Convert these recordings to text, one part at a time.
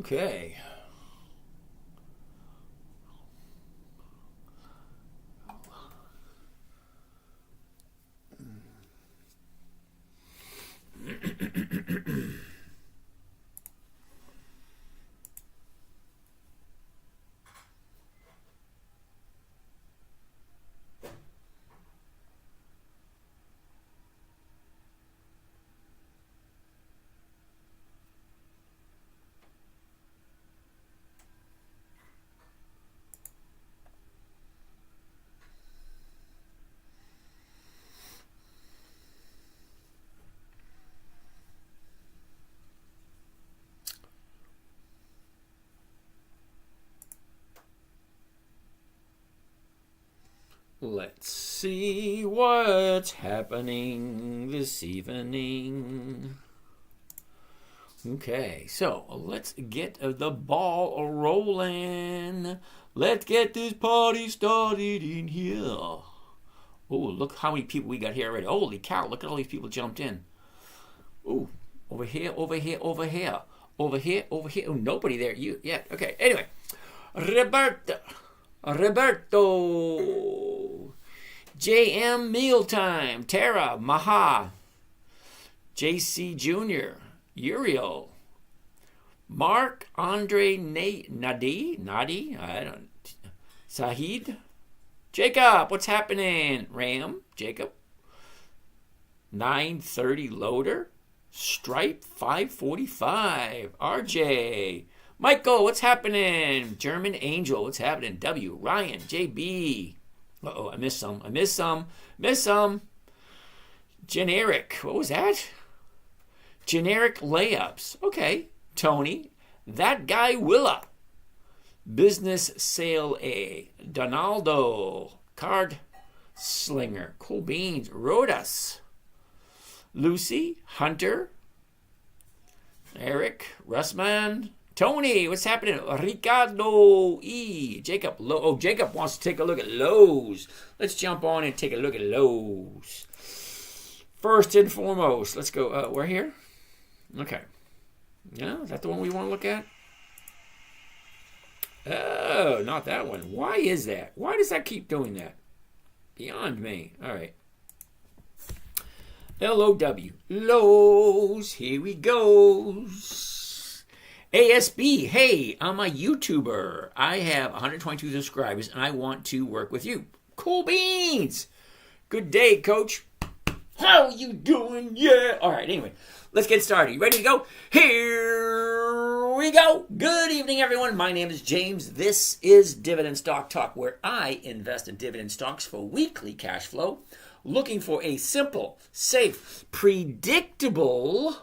Okay. Let's see what's happening this evening. Okay, so let's get the ball rolling. Let's get this party started in here. Oh, look how many people we got here already. Holy cow, look at all these people jumped in. Oh, over here, over here, over here. Over here, over here. Oh, nobody there. You yet. Yeah, okay, anyway. Roberto. JM Mealtime. Tara. Maha. JC Jr. Uriel. Mark. Andre. Nadi. I don't. Sahid. Jacob. What's happening? Ram. Jacob. 930 Loader. Stripe 545. RJ. Michael, what's happening? German Angel, what's happening? W. Ryan. JB. Uh-oh, I missed some. Generic. What was that? Generic layups. Okay. Tony. That guy Willa. Business Sale A. Donaldo. Card Slinger. Cool Beans. Rodas. Lucy, Hunter, Eric, Russman, Tony, what's happening? Ricardo E. Jacob, Jacob wants to take a look at Lowe's. Let's jump on and take a look at Lowe's. First and foremost, let's go. We're here? Okay. Yeah, is that the one we want to look at? Oh, not that one. Why is that? Why does that keep doing that? Beyond me. All right. LOW. Lowe's. Here we go. ASB. Hey, I'm a YouTuber. I have 122 subscribers and I want to work with you. Cool beans. Good day, coach. How you doing? Yeah. All right, anyway, let's get started. You ready to go? Here we go. Good evening, everyone. My name is James. This is Dividend Stock Talk, where I invest in dividend stocks for weekly cash flow. Looking for a simple, safe, predictable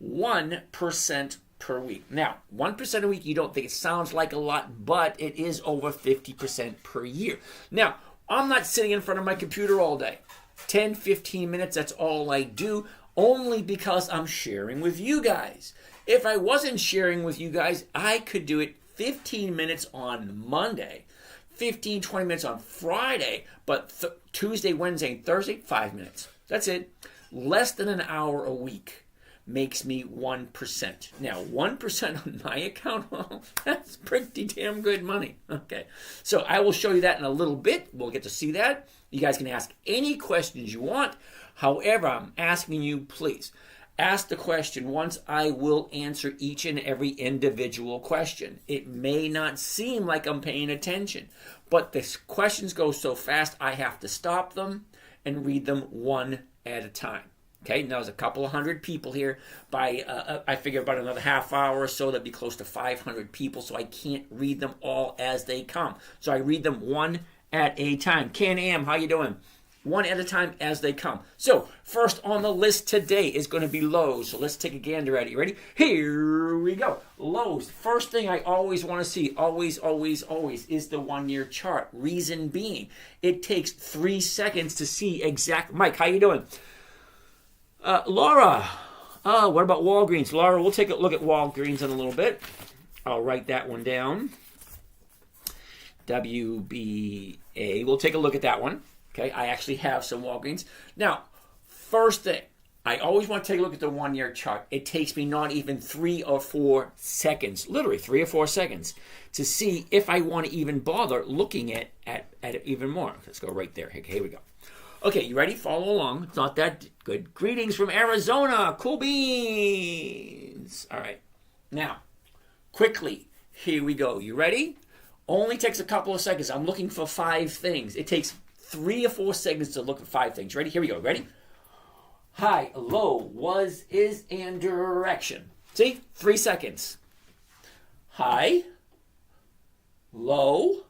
1% per week. Now, 1% a week, you don't think it sounds like a lot, but it is over 50% per year. Now, I'm not sitting in front of my computer all day. 10, 15 minutes, that's all I do, only because I'm sharing with you guys. If I wasn't sharing with you guys, I could do it 15 minutes on Monday, 15, 20 minutes on Friday, but Tuesday, Wednesday, and Thursday, 5 minutes. That's it. Less than an hour a week makes me 1%. Now, 1% on my account, well, that's pretty damn good money. Okay, so I will show you that in a little bit. We'll get to see that. You guys can ask any questions you want. However, I'm asking you, please, ask the question once. I will answer each and every individual question. It may not seem like I'm paying attention, but the questions go so fast, I have to stop them and read them one at a time. Okay, now there's a couple of hundred people here. By I figure about another half hour or so, that'd be close to 500 people, so I can't read them all as they come. So I read them one at a time. Can-Am, how you doing? One at a time as they come. So, first on the list today is going to be Lowe's. So let's take a gander at it. You ready? Here we go. Lowe's. First thing I always want to see, always, is the 1-year chart. Reason being, it takes 3 seconds to see exact. Mike, how you doing? Laura. What about Walgreens? Laura, we'll take a look at Walgreens in a little bit. I'll write that one down. WBA. We'll take a look at that one. Okay, I actually have some Walgreens. Now, first thing, I always want to take a look at the 1 year chart. It takes me not even 3 or 4 seconds, literally 3 or 4 seconds, to see if I want to even bother looking at it even more. Let's go right there. Okay, here we go. Okay, you ready? Follow along. It's not that good. Greetings from Arizona. Cool beans. All right. Now, quickly, here we go. You ready? Only takes a couple of seconds. I'm looking for 5 things. It takes 3 or 4 seconds to look at 5 things. Ready? Here we go. Ready? High, low, was, is, and direction. See? 3 seconds. High, low,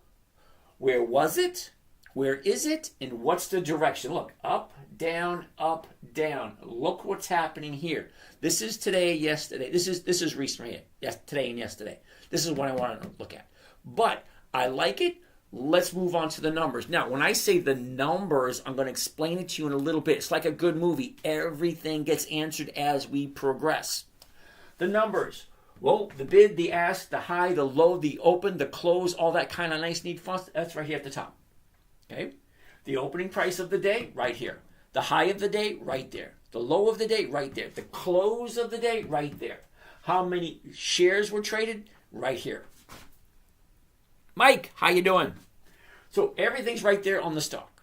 where was it? Where is it? And what's the direction? Look, up, down, up, down. Look what's happening here. This is today, yesterday. This is recent right here. Yes, today and yesterday. This is what I want to look at. But I like it. Let's move on to the numbers. Now, when I say the numbers, I'm going to explain it to you in a little bit. It's like a good movie. Everything gets answered as we progress. The numbers. Well, the bid, the ask, the high, the low, the open, the close, all that kind of nice, neat fun. That's right here at the top. Okay? The opening price of the day, right here. The high of the day, right there. The low of the day, right there. The close of the day, right there. How many shares were traded? Right here. Mike, how you doing? So everything's right there on the stock.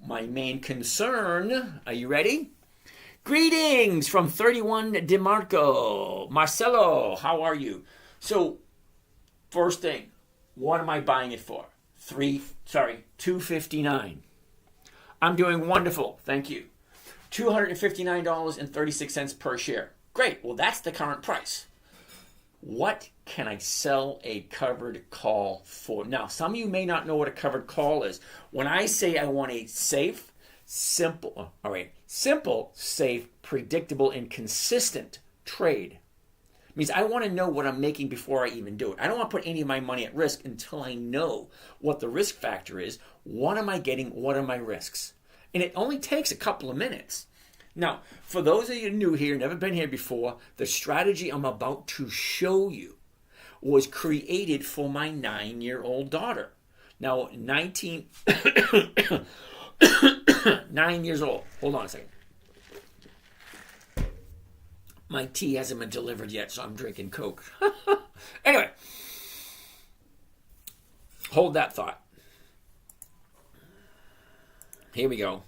My main concern, are you ready? Greetings from 31 DeMarco. Marcelo, how are you? So first thing, what am I buying it for? $259. I'm doing wonderful, thank you. $259.36 per share. Great, well that's the current price. What can I sell a covered call for? Now, some of you may not know what a covered call is. When I say I want a safe, simple, safe, predictable, and consistent trade, it means I want to know what I'm making before I even do it. I don't want to put any of my money at risk until I know what the risk factor is. What am I getting? What are my risks? And it only takes a couple of minutes. Now, for those of you new here, never been here before, the strategy I'm about to show you was created for my 9-year-old daughter. Now, 9 years old. Hold on a second. My tea hasn't been delivered yet, so I'm drinking Coke. Anyway, hold that thought. Here we go.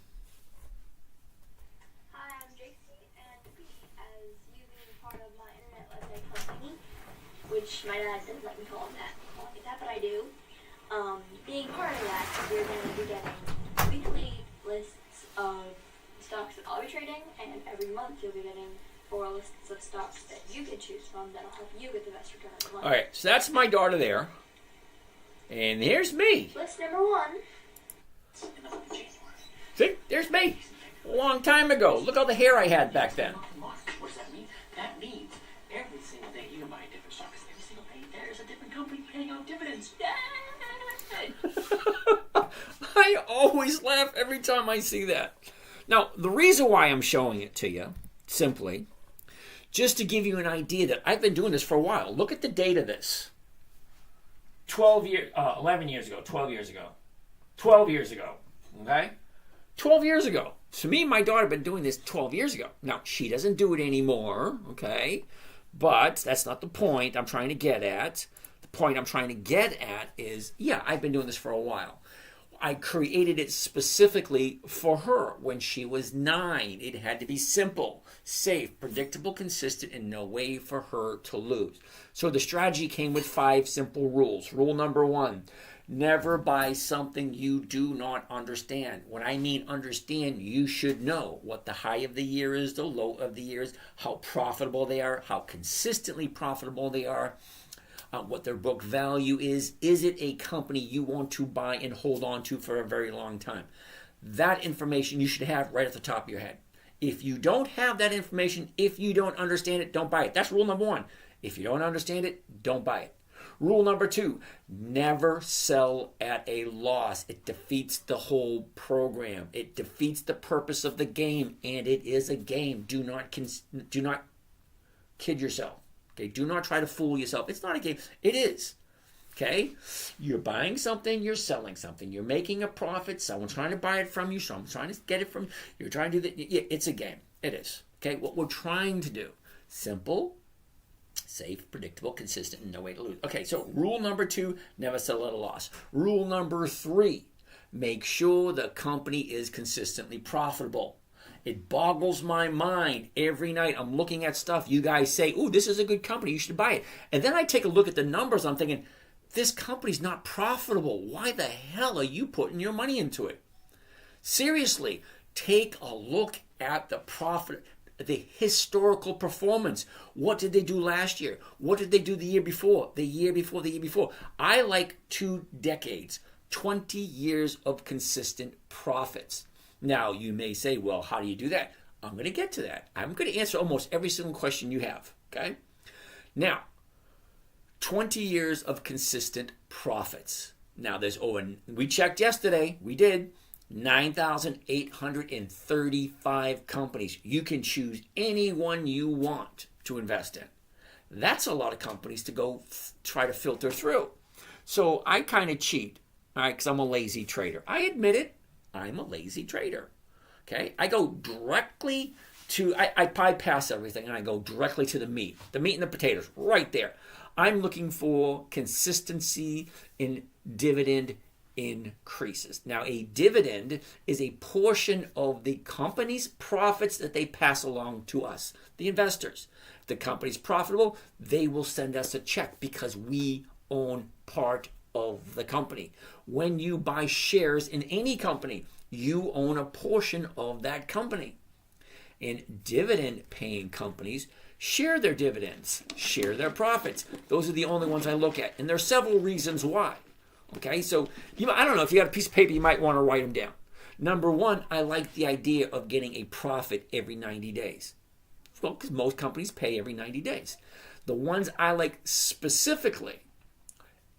Which my dad didn't let me call him that, but I do. Being part of that, you're going to be getting weekly lists of stocks that I'll be trading, and every month you'll be getting 4 lists of stocks that you can choose from that'll help you get the best return on money. All right, so that's my daughter there, and here's me. List number 1. See, there's me. A long time ago. Look all the hair I had back then. What does that mean? That means every single day you can buy a different stock. Every single day there's a different company paying out dividends. Yay! I always laugh every time I see that. Now, the reason why I'm showing it to you, simply, just to give you an idea that I've been doing this for a while. Look at the date of this. 11 years ago, 12 years ago. 12 years ago, okay? 12 years ago. So me and my daughter have been doing this 12 years ago. Now, she doesn't do it anymore, okay? But that's not the point I'm trying to get at. The point I'm trying to get at is, yeah, I've been doing this for a while. I created it specifically for her when she was 9. It had to be simple, safe, predictable, consistent, and no way for her to lose. So the strategy came with 5 simple rules. Rule number 1, never buy something you do not understand. When I mean understand, you should know what the high of the year is, the low of the year is, how profitable they are, how consistently profitable they are, what their book value is. Is it a company you want to buy and hold on to for a very long time? That information you should have right at the top of your head. If you don't have that information, if you don't understand it, don't buy it. That's rule number 1. If you don't understand it, don't buy it. Rule number 2, never sell at a loss. It defeats the whole program. It defeats the purpose of the game, and it is a game. Do not kid yourself. Okay, do not try to fool yourself. It's not a game. It is. Okay? You're buying something, you're selling something. You're making a profit. Someone's trying to buy it from you. Someone's trying to get it from you. You're trying to do that. It's a game. It is. Okay, what we're trying to do, simple, safe, predictable, consistent, and no way to lose. Okay, so rule number 2, never sell at a loss. Rule number 3, make sure the company is consistently profitable. It boggles my mind every night. I'm looking at stuff. You guys say, ooh, this is a good company. You should buy it. And then I take a look at the numbers. I'm thinking, this company's not profitable. Why the hell are you putting your money into it? Seriously, take a look at the profit, the historical performance. What did they do last year? What did they do the year before? The year before, the year before. I like 2 decades, 20 years of consistent profits. Now, you may say, well, how do you do that? I'm going to get to that. I'm going to answer almost every single question you have, okay? Now, 20 years of consistent profits. Now, we checked yesterday, we did, 9,835 companies. You can choose any one you want to invest in. That's a lot of companies to go try to filter through. So I kind of cheat, all right, because I'm a lazy trader. I admit it, I'm a lazy trader. Okay, I go directly to, I bypass everything and I go directly to the meat and the potatoes, right there. I'm looking for consistency in dividend increases. Now, a dividend is a portion of the company's profits that they pass along to us, the investors. If the company's profitable, they will send us a check because we own part of the company. When you buy shares in any company, you own a portion of that company. And dividend-paying companies share their dividends, share their profits. Those are the only ones I look at. And there are several reasons why. Okay, so I don't know, if you got a piece of paper, you might want to write them down. Number 1, I like the idea of getting a profit every 90 days. Well, because most companies pay every 90 days. The ones I like specifically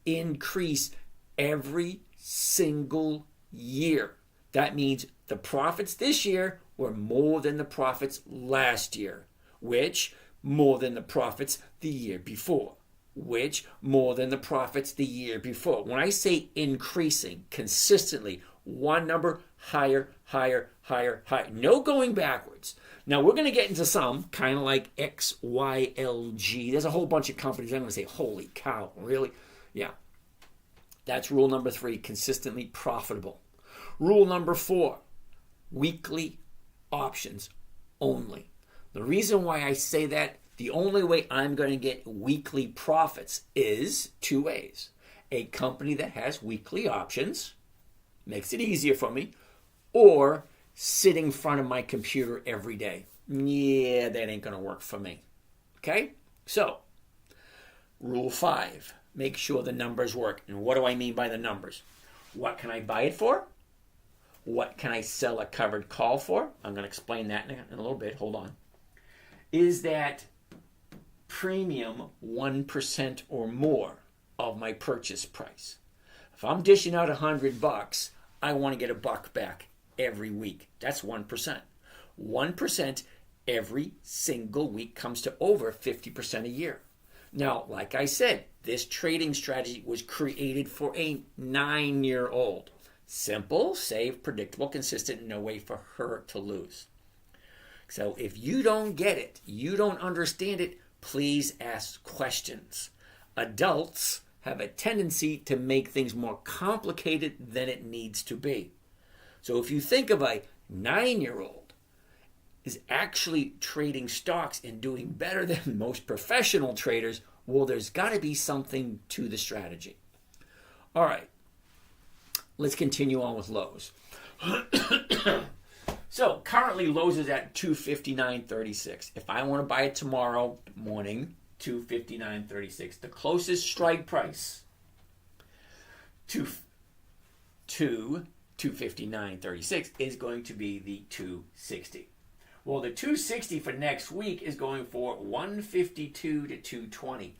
increase every single year. That means the profits this year were more than the profits last year, which more than the profits the year before, which more than the profits the year before. When I say increasing consistently, one number higher, higher, higher, higher. No going backwards. Now, we're going to get into some, kind of like XYLG. There's a whole bunch of companies. I'm going to say, holy cow, really? Yeah. That's rule number 3, consistently profitable. Rule number 4, weekly options only. The reason why I say that, the only way I'm going to get weekly profits is 2 ways. A company that has weekly options makes it easier for me, or sitting in front of my computer every day. Yeah, that ain't going to work for me. Okay? So, rule 5, make sure the numbers work. And what do I mean by the numbers? What can I buy it for? What can I sell a covered call for? I'm going to explain that in a little bit. Hold on. Is that premium 1% or more of my purchase price? If I'm dishing out $100, I want to get $1 back every week. That's 1%. 1% every single week comes to over 50% a year. Now, like I said, this trading strategy was created for a 9-year-old. Simple, safe, predictable, consistent, no way for her to lose. So if you don't get it, you don't understand it, please ask questions. Adults have a tendency to make things more complicated than it needs to be. So if you think of a 9-year-old is actually trading stocks and doing better than most professional traders, well, there's got to be something to the strategy. All right. Let's continue on with Lowe's. So currently Lowe's is at $259.36. If I want to buy it tomorrow morning, $259.36. The closest strike price to $259.36 is going to be the $260. Well, the $260 for next week is going for $152 to $220.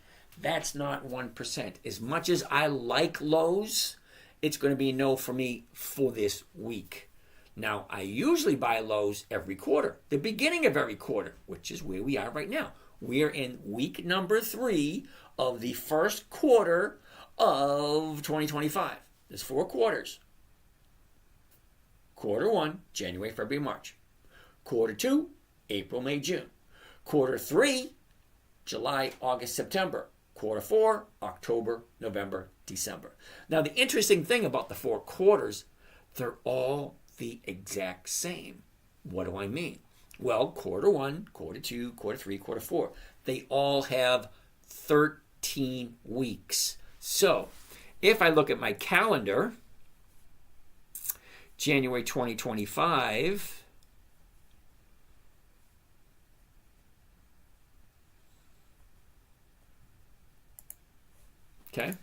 That's not 1%. As much as I like Lowe's, it's going to be no for me for this week. Now, I usually buy Lowe's every quarter, the beginning of every quarter, which is where we are right now. We are in week number 3 of the first quarter of 2025. There's 4 quarters. Quarter 1, January, February, March. Quarter 2, April, May, June. Quarter 3, July, August, September. Quarter 4, October, November, December. Now, the interesting thing about the 4 quarters, they're all the exact same. What do I mean? Well, quarter 1, quarter 2, quarter 3, quarter 4, they all have 13 weeks. So, if I look at my calendar, January 2025, okay?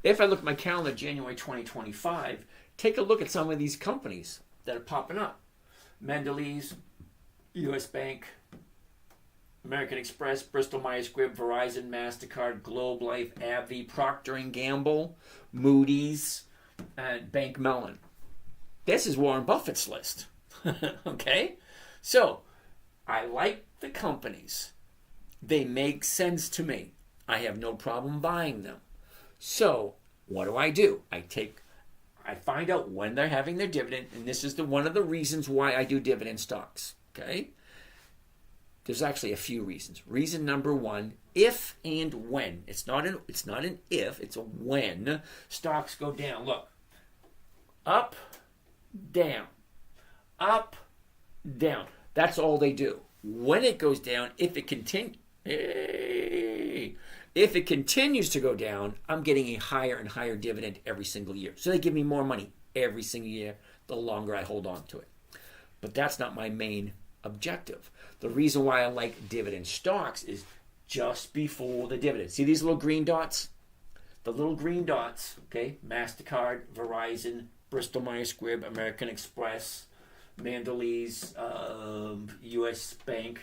If I look at my calendar, January 2025, take a look at some of these companies that are popping up. Mendeley's, U.S. Bank, American Express, Bristol Myers Squibb, Verizon, MasterCard, Globe Life, AbbVie, Procter & Gamble, Moody's, and Bank Mellon. This is Warren Buffett's list. Okay? So, I like the companies. They make sense to me. I have no problem buying them. So, what do? I find out when they're having their dividend, and this is one of the reasons why I do dividend stocks. Okay? There's actually a few reasons. Reason number 1, if and when. It's not an if, it's a when stocks go down. Look. Up, down. Up, down. That's all they do. When it goes down, if it continues to go down, I'm getting a higher and higher dividend every single year. So they give me more money every single year the longer I hold on to it. But that's not my main objective. The reason why I like dividend stocks is just before the dividend. See these little green dots? The little green dots, okay? MasterCard, Verizon, Bristol Myers Squibb, American Express, Mendeley's, U.S. Bank,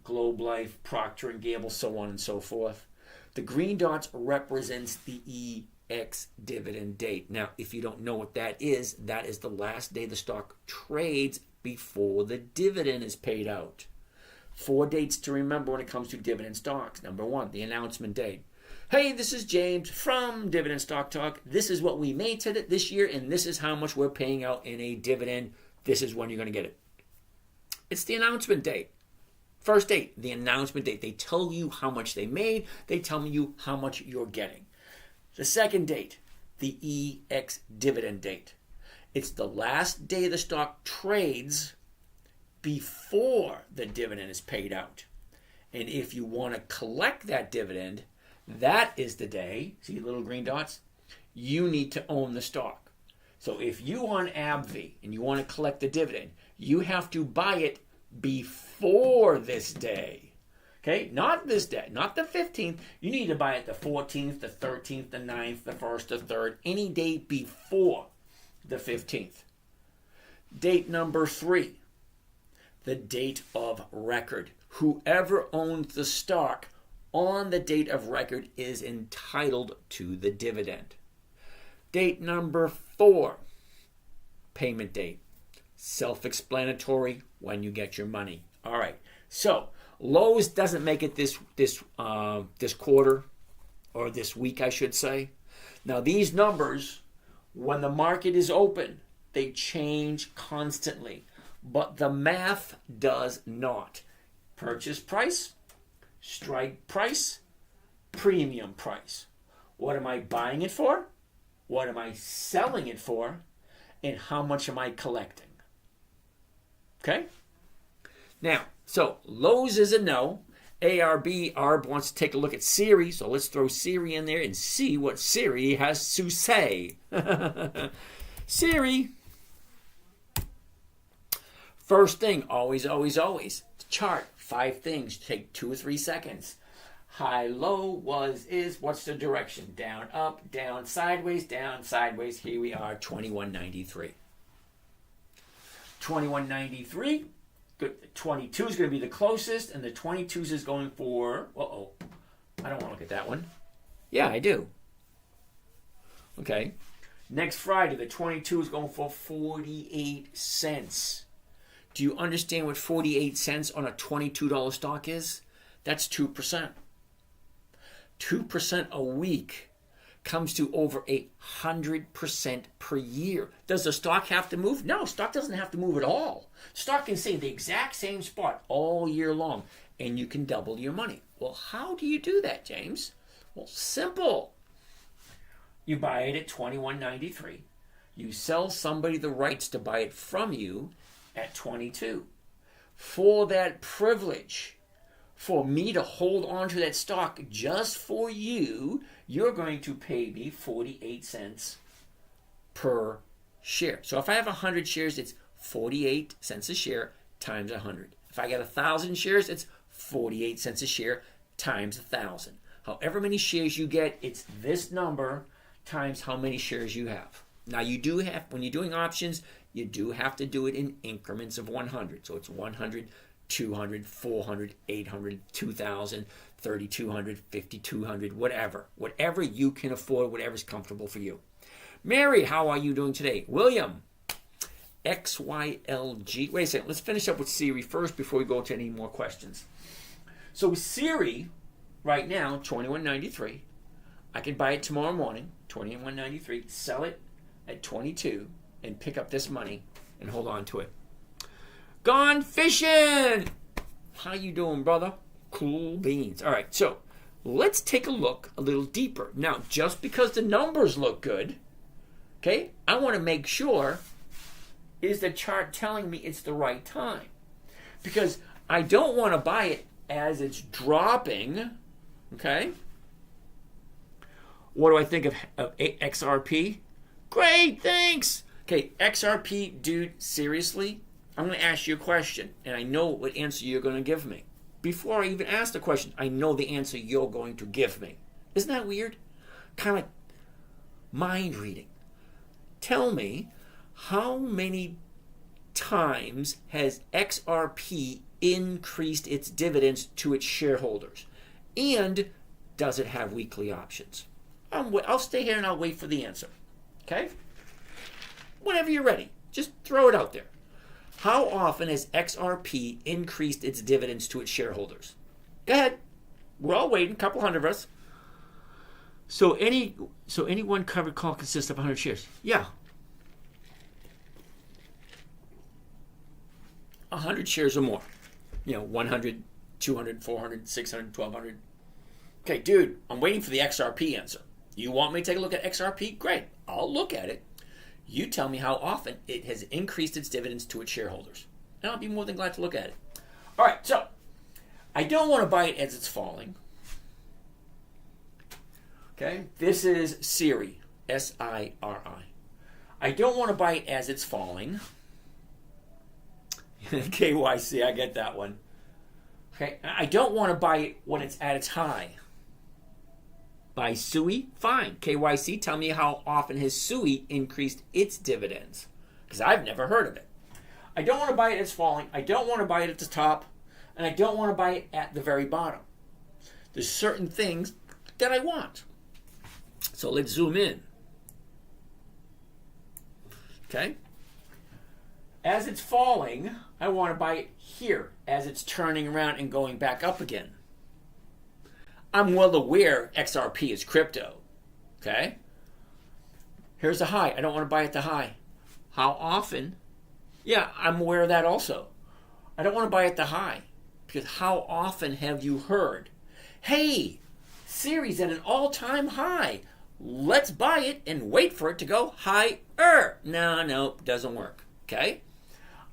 Globe Life, Procter & Gamble, so on and so forth. The green dots represents the ex-dividend date. Now, if you don't know what that is the last day the stock trades before the dividend is paid out. 4 dates to remember when it comes to dividend stocks. Number 1, the announcement date. Hey, this is James from Dividend Stock Talk. This is what we made this year, and this is how much we're paying out in a dividend. This is when you're going to get it. It's the announcement date. First date, the announcement date. They tell you how much they made. They tell you how much you're getting. The second date, the ex-dividend date. It's the last day the stock trades before the dividend is paid out. And if you want to collect that dividend, that is the day, see the little green dots? You need to own the stock. So if you own AbbVie and you want to collect the dividend, you have to buy it before this day. Okay? Not this day, not the 15th. You need to buy it the 14th, the 13th, the 9th, the 1st, the 3rd, any day before the 15th. Date number 3, the date of record. Whoever owns the stock on the date of record is entitled to the dividend. Date number 4, payment date. Self-explanatory, when you get your money. All right. So Lowe's doesn't make it this quarter, or this week, I should say. Now these numbers, when the market is open, they change constantly, but the math does not. Purchase price, strike price, premium price. What am I buying it for? What am I selling it for? And how much am I collecting? Okay? Now, so Lowe's is a no. ARB wants to take a look at Siri, so let's throw Siri in there and see what Siri has to say. Siri. First thing, always, chart. 5 things, take 2 or 3 seconds. High, low, was, is, what's the direction? Down, up, down, sideways, here we are, 2193. 2193, good. 22 is going to be the closest, and the 22s is going for, I don't want to look at that one. Yeah, I do. Okay. Next Friday, the 22 is going for 48 cents. Do you understand what 48 cents on a $22 stock is? That's 2%. 2% a week comes to over 100% per year. Does the stock have to move? No, stock doesn't have to move at all. Stock can stay in the exact same spot all year long, and you can double your money. Well, how do you do that, James? Well, simple. You buy it at $21.93. You sell somebody the rights to buy it from you at $22. For that privilege, for me to hold on to that stock just for you, you're going to pay me 48 cents per share. So if I have 100 shares, it's 48 cents a share times 100. If I get 1,000 shares, it's 48 cents a share times 1,000. However many shares you get, it's this number times how many shares you have. Now you do have, when you're doing options, you do have to do it in increments of 100. So it's 100, 200, 400, 800, 2,000, 3,200, 5,200, whatever. Whatever you can afford, whatever's comfortable for you. Mary, how are you doing today? William, XYLG. Wait a second, let's finish up with Siri first before we go to any more questions. So Siri, right now, $21.93. I can buy it tomorrow morning, $21.93, sell it at $22, and pick up this money and hold on to it. Gone fishing! How you doing, brother? Cool beans. All right, so let's take a look a little deeper. Now, just because the numbers look good, okay, I want to make sure, is the chart telling me it's the right time? Because I don't want to buy it as it's dropping, okay? What do I think of XRP? Great, thanks. Okay, XRP, dude, seriously? I'm going to ask you a question, and I know what answer you're going to give me. Before I even ask the question, I know the answer you're going to give me. Isn't that weird? Kind of like mind reading. Tell me, how many times has XRP increased its dividends to its shareholders? And does it have weekly options? I'll stay here and I'll wait for the answer. Okay? Whenever you're ready, just throw it out there. How often has XRP increased its dividends to its shareholders? Go ahead. We're all waiting, a couple hundred of us. So any one covered call consists of 100 shares. Yeah. 100 shares or more. 100, 200, 400, 600, 1,200. Okay, dude, I'm waiting for the XRP answer. You want me to take a look at XRP? Great. I'll look at it. You tell me how often it has increased its dividends to its shareholders. And I'll be more than glad to look at it. All right, so I don't want to buy it as it's falling. Okay, this is Siri, S-I-R-I. I don't want to buy it as it's falling. KYC, I get that one. Okay, I don't want to buy it when it's at its high. By SUI, fine. KYC, tell me how often has SUI increased its dividends? Because I've never heard of it. I don't want to buy it as falling. I don't want to buy it at the top. And I don't want to buy it at the very bottom. There's certain things that I want. So let's zoom in. Okay? As it's falling, I want to buy it here as it's turning around and going back up again. I'm well aware XRP is crypto. Okay? Here's the high. I don't want to buy at the high. How often? Yeah, I'm aware of that also. I don't want to buy at the high. Because how often have you heard, hey, Siri's at an all-time high. Let's buy it and wait for it to go higher. No, doesn't work. Okay?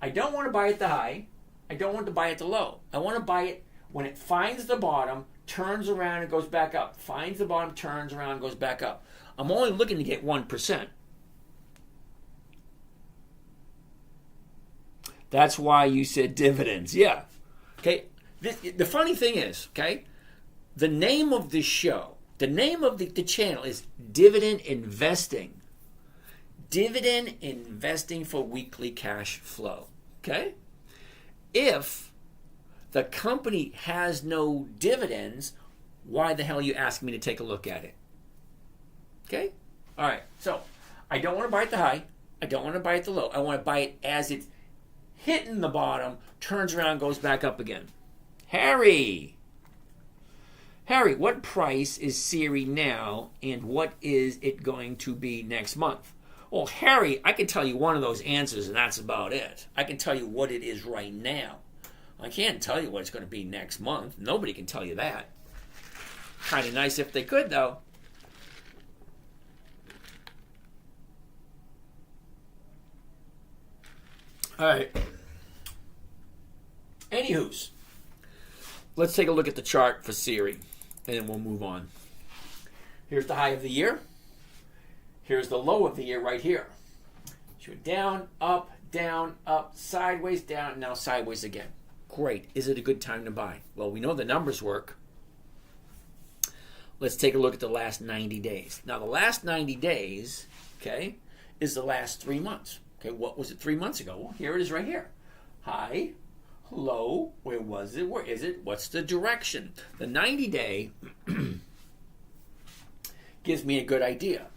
I don't want to buy at the high. I don't want to buy at the low. I want to buy it when it finds the bottom, turns around and goes back up. Finds the bottom, turns around and goes back up. I'm only looking to get 1%. That's why you said dividends. Yeah. Okay. The funny thing is, okay, the name of the show, the name of the channel is Dividend Investing. Dividend Investing for weekly cash flow. Okay? If the company has no dividends, why the hell are you asking me to take a look at it? Okay? All right. So I don't want to buy at the high. I don't want to buy at the low. I want to buy it as it's hitting the bottom, turns around, goes back up again. Harry. Harry, what price is Siri now, and what is it going to be next month? Well, Harry, I can tell you one of those answers, and that's about it. I can tell you what it is right now. I can't tell you what it's going to be next month. Nobody can tell you that. Kind of nice if they could, though. All right. Anywho's, let's take a look at the chart for Siri, and then we'll move on. Here's the high of the year. Here's the low of the year right here. She went down, up, sideways, down, now sideways again. Great. Is it a good time to buy? Well, we know the numbers work. Let's take a look at the last 90 days. Now, the last 90 days, okay, is the last 3 months. Okay, what was it 3 months ago? Well, here it is right here. High, low, where was it? Where is it? What's the direction? The 90-day gives me a good idea.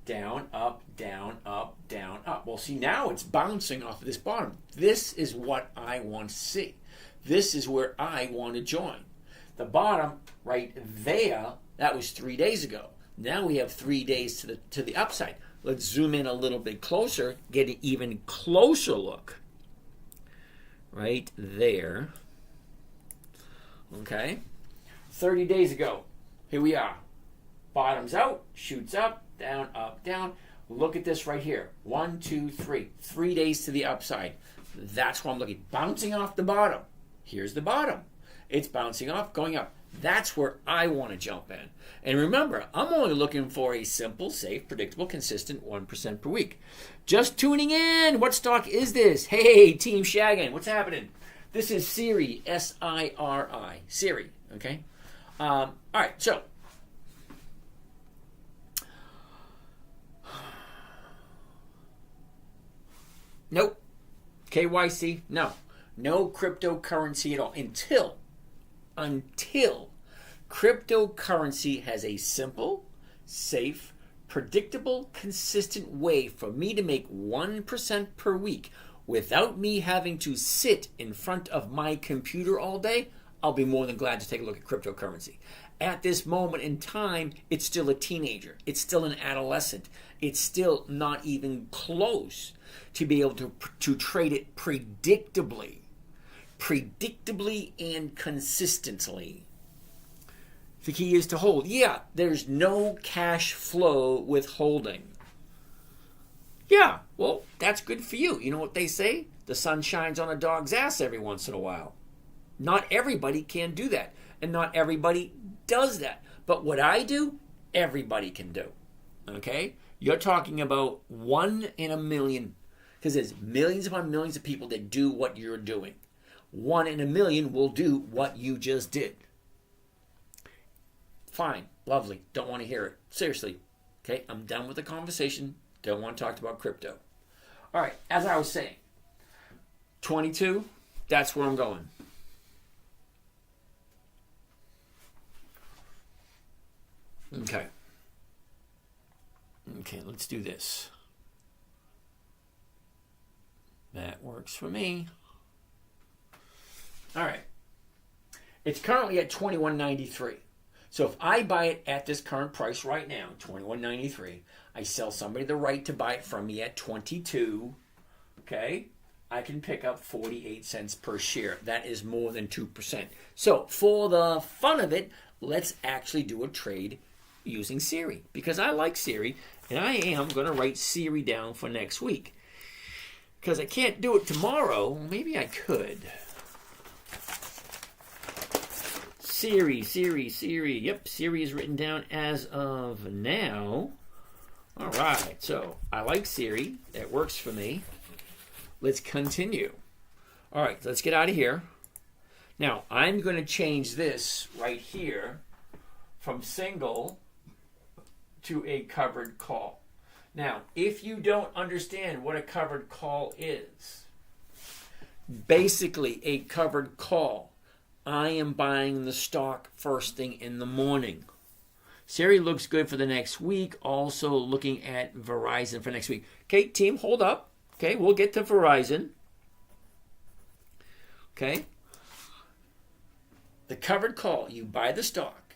Down, up, down, up, down, up. Well, see, now it's bouncing off of this bottom. This is what I want to see. This is where I want to join. The bottom right there, that was 3 days ago. Now we have 3 days to the upside. Let's zoom in a little bit closer, get an even closer look. Right there. Okay. 30 days ago, here we are. Bottoms out, shoots up, down. Look at this right here. 1, 2, 3. 3 days to the upside. That's what I'm looking. Bouncing off the bottom. Here's the bottom. It's bouncing off, going up. That's where I want to jump in. And remember, I'm only looking for a simple, safe, predictable, consistent 1% per week. Just tuning in. What stock is this? Hey, Team Shaggin, what's happening? This is Siri, S-I-R-I. Siri, okay? All right, so. Nope. KYC, no. No cryptocurrency at all until cryptocurrency has a simple, safe, predictable, consistent way for me to make 1% per week without me having to sit in front of my computer all day. I'll be more than glad to take a look at cryptocurrency. At this moment in time, it's still a teenager. It's still an adolescent. It's still not even close to be able to trade it predictably and consistently. The key is to hold. Yeah, there's no cash flow with holding. Yeah, well, that's good for you. You know what they say? The sun shines on a dog's ass every once in a while. Not everybody can do that, and not everybody does that. But what I do, everybody can do. Okay? You're talking about 1 in a million, because there's millions upon millions of people that do what you're doing. 1 in a million will do what you just did. Fine, lovely, don't want to hear it. Seriously, okay, I'm done with the conversation. Don't want to talk about crypto. All right, as I was saying, 22, that's where I'm going. Okay, let's do this. That works for me. All right. It's currently at $21.93. So if I buy it at this current price right now, $21.93, I sell somebody the right to buy it from me at $22, okay, I can pick up 48 cents per share. That is more than 2%. So for the fun of it, let's actually do a trade using Siri, because I like Siri, and I am going to write Siri down for next week. Because I can't do it tomorrow. Maybe I could. Siri. Yep, Siri is written down as of now. All right, so I like Siri. That works for me. Let's continue. All right, let's get out of here. Now, I'm going to change this right here from single to a covered call. Now, if you don't understand what a covered call is, basically a covered call, I am buying the stock first thing in the morning. Siri looks good for the next week. Also looking at Verizon for next week. Okay, team, hold up. Okay, we'll get to Verizon. Okay. The covered call, you buy the stock.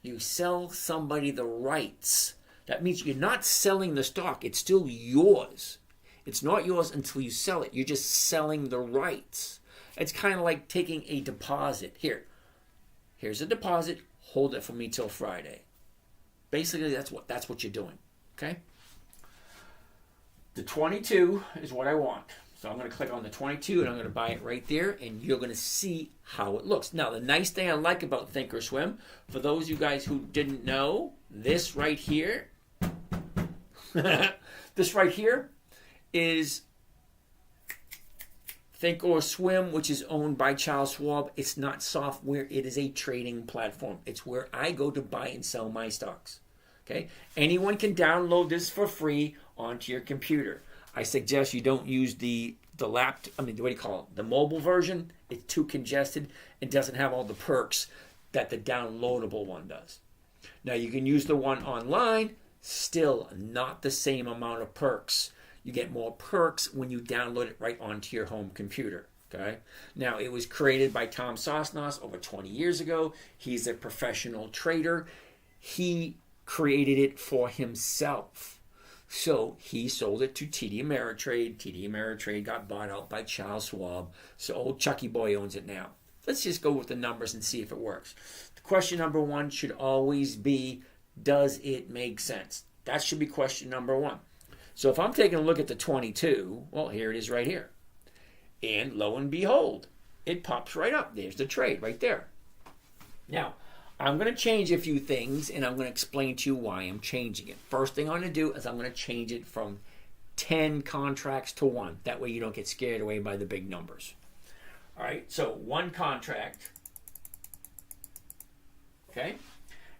You sell somebody the rights. That means you're not selling the stock. It's still yours. It's not yours until you sell it. You're just selling the rights. It's kind of like taking a deposit. Here's a deposit. Hold it for me till Friday. Basically, that's what you're doing. Okay? The 22 is what I want. So I'm going to click on the 22 and I'm going to buy it right there, and you're going to see how it looks. Now, the nice thing I like about Thinkorswim, for those of you guys who didn't know, this right here, this right here is Thinkorswim, which is owned by Charles Schwab. It's not software. It is a trading platform. It's where I go to buy and sell my stocks. Okay? Anyone can download this for free onto your computer. I suggest you don't use the the mobile version. It's too congested. It doesn't have all the perks that the downloadable one does. Now, you can use the one online. Still not the same amount of perks. You get more perks when you download it right onto your home computer. Okay. Now, it was created by Tom Sosnos over 20 years ago. He's a professional trader. He created it for himself. So he sold it to TD Ameritrade. TD Ameritrade got bought out by Charles Schwab. So old Chucky Boy owns it now. Let's just go with the numbers and see if it works. The question number one should always be, does it make sense? That should be question number one. So if I'm taking a look at the 22, well, here it is right here. And lo and behold, it pops right up. There's the trade right there. Now, I'm going to change a few things, and I'm going to explain to you why I'm changing it. First thing I'm going to do is I'm going to change it from 10 contracts to 1. That way you don't get scared away by the big numbers. All right, so 1 contract. Okay?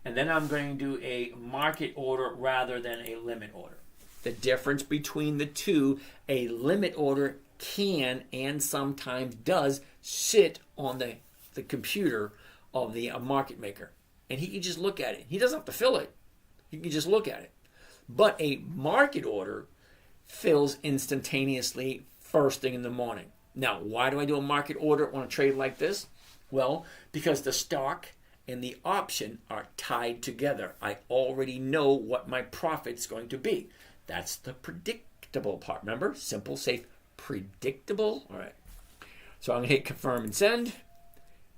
And then I'm going to do a market order rather than a limit order. The difference between the two, a limit order can and sometimes does sit on the computer of the market maker, and he can just look at it. He doesn't have to fill it. He can just look at it. But a market order fills instantaneously first thing in the morning. Now, why do I do a market order on a trade like this? Well, because the stock and the option are tied together. I already know what my profit's going to be. That's the predictable part. Remember? Simple, safe, predictable. All right. So I'm going to hit confirm and send.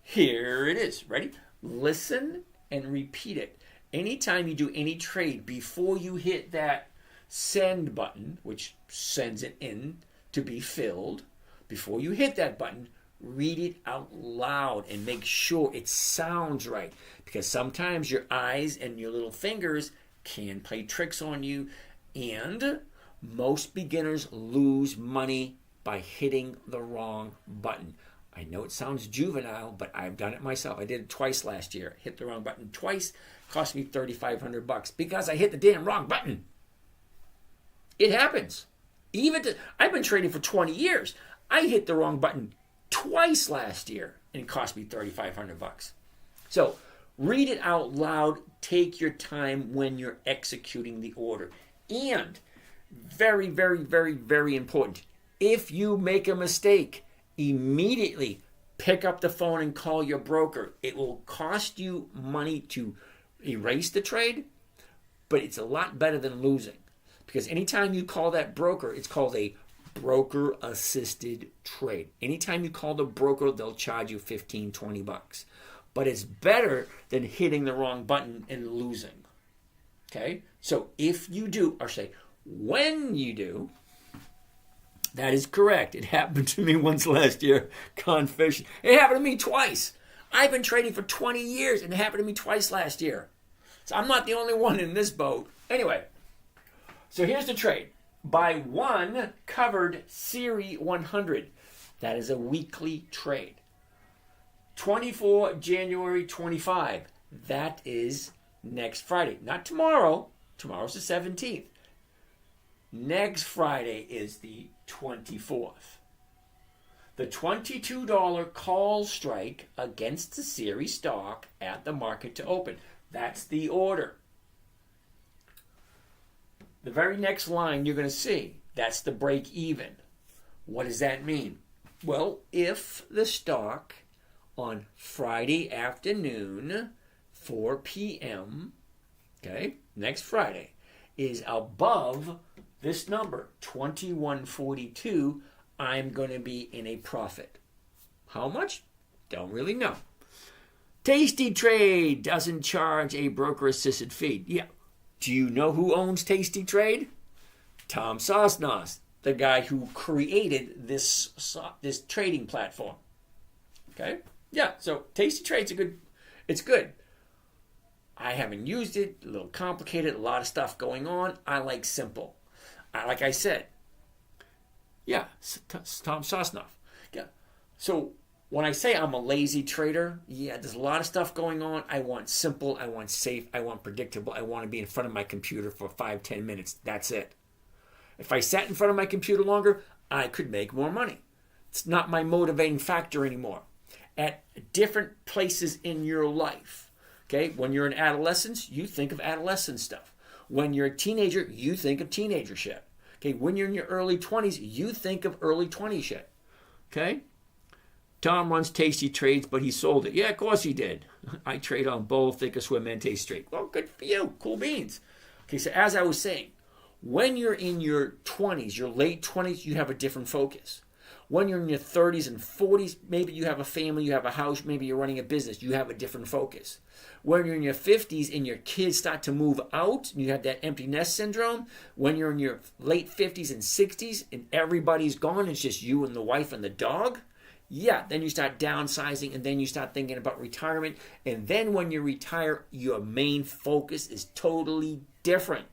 Here it is. Ready? Listen and repeat it. Anytime you do any trade, before you hit that send button, which sends it in to be filled, before you hit that button, read it out loud and make sure it sounds right. Because sometimes your eyes and your little fingers can play tricks on you, and most beginners lose money by hitting the wrong button. I know it sounds juvenile, but I've done it myself. I did it twice last year. Hit the wrong button twice. Cost me $3,500 because I hit the damn wrong button. It happens. I've been trading for 20 years. I hit the wrong button twice last year, and it cost me $3,500. So read it out loud. Take your time when you're executing the order. And very, very, very, very important, if you make a mistake, immediately pick up the phone and call your broker. It will cost you money to erase the trade, but it's a lot better than losing. Because anytime you call that broker, it's called a broker-assisted trade. Anytime you call the broker, they'll charge you $15, $20. But it's better than hitting the wrong button and losing. Okay? So if you do, or say, when you do, that is correct. It happened to me once last year. Confession. It happened to me twice. I've been trading for 20 years, and it happened to me twice last year. So I'm not the only one in this boat. Anyway, so here's the trade. Buy 1 covered Series 100. That is a weekly trade. 24 January 25. That is next Friday. Not tomorrow. Tomorrow's the 17th. Next Friday is the 24th. The $22 call strike against the series stock at the market to open. That's the order. The very next line you're going to see, that's the break even. What does that mean? Well, if the stock on Friday afternoon 4 p.m., okay, next Friday, is above this number, 2142, I'm going to be in a profit. How much? Don't really know. Tasty Trade doesn't charge a broker-assisted fee. Yeah. Do you know who owns Tasty Trade? Tom Sosnos, the guy who created this trading platform. Okay? Yeah, so Tasty Trade's it's good. I haven't used it, a little complicated, a lot of stuff going on. I like simple. Like I said, yeah, Tom Sosnoff. Yeah. So when I say I'm a lazy trader, yeah, there's a lot of stuff going on. I want simple, I want safe, I want predictable. I want to be in front of my computer for 5-10 minutes. That's it. If I sat in front of my computer longer, I could make more money. It's not my motivating factor anymore. At different places in your life, okay, when you're in adolescence, you think of adolescent stuff. When you're a teenager, you think of teenager shit. Okay, when you're in your early 20s, you think of early 20s shit. Okay? Tom runs Tasty Trades, but he sold it. Yeah, of course he did. I trade on both, Thinkorswim and Tasty Trade. Well, good for you. Cool beans. Okay, so as I was saying, when you're in your 20s, your late 20s, you have a different focus. When you're in your 30s and 40s, maybe you have a family, you have a house, maybe you're running a business, you have a different focus. When you're in your 50s and your kids start to move out, and you have that empty nest syndrome, when you're in your late 50s and 60s and everybody's gone, it's just you and the wife and the dog, yeah, then you start downsizing and then you start thinking about retirement. And then when you retire, your main focus is totally different.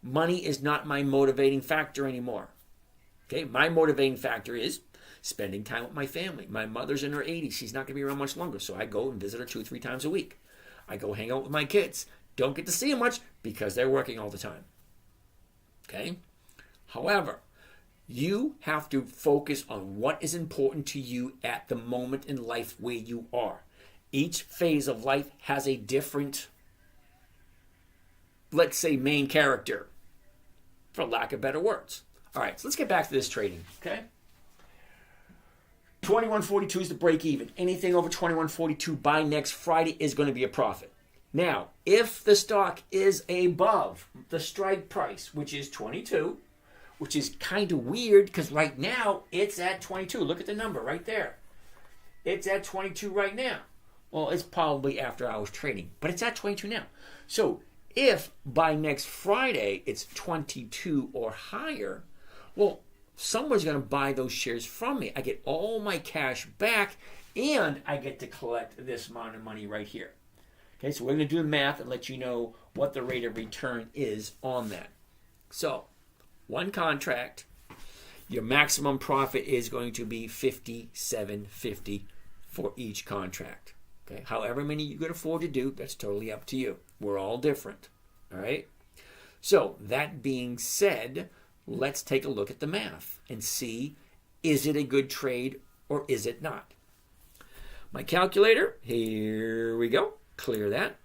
Money is not my motivating factor anymore. Okay, my motivating factor is spending time with my family. My mother's in her 80s. She's not going to be around much longer, so I go and visit her 2-3 times a week. I go hang out with my kids. Don't get to see them much because they're working all the time. Okay? However, you have to focus on what is important to you at the moment in life where you are. Each phase of life has a different, let's say, main character, for lack of better words. All right, so let's get back to this trading, okay? 2142 is the break even. Anything over 2142 by next Friday is going to be a profit. Now, if the stock is above the strike price, which is 22, which is kind of weird because right now it's at 22. Look at the number right there. It's at 22 right now. Well, it's probably after hours trading, but it's at 22 now. So if by next Friday it's 22 or higher, well, someone's going to buy those shares from me. I get all my cash back, and I get to collect this amount of money right here. Okay, so we're going to do the math and let you know what the rate of return is on that. So, one contract, your maximum profit is going to be $57.50 for each contract. Okay, however many you can afford to do, that's totally up to you. We're all different. All right. So, that being said, let's take a look at the math and see, is it a good trade or is it not? My calculator, here we go. Clear that.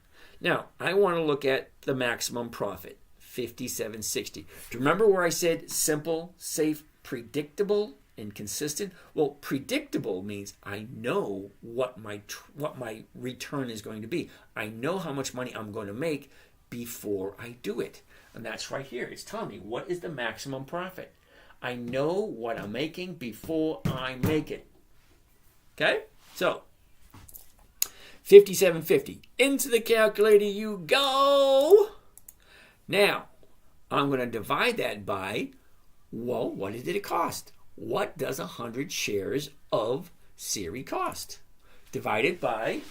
Now, I want to look at the maximum profit, $57.60. Do you remember where I said simple, safe, predictable, and consistent? Well, predictable means I know what my return is going to be. I know how much money I'm going to make before I do it. And that's right here. It's telling me what is the maximum profit. I know what I'm making before I make it. Okay? So, $57.50. Into the calculator you go. Now, I'm going to divide that by, well, what did it cost? What does 100 shares of Siri cost? Divided by,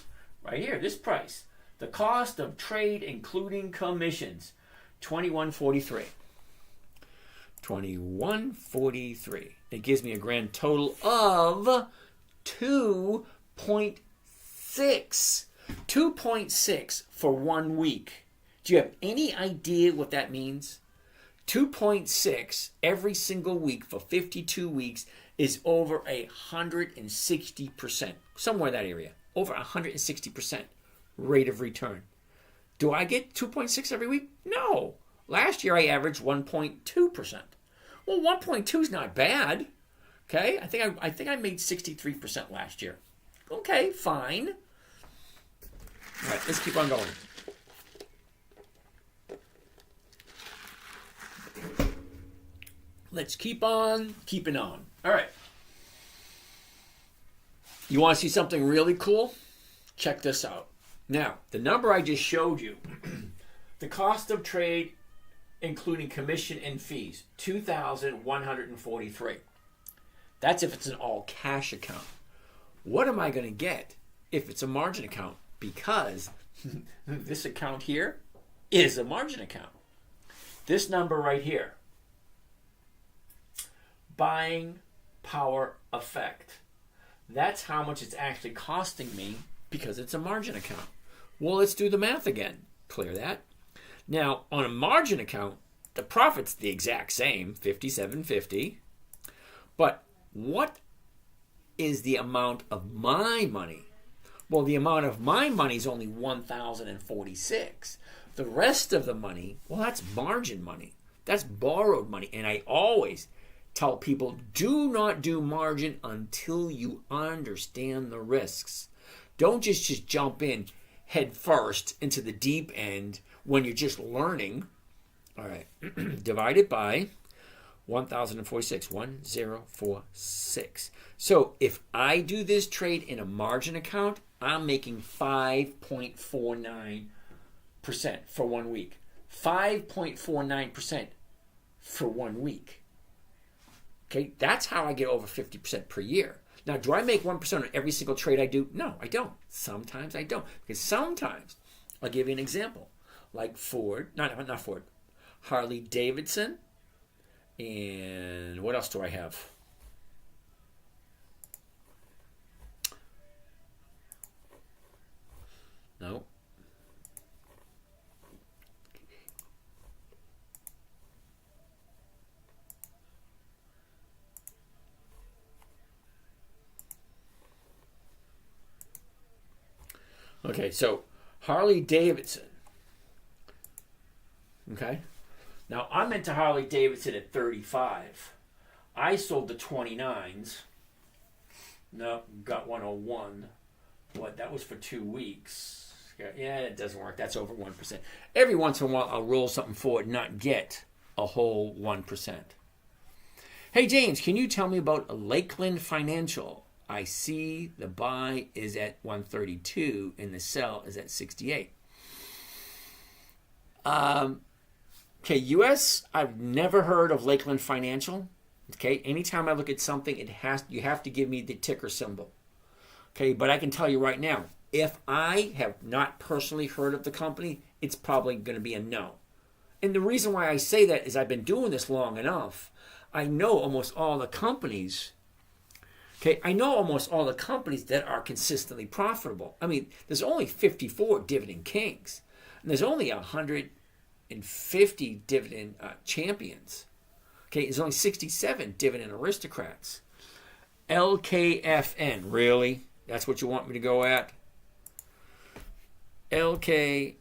right here, this price. The cost of trade including commissions. $21.43. $21.43. It gives me a grand total of 2.6. 2.6 for 1 week. Do you have any idea what that means? 2.6 every single week for 52 weeks is over 160%. Somewhere in that area. Over 160% rate of return. Do I get 2.6 every week? No. Last year I averaged 1.2%. Well, 1.2 is not bad. Okay? I think I made 63% last year. Okay, fine. All right, let's keep on going. Let's keep on keeping on. All right. You want to see something really cool? Check this out. Now, the number I just showed you, the cost of trade, including commission and fees, $2,143. That's if it's an all cash account. What am I going to get if it's a margin account? Because this account here is a margin account. This number right here, buying power effect. That's how much it's actually costing me because it's a margin account. Well, let's do the math again. Clear that. Now, on a margin account, the profit's the exact same, $57.50. But what is the amount of my money? Well, the amount of my money is only $1,046. The rest of the money, well, that's margin money. That's borrowed money. And I always tell people, do not do margin until you understand the risks. Don't just jump in head first into the deep end when you're just learning. All right, divided by 1,046, 1046. So if I do this trade in a margin account, I'm making 5.49% for 1 week. 5.49% for 1 week. Okay, that's how I get over 50% per year. Now, do I make 1% on every single trade I do? No, I don't. Sometimes I don't. Because sometimes, I'll give you an example. Like Ford, not Ford, Harley Davidson, and what else do I have? No. Okay, so Harley Davidson. Okay. Now, I'm into Harley Davidson at 35. I sold the 29s. No, got 101. What? That was for 2 weeks. Yeah, it doesn't work. That's over 1%. Every once in a while, I'll roll something forward and not get a whole 1%. Hey, James, can you tell me about Lakeland Financial? I see the buy is at 132 and the sell is at 68. Okay, US, I've never heard of Lakeland Financial. Okay, anytime I look at something, you have to give me the ticker symbol. Okay, but I can tell you right now, if I have not personally heard of the company, it's probably going to be a no. And the reason why I say that is I've been doing this long enough. I know almost all the companies. Okay, I know almost all the companies that are consistently profitable. I mean, there's only 54 dividend kings, and there's only 150 dividend champions. Okay, there's only 67 dividend aristocrats. LKFN, really? That's what you want me to go at? LKFN.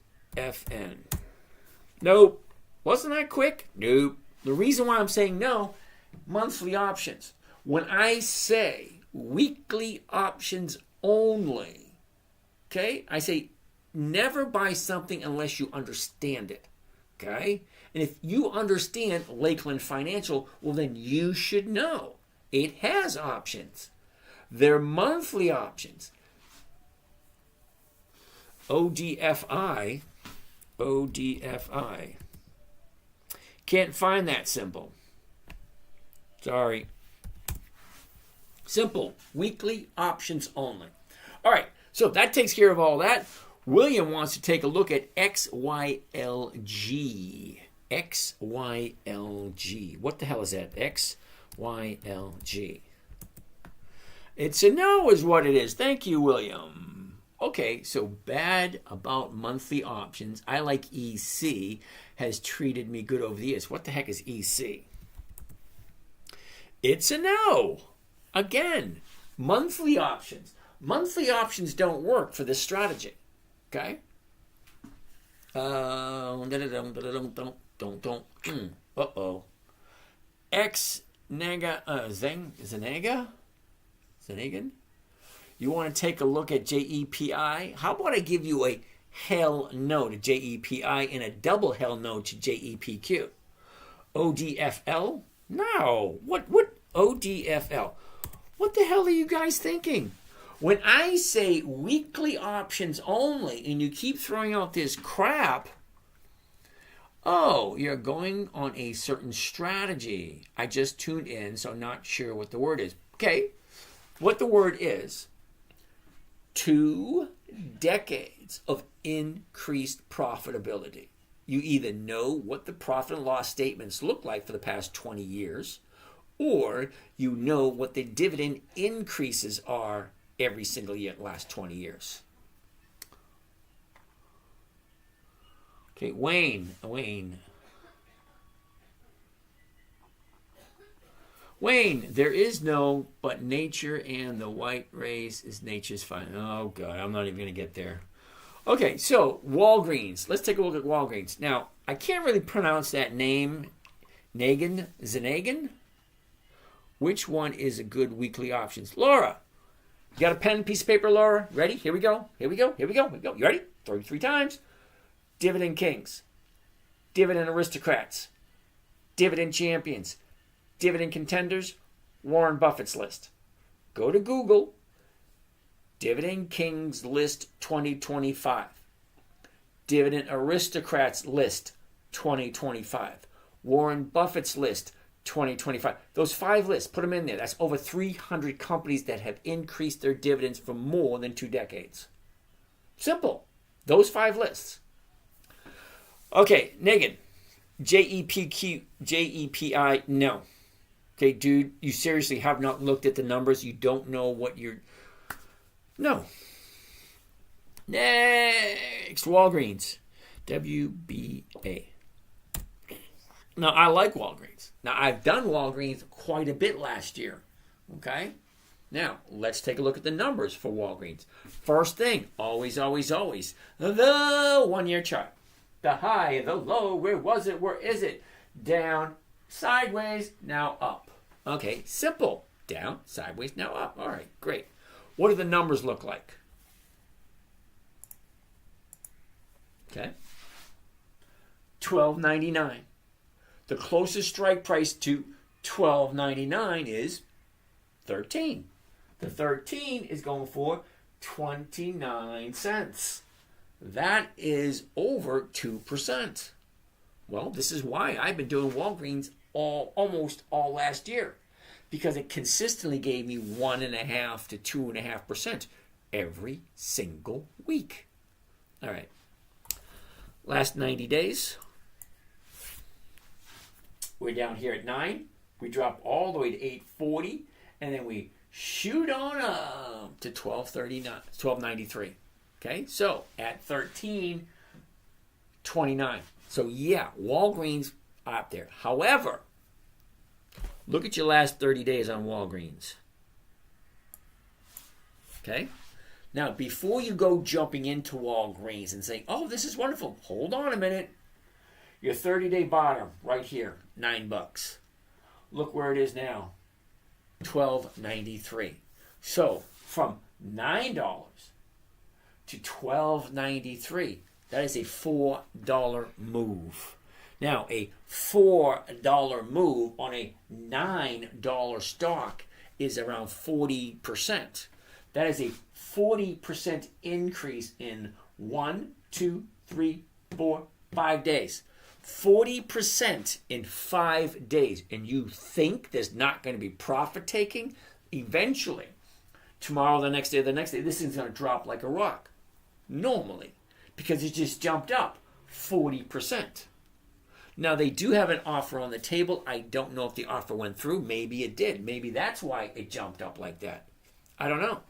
Nope. Wasn't that quick? Nope. The reason why I'm saying no, monthly options. When I say weekly options only, okay, I say never buy something unless you understand it, okay? And if you understand Lakeland Financial, well, then you should know it has options. They're monthly options. ODFI. Can't find that symbol. Sorry. Simple. Weekly options only. All right. So that takes care of all that. William wants to take a look at XYLG. XYLG. What the hell is that? XYLG. It's a no is what it is. Thank you, William. Okay, so bad about monthly options. I like EC. Has treated me good over the years. What the heck is EC? It's a no. Again, monthly options. Monthly options don't work for this strategy. Okay? Uh-oh. X Nega Zanegan? You want to take a look at JEPI? How about I give you a hell no to JEPI and a double hell no to JEPQ? ODFL? No. What ODFL? What the hell are you guys thinking? When I say weekly options only and you keep throwing out this crap, oh, you're going on a certain strategy. I just tuned in, so not sure what the word is. Okay, what the word is: 2 decades of increased profitability. You either know what the profit and loss statements look like for the past 20 years, or you know what the dividend increases are every single year in the last 20 years. Okay, Wayne, there is no but nature, and the white race is nature's fine. Oh, God, I'm not even going to get there. Okay, so Walgreens. Let's take a look at Walgreens. Now, I can't really pronounce that name. Zanagan? Which one is a good weekly options? Laura, you got a pen and piece of paper, Laura? Ready? Here we go. You ready? 33 times. Dividend Kings. Dividend Aristocrats. Dividend Champions. Dividend Contenders. Warren Buffett's list. Go to Google. Dividend Kings list 2025. Dividend Aristocrats list 2025. Warren Buffett's list 2025. Those 5 lists, put them in there. That's over 300 companies that have increased their dividends for more than 2 decades. Simple. Those 5 lists. Okay, Negan. JEPI, no. Okay, dude, you seriously have not looked at the numbers. You don't know what you're... No. Next, Walgreens. WBA. Now, I like Walgreens. Now, I've done Walgreens quite a bit last year. Okay? Now, let's take a look at the numbers for Walgreens. First thing, always, the 1-year chart. The high, the low, where was it? Where is it? Down, sideways, now up. Okay, simple. Down, sideways, now up. All right, great. What do the numbers look like? Okay. $12.99. The closest strike price to $12.99 is 13. The 13 is going for 29 cents. That is over 2%. Well, this is why I've been doing Walgreens almost all last year, because it consistently gave me 1.5 to 2.5% every single week. All right. Last 90 days. We're down here at 9. We drop all the way to 8.40, and then we shoot on up to 12.93. Okay, so at 13.29. So yeah, Walgreens up there. However, look at your last 30 days on Walgreens. Okay? Now, before you go jumping into Walgreens and saying, oh, this is wonderful, hold on a minute. Your 30-day bottom right here, $9. Look where it is now, $12.93. So from $9 to $12.93, that is a $4 move. Now, a $4 move on a $9 stock is around 40%. That is a 40% increase in 1, 2, 3, 4, 5 days. 40% in 5 days. And you think there's not going to be profit taking? Eventually, tomorrow, the next day, this thing's going to drop like a rock. Normally. Because it just jumped up 40%. Now, they do have an offer on the table. I don't know if the offer went through. Maybe it did. Maybe that's why it jumped up like that. I don't know.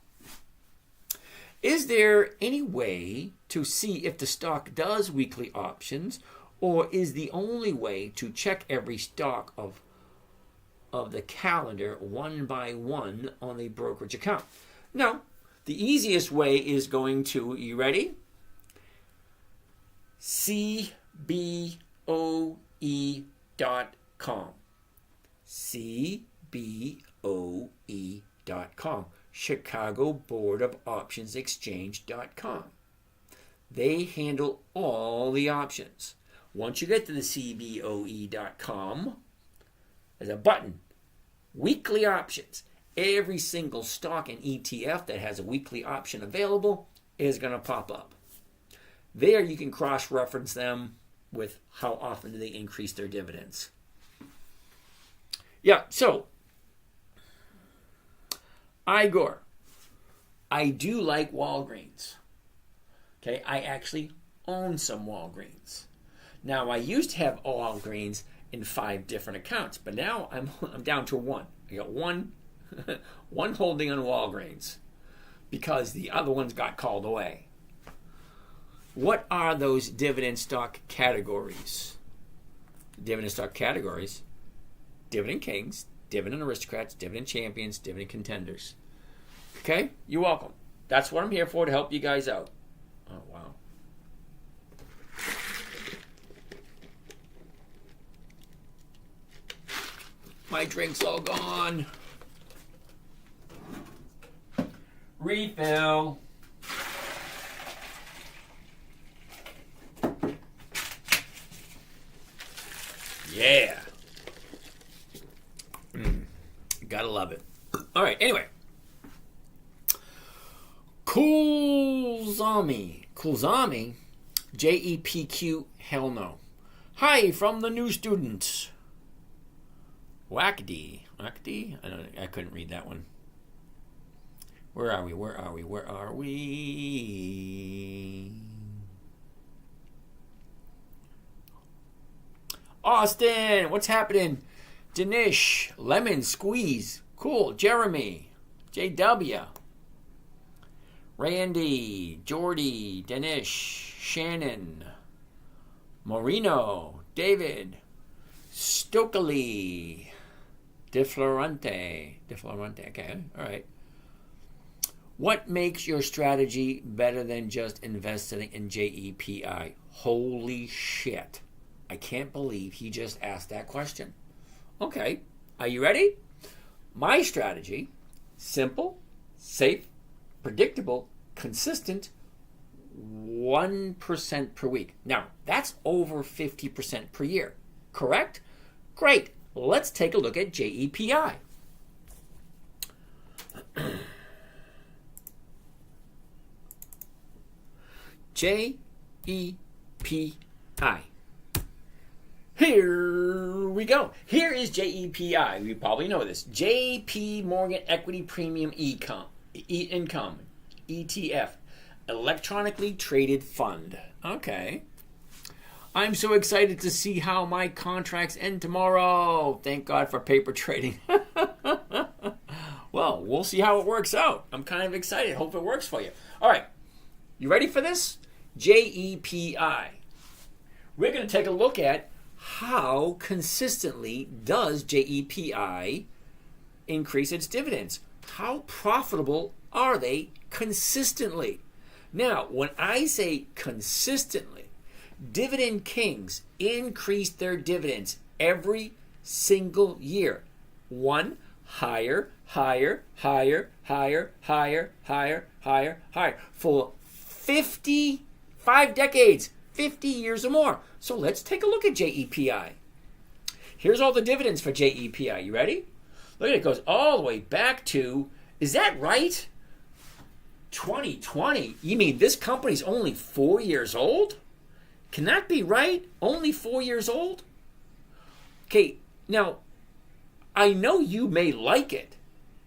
Is there any way to see if the stock does weekly options, or is the only way to check every stock of the calendar one by one on the brokerage account? No. The easiest way is going to, you ready? CBOE.com. CBOE.com. Chicago Board of Options Exchange.com. They handle all the options. Once you get to the CBOE.com, there's a button, weekly options. Every single stock and ETF that has a weekly option available is going to pop up. There you can cross-reference them with how often do they increase their dividends. Yeah, so Igor, I do like Walgreens. Okay, I actually own some Walgreens. Now, I used to have Walgreens in 5 different accounts, but now I'm down to 1. I got one holding on Walgreens because the other ones got called away. What are those dividend stock categories? Dividend stock categories: dividend kings, dividend aristocrats, dividend champions, dividend contenders. Okay, you're welcome. That's what I'm here for, to help you guys out. Oh, wow. My drink's all gone. Refill. Yeah. Gotta love it. All right, anyway. Kulzami, JEPQ, hell no. Hi, from the new students. Wackady. I couldn't read that one. Where are we? Austin, what's happening? Danish, Lemon, Squeeze, cool. Jeremy, JW, Randy, Jordy, Danish, Shannon, Marino, David, Stokely, DeFlorente, okay, all right. What makes your strategy better than just investing in JEPI? Holy shit. I can't believe he just asked that question. Okay, are you ready? My strategy: simple, safe, predictable, consistent, 1% per week. Now, that's over 50% per year, correct? Great. Let's take a look at JEPI. JEPI. Here we go. Here is JEPI. You probably know this. JP Morgan Equity Premium Income, ETF, electronically traded fund. Okay. I'm so excited to see how my contracts end tomorrow. Thank God for paper trading. Well, we'll see how it works out. I'm kind of excited. Hope it works for you. All right. You ready for this? JEPI. We're going to take a look at how consistently does JEPI increase its dividends? How profitable are they consistently? Now, when I say consistently, Dividend Kings increase their dividends every single year. One, higher, for 55 decades, 50 years or more. So let's take a look at JEPI. Here's all the dividends for JEPI. You ready? Look at it. It goes all the way back to, is that right? 2020. You mean this company's only 4 years old? Can that be right? Only 4 years old? Okay, now, I know you may like it.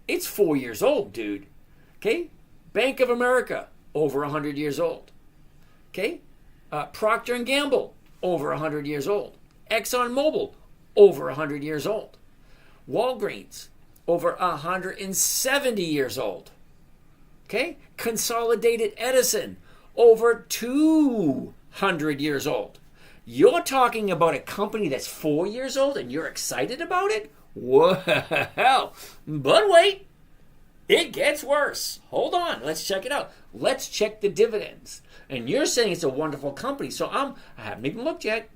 It's 4 years old, dude. Okay? Bank of America, over 100 years old. Okay? Procter & Gamble, over 100 years old. ExxonMobil, over 100 years old. Walgreens, over 170 years old. Okay? Consolidated Edison, over 200 years old. You're talking about a company that's 4 years old and you're excited about it? Well, but wait, it gets worse. Hold on, let's check it out. Let's check the dividends. And you're saying it's a wonderful company, so I haven't even looked yet.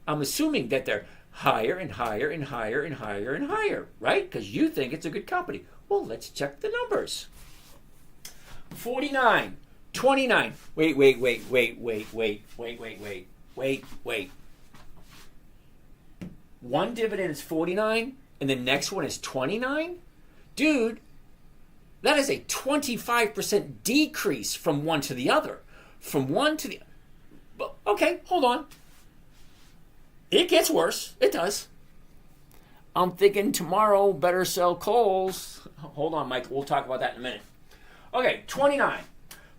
I'm assuming that they're higher and higher and higher and higher and higher, right? Because you think it's a good company. Well, let's check the numbers. 49, 29. Wait. One dividend is 49 and the next one is 29? Dude, that is a 25% decrease from one to the other. From one to the... Okay, hold on. It gets worse. It does. I'm thinking tomorrow better sell calls. Hold on, Mike. We'll talk about that in a minute. Okay, 29.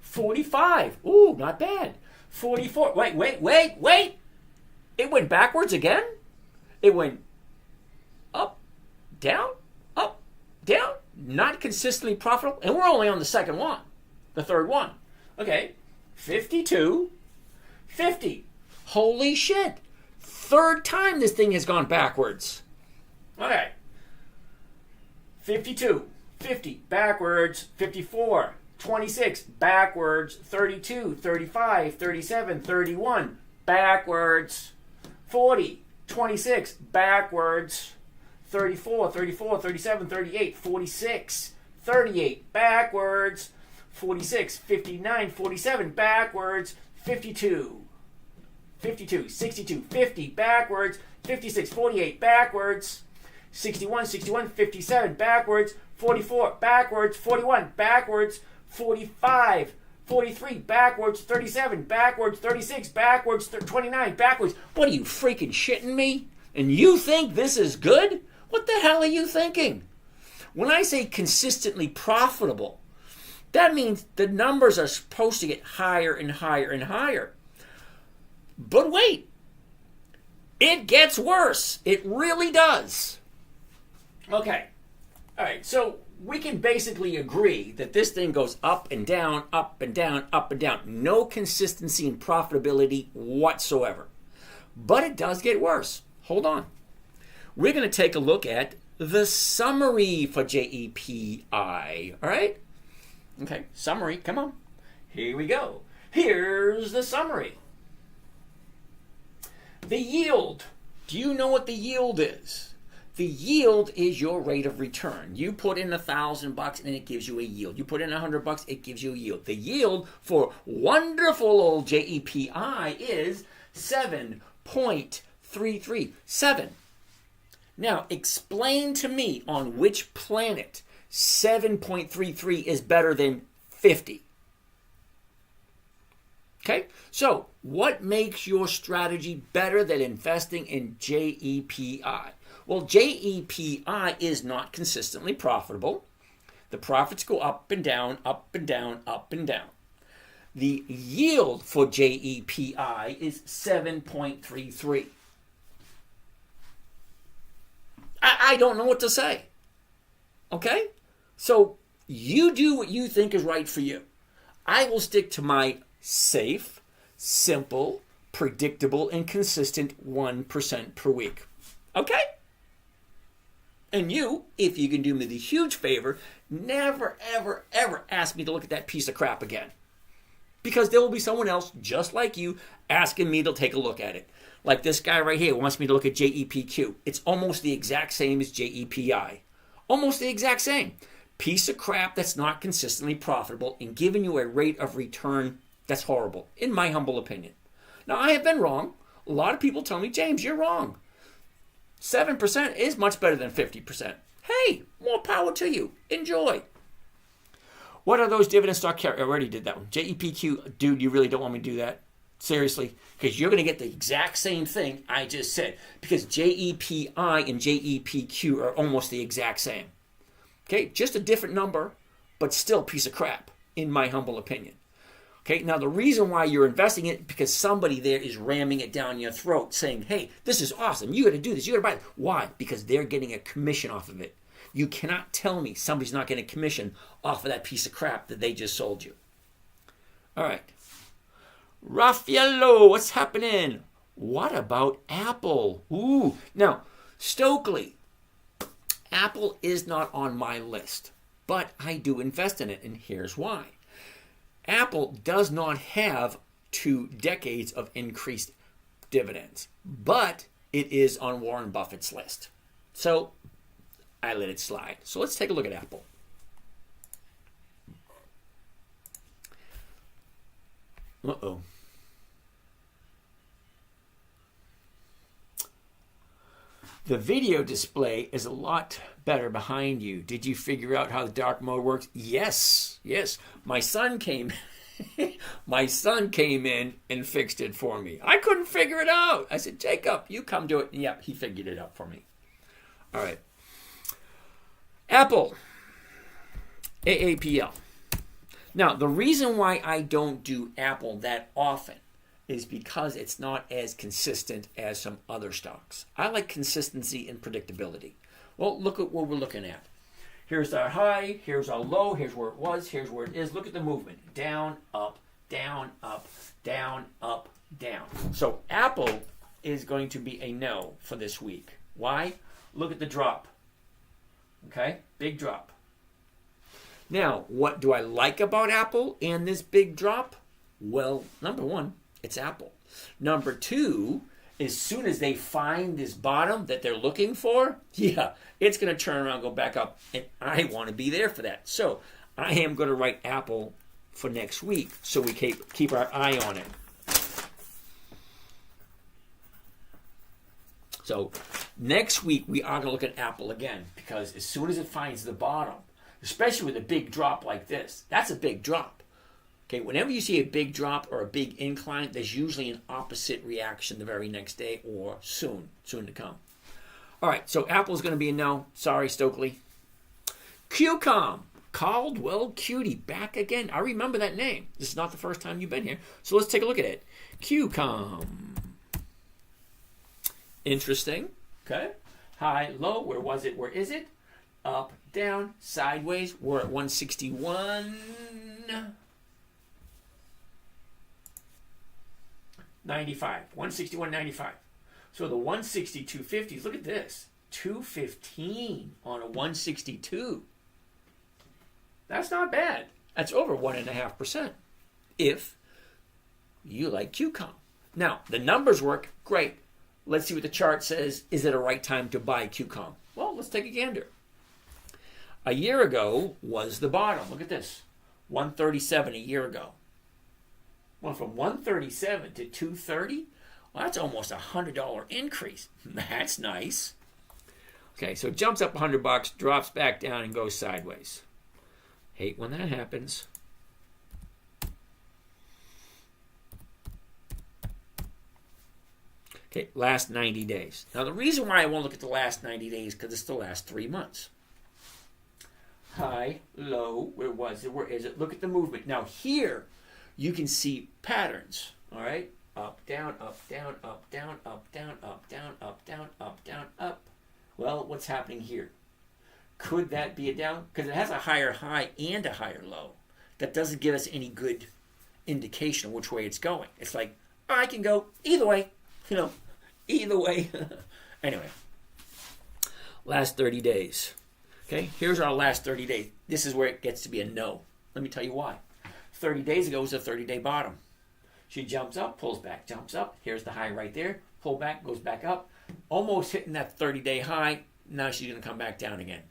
45. Ooh, not bad. 44. Wait. It went backwards again? It went up, down, not consistently profitable. And we're only on the second one, the third one. Okay, 52, 50. Holy shit. Third time this thing has gone backwards. Okay. 52, 50, backwards, 54, 26, backwards, 32, 35, 37, 31, backwards, 40, 26, backwards, 34, 37, 38, 46, 38, backwards, 46, 59, 47, backwards, 52, 62, 50, backwards, 56, 48, backwards, 61, 57, backwards, 44, backwards, 41, backwards, 45, 43, backwards, 37, backwards, 36, backwards, 29, backwards. What are you freaking shitting me? And you think this is good? What the hell are you thinking? When I say consistently profitable, that means the numbers are supposed to get higher and higher and higher. But wait, it gets worse. It really does. Okay. All right. So we can basically agree that this thing goes up and down, up and down, up and down. No consistency in profitability whatsoever. But it does get worse. Hold on. We're going to take a look at the summary for JEPI. All right? Okay. Summary. Come on. Here we go. Here's the summary. The yield. Do you know what the yield is? The yield is your rate of return. You put in $1,000 and it gives you a yield. You put in $100, it gives you a yield. The yield for wonderful old JEPI is 7.337. Now, explain to me on which planet 7.33 is better than 50. Okay, so what makes your strategy better than investing in JEPI? Well, JEPI is not consistently profitable. The profits go up and down, up and down, up and down. The yield for JEPI is 7.33. I don't know what to say. Okay? So you do what you think is right for you. I will stick to my safe, simple, predictable, and consistent 1% per week. Okay? And you, if you can do me the huge favor, never, ever, ever ask me to look at that piece of crap again. Because there will be someone else just like you asking me to take a look at it. Like this guy right here wants me to look at JEPQ. It's almost the exact same as JEPI. Almost the exact same. Piece of crap that's not consistently profitable and giving you a rate of return that's horrible, in my humble opinion. Now, I have been wrong. A lot of people tell me, James, you're wrong. 7% is much better than 50%. Hey, more power to you. Enjoy. What are those dividend stock carry? I already did that one. JEPQ, dude, you really don't want me to do that? Seriously? Because you're going to get the exact same thing I just said. Because JEPI and JEPQ are almost the exact same. Okay, just a different number, but still a piece of crap, in my humble opinion. Okay, now the reason why you're investing it, because somebody there is ramming it down your throat saying, hey, this is awesome. You got to do this. You got to buy it. Why? Because they're getting a commission off of it. You cannot tell me somebody's not getting a commission off of that piece of crap that they just sold you. All right. Raffaello, what's happening? What about Apple? Ooh. Now, Stokely. Apple is not on my list, but I do invest in it, and here's why. Apple does not have 2 decades of increased dividends, but it is on Warren Buffett's list. So I let it slide. So let's take a look at Apple. Uh-oh. The video display is a lot better behind you. Did you figure out how the dark mode works? Yes. My son came in and fixed it for me. I couldn't figure it out. I said, Jacob, you come do it. And yep, he figured it out for me. All right. Apple. AAPL. Now, the reason why I don't do Apple that often is because it's not as consistent as some other stocks. I like consistency and predictability. Well, look at what we're looking at. Here's our high, here's our low, here's where it was, here's where it is. Look at the movement. Down, up, down, up, down, up, down. So Apple is going to be a no for this week. Why? Look at the drop. Okay? Big drop. Now, what do I like about Apple and this big drop? Well, number one, it's Apple. Number two, as soon as they find this bottom that they're looking for, it's going to turn around and go back up. And I want to be there for that. So I am going to write Apple for next week so we keep our eye on it. So next week we are going to look at Apple again because as soon as it finds the bottom, especially with a big drop like this, that's a big drop. Okay, whenever you see a big drop or a big incline, there's usually an opposite reaction the very next day or soon to come. All right, so Apple's going to be a no. Sorry, Stokely. QCOM, Caldwell Cutie, back again. I remember that name. This is not the first time you've been here. So let's take a look at it. QCOM. Interesting. Okay. High, low. Where was it? Where is it? Up, down, sideways. We're at 161. 95, 161.95. So the 162.50s, look at this, 215 on a 162. That's not bad. That's over 1.5% if you like QCOM. Now, the numbers work great. Let's see what the chart says. Is it a right time to buy QCOM? Well, let's take a gander. A year ago was the bottom. Look at this, 137 a year ago. Went from 137 to 230. Well, that's almost a $100 increase. That's nice. Okay, so it jumps up $100, drops back down, and goes sideways. Hate when that happens. Okay, last 90 days. Now, the reason why I won't look at the last 90 days is because it's the last 3 months. High, low, where was it? Where is it? Look at the movement. Now, here, you can see patterns, all right? Up, down, up, down, up, down, up, down, up, down, up, down, up, down, up. Well, what's happening here? Could that be a down? Because it has a higher high and a higher low. That doesn't give us any good indication of which way it's going. It's like, I can go either way, either way. Anyway, last 30 days. Okay, here's our last 30 days. This is where it gets to be a no. Let me tell you why. 30 days ago was a 30-day bottom. She jumps up, pulls back, jumps up. Here's the high right there. Pull back, goes back up. Almost hitting that 30-day high. Now she's going to come back down again.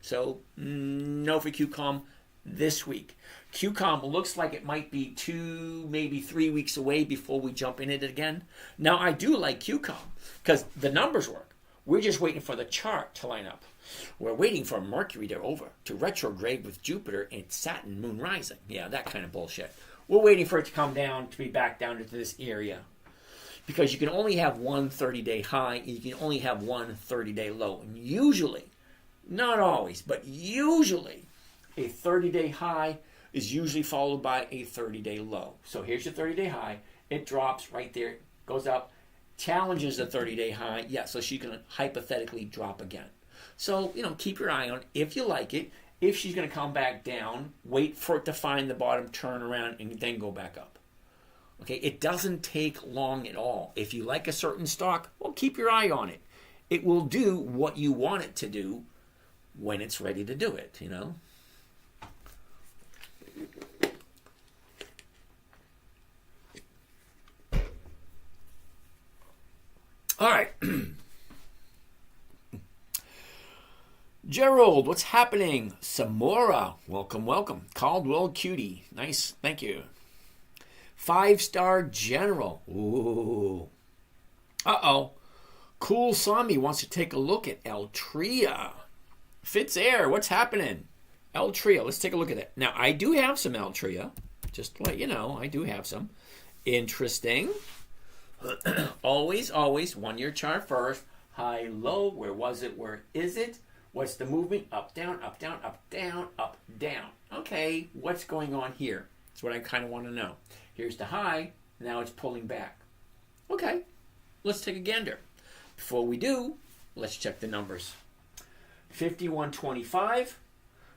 So, no for QCOM this week. QCOM looks like it might be 2, maybe 3 weeks away before we jump in it again. Now, I do like QCOM because the numbers work. We're just waiting for the chart to line up. We're waiting for Mercury to retrograde with Jupiter and Saturn moon rising. Yeah, that kind of bullshit. We're waiting for it to come down, to be back down into this area. Because you can only have one 30-day high, and you can only have one 30-day low. And usually, not always, but usually, a 30-day high is usually followed by a 30-day low. So here's your 30-day high. It drops right there, goes up, challenges the 30-day high. Yeah, so she can hypothetically drop again. So, keep your eye on it if you like it. If she's going to come back down, wait for it to find the bottom, turn around, and then go back up. Okay, it doesn't take long at all. If you like a certain stock, well, keep your eye on it. It will do what you want it to do when it's ready to do it, All right. Gerald, what's happening? Samora, welcome. Caldwell Cutie, nice, thank you. 5-star general. Ooh. Uh-oh. Cool Sami wants to take a look at Altria. Fitzair, what's happening? Altria, let's take a look at it. Now, I do have some Altria. Just to let you know, I do have some. Interesting. Always, 1 year chart first. High, low, where was it? Where is it? What's the movement? Up, down, up, down, up, down, up, down. Okay, what's going on here? That's what I kind of want to know. Here's the high. Now it's pulling back. Okay, let's take a gander. Before we do, let's check the numbers. 51.25.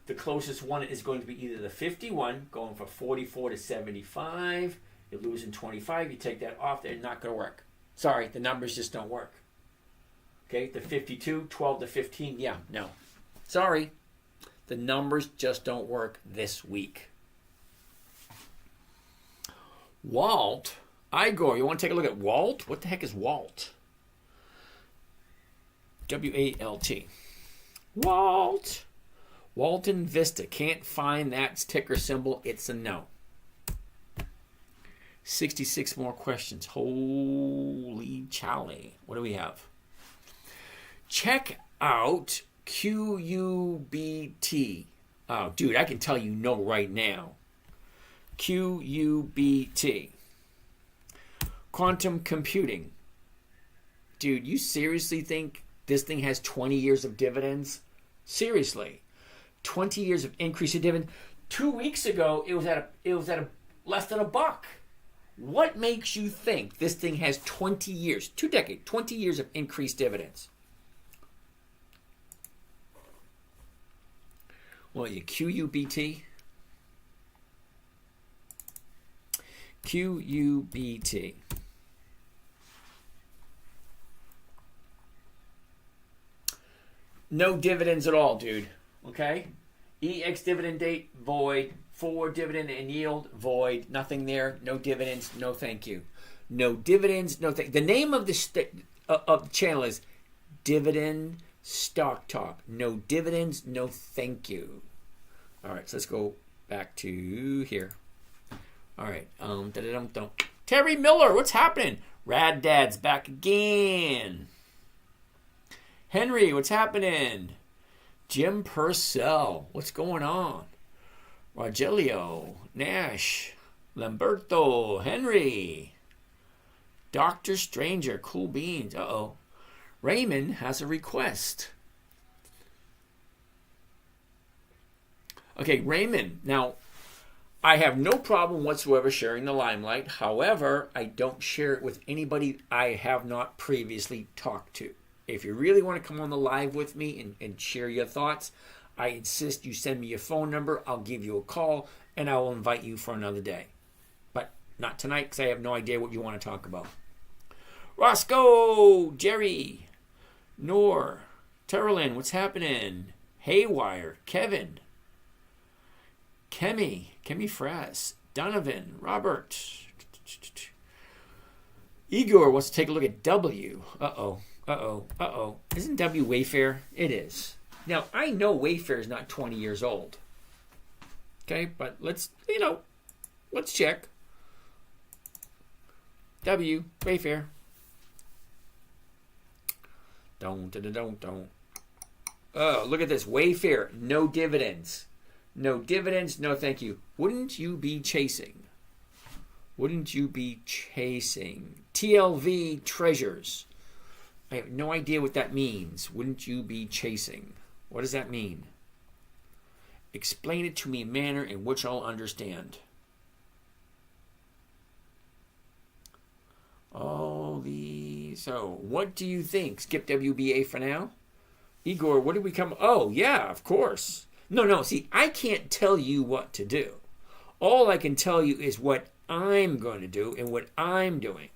The closest one is going to be either the 51, going from 44 to 75. You're losing 25. You take that off. They're not going to work. Sorry, the numbers just don't work. Okay, the 52, 12 to 15. Yeah, no. Sorry. The numbers just don't work this week. Walt. Igor, you want to take a look at Walt? What the heck is Walt? W-A-L-T. Walt. Walton Vista. Can't find that ticker symbol. It's a no. 66 more questions. Holy Charlie. What do we have? Check out QUBT. Oh, dude, I can tell you no right now. QUBT. Quantum computing. Dude, you seriously think this thing has 20 years of dividends? Seriously. 20 years of increase in dividend. 2 weeks ago, it was at a less than $1. What makes you think this thing has 20 years, 2 decades, 20 years of increased dividends? Well, you QUBT? QUBT. No dividends at all, dude. Okay? EX dividend date, void. Forward dividend and yield, void. Nothing there. No dividends, no thank you. No dividends, no thank you. The name of the channel is Dividend Stock Talk. No dividends, no thank you. All right, so let's go back to here. All right. Terry Miller, what's happening? Rad Dad's back again. Henry, what's happening? Jim Purcell, what's going on? Rogelio, Nash, Lamberto, Henry, Dr. Stranger, Cool Beans. Uh-oh. Raymond has a request. Okay, Raymond. Now, I have no problem whatsoever sharing the limelight. However, I don't share it with anybody I have not previously talked to. If you really want to come on the live with me and share your thoughts, I insist you send me your phone number. I'll give you a call, and I will invite you for another day. But not tonight, because I have no idea what you want to talk about. Roscoe, Jerry, Noor, Terrelyn, what's happening? Haywire, Kevin, Kemi Frass, Donovan, Robert. Igor wants to take a look at W. Uh-oh. Isn't W Wayfair? It is. Now, I know Wayfair is not 20 years old. Okay, but let's check. W, Wayfair. Don't. Oh, look at this. Wayfair, no dividends. No dividends, no thank you. Wouldn't you be chasing? TLV Treasures. I have no idea what that means. Wouldn't you be chasing? What does that mean? Explain it to me in a manner in which I'll understand. So, what do you think? Skip WBA for now? Igor, what did we come? Oh, yeah, of course. No, see, I can't tell you what to do. All I can tell you is what I'm going to do and what I'm doing.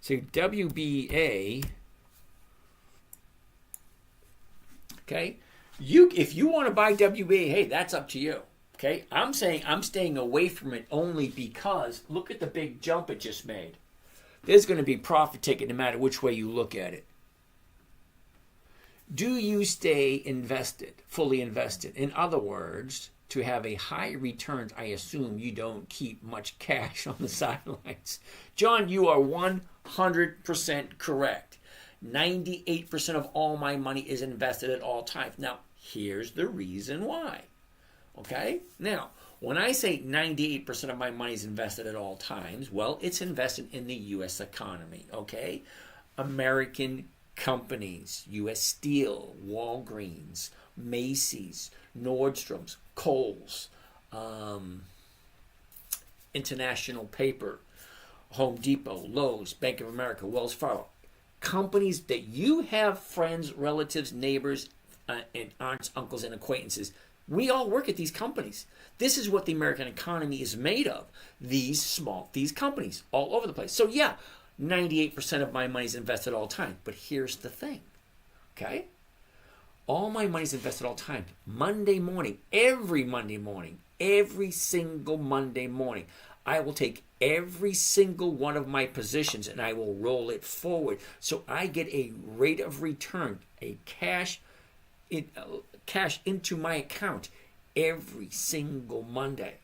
So, WBA... Okay, if you want to buy WBA, hey, that's up to you. Okay, I'm saying I'm staying away from it only because look at the big jump it just made. There's going to be profit taken no matter which way you look at it. Do you stay invested, fully invested? In other words, to have a high returns, I assume you don't keep much cash on the sidelines. John, you are 100% correct. 98% of all my money is invested at all times. Now, here's the reason why. Okay? Now, when I say 98% of my money is invested at all times, well, it's invested in the U.S. economy. Okay? American companies, U.S. Steel, Walgreens, Macy's, Nordstrom's, Kohl's, International Paper, Home Depot, Lowe's, Bank of America, Wells Fargo. Companies that you have friends, relatives, neighbors, and aunts, uncles, and acquaintances. We all work at these companies. This is what the American economy is made of. These companies all over the place. So yeah, 98% of my money is invested all the time. But here's the thing, okay? All my money is invested all the time. Monday morning, every single Monday morning, I will take every single one of my positions and I will roll it forward. So I get a rate of return, a cash into my account every single Monday.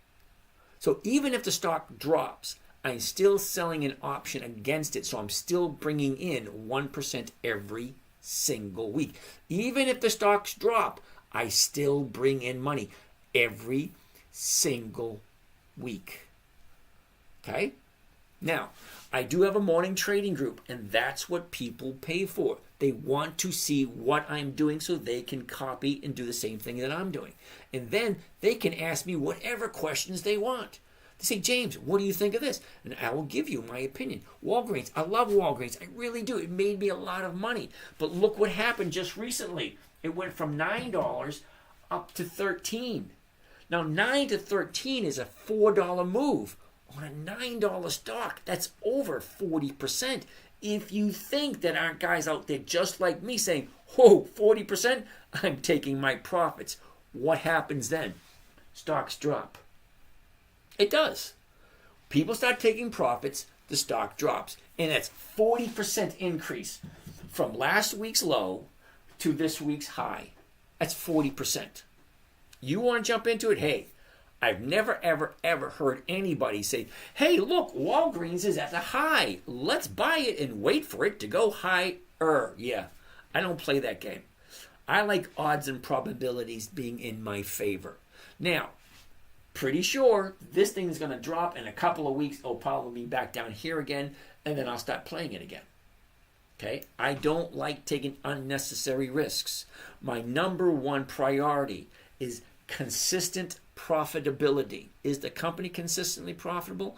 So even if the stock drops, I'm still selling an option against it. So I'm still bringing in 1% every single week. Even if the stocks drop, I still bring in money every single week. Okay? Now, I do have a morning trading group, and that's what people pay for. They want to see what I'm doing so they can copy and do the same thing that I'm doing. And then they can ask me whatever questions they want. They say, James, what do you think of this? And I will give you my opinion. Walgreens, I love Walgreens. I really do. It made me a lot of money. But look what happened just recently. It went from $9 up to $13. Now, $9 to $13 is a $4 move. On a $9 stock, that's over 40%. If you think that aren't guys out there just like me saying, whoa, 40%, I'm taking my profits. What happens then? Stocks drop. It does. People start taking profits, the stock drops. And that's 40% increase from last week's low to this week's high. That's 40%. You want to jump into it? Hey, I've never, ever, ever heard anybody say, hey, look, Walgreens is at the high. Let's buy it and wait for it to go higher. Yeah, I don't play that game. I like odds and probabilities being in my favor. Now, pretty sure this thing is going to drop in a couple of weeks. It'll probably be back down here again, and then I'll start playing it again. Okay? I don't like taking unnecessary risks. My number one priority is consistent profitability. Is the company consistently profitable?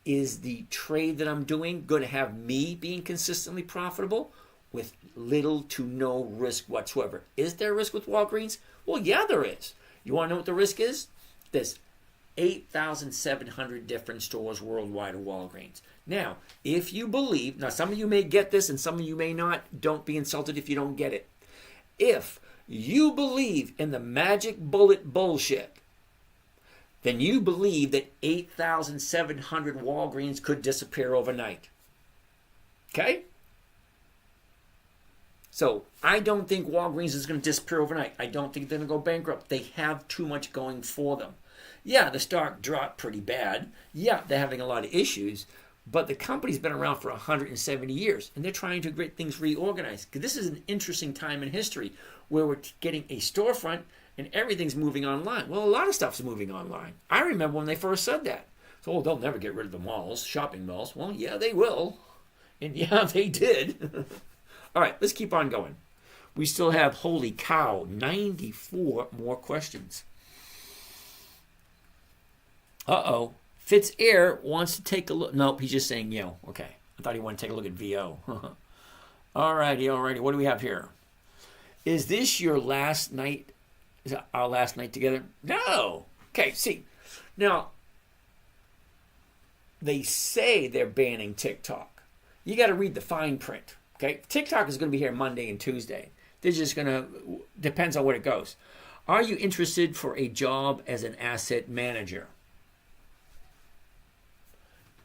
Is the trade that I'm doing going to have me being consistently profitable with little to no risk whatsoever? Is there risk with Walgreens? Well, yeah, there is. You want to know what the risk is? There's 8,700 different stores worldwide of Walgreens. Now, if you believe, now some of you may get this and some of you may not, don't be insulted if you don't get it. If you believe in the magic bullet bullshit, then you believe that 8,700 Walgreens could disappear overnight. Okay? So, I don't think Walgreens is going to disappear overnight. I don't think they're going to go bankrupt. They have too much going for them. Yeah, the stock dropped pretty bad. Yeah, they're having a lot of issues. But the company's been around for 170 years, and they're trying to get things reorganized. Because this is an interesting time in history where we're getting a storefront and everything's moving online. Well, a lot of stuff's moving online. I remember when they first said that. So, they'll never get rid of the malls, shopping malls. Well, yeah, they will. And yeah, they did. All right, let's keep on going. We still have, holy cow, 94 more questions. Uh-oh. Fitz-Air wants to take a look. Nope, he's just saying, okay. I thought he wanted to take a look at VO. All righty. What do we have here? Is this your last night? Is it our last night together? No. Okay, see. Now, they say they're banning TikTok. You got to read the fine print. Okay? TikTok is going to be here Monday and Tuesday. They're just going to, depends on where it goes. Are you interested for a job as an asset manager?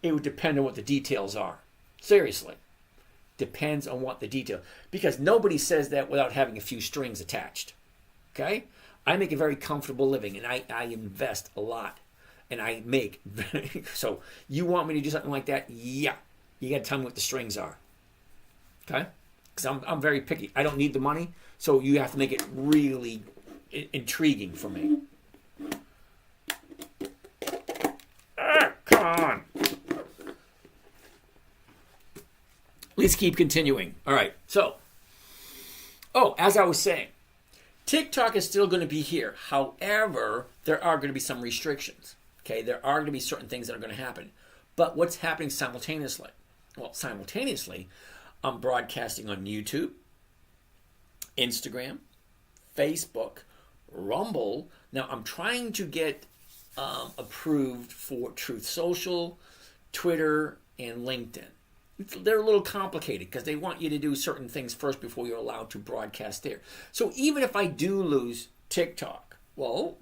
It would depend on what the details are. Seriously. Depends on what the detail. Because nobody says that without having a few strings attached. Okay? I make a very comfortable living, and I invest a lot, and I make so you want me to do something like that? Yeah, you got to tell me what the strings are, okay? Because I'm very picky. I don't need the money, so you have to make it really intriguing for me. Come on. Let's keep continuing. All right, so, as I was saying, TikTok is still going to be here. However, there are going to be some restrictions. Okay, there are going to be certain things that are going to happen. But what's happening simultaneously? Well, simultaneously, I'm broadcasting on YouTube, Instagram, Facebook, Rumble. Now, I'm trying to get approved for Truth Social, Twitter, and LinkedIn. They're a little complicated because they want you to do certain things first before you're allowed to broadcast there. So even if I do lose TikTok, well,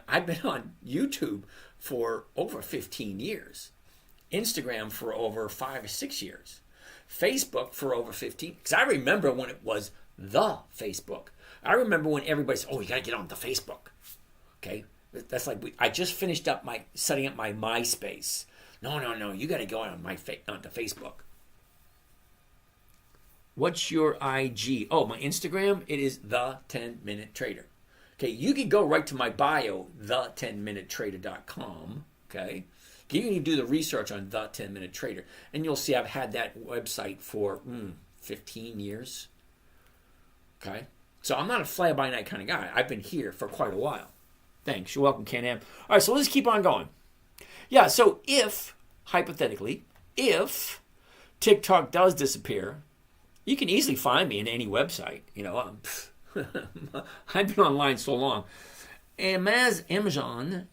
I've been on YouTube for over 15 years, Instagram for over 5 or 6 years, Facebook for over 15. Because I remember when it was the Facebook. I remember when everybody said, "Oh, you got to get on the Facebook." Okay, that's like I just finished up setting up my MySpace. No, you got to go onto Facebook. What's your IG? Oh, my Instagram, it is the 10-minute trader. Okay, you can go right to my bio, the10minutetrader.com. Okay, you can do the research on the 10-minute trader, and you'll see I've had that website for 15 years. Okay, so I'm not a fly-by-night kind of guy. I've been here for quite a while. Thanks. You're welcome, Can-Am. All right, so let's keep on going. Yeah, so hypothetically, if TikTok does disappear, you can easily find me in any website. I've been online so long. Amazon,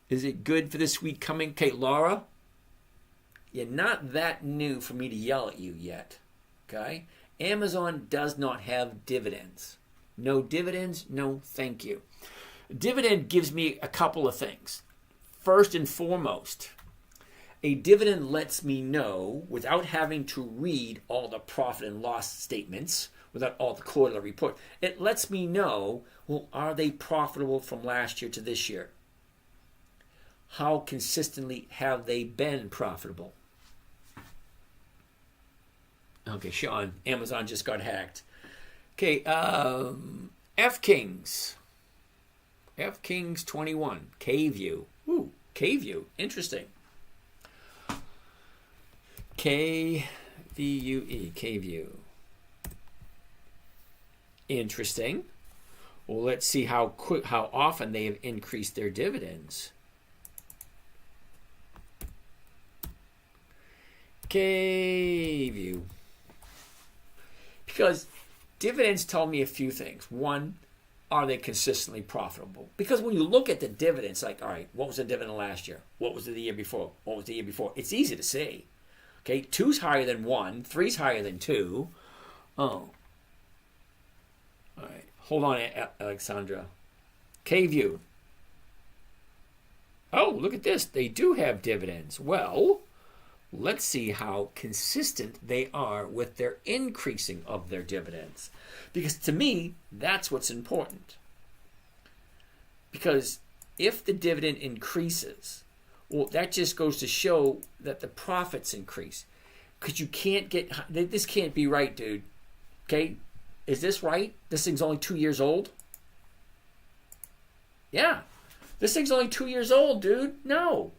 is it good for this week coming? Okay, Laura, you're not that new for me to yell at you yet. Okay? Amazon does not have dividends. No dividends, no thank you. Dividend gives me a couple of things. First and foremost, a dividend lets me know, without having to read all the profit and loss statements, without all the quarterly report, it lets me know, well, are they profitable from last year to this year? How consistently have they been profitable? Okay, Sean, Amazon just got hacked. Okay, F-Kings 21, K-View. Ooh, K-View, interesting. K-V-U-E, K-View. Interesting. Well, let's see how often they have increased their dividends. K-View. Because dividends tell me a few things. One, are they consistently profitable? Because when you look at the dividends, like, all right, what was the dividend last year? What was it the year before? What was the year before? It's easy to see. Okay, 2's higher than 1. 3's higher than 2. Oh. All right. Hold on, Alexandra. K-View. Oh, look at this. They do have dividends. Well, let's see how consistent they are with their increasing of their dividends. Because to me, that's what's important. Because if the dividend increases, well, that just goes to show that the profits increase. Because you can't this can't be right, dude. Okay? Is this right? This thing's only 2 years old? Yeah. This thing's only 2 years old, dude. No.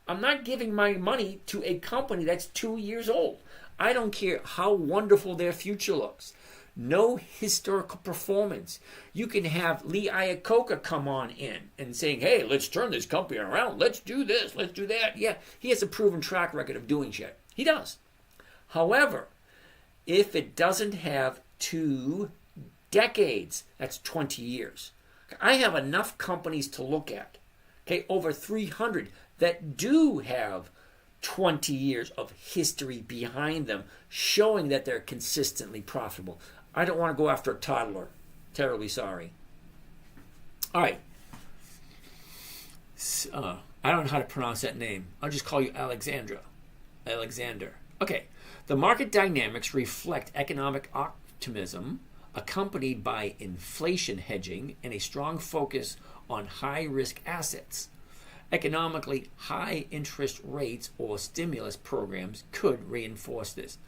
I'm not giving my money to a company that's 2 years old. I don't care how wonderful their future looks. No historical performance. You can have Lee Iacocca come on in and saying, hey, let's turn this company around. Let's do this. Let's do that. Yeah, he has a proven track record of doing shit. He does. However, if it doesn't have 2 decades, that's 20 years. I have enough companies to look at, okay, over 300 that do have 20 years of history behind them showing that they're consistently profitable. I don't want to go after a toddler. Terribly sorry. All right. I don't know how to pronounce that name. I'll just call you Alexander. Okay. The market dynamics reflect economic optimism accompanied by inflation hedging and a strong focus on high-risk assets. Economically, high interest rates or stimulus programs could reinforce this.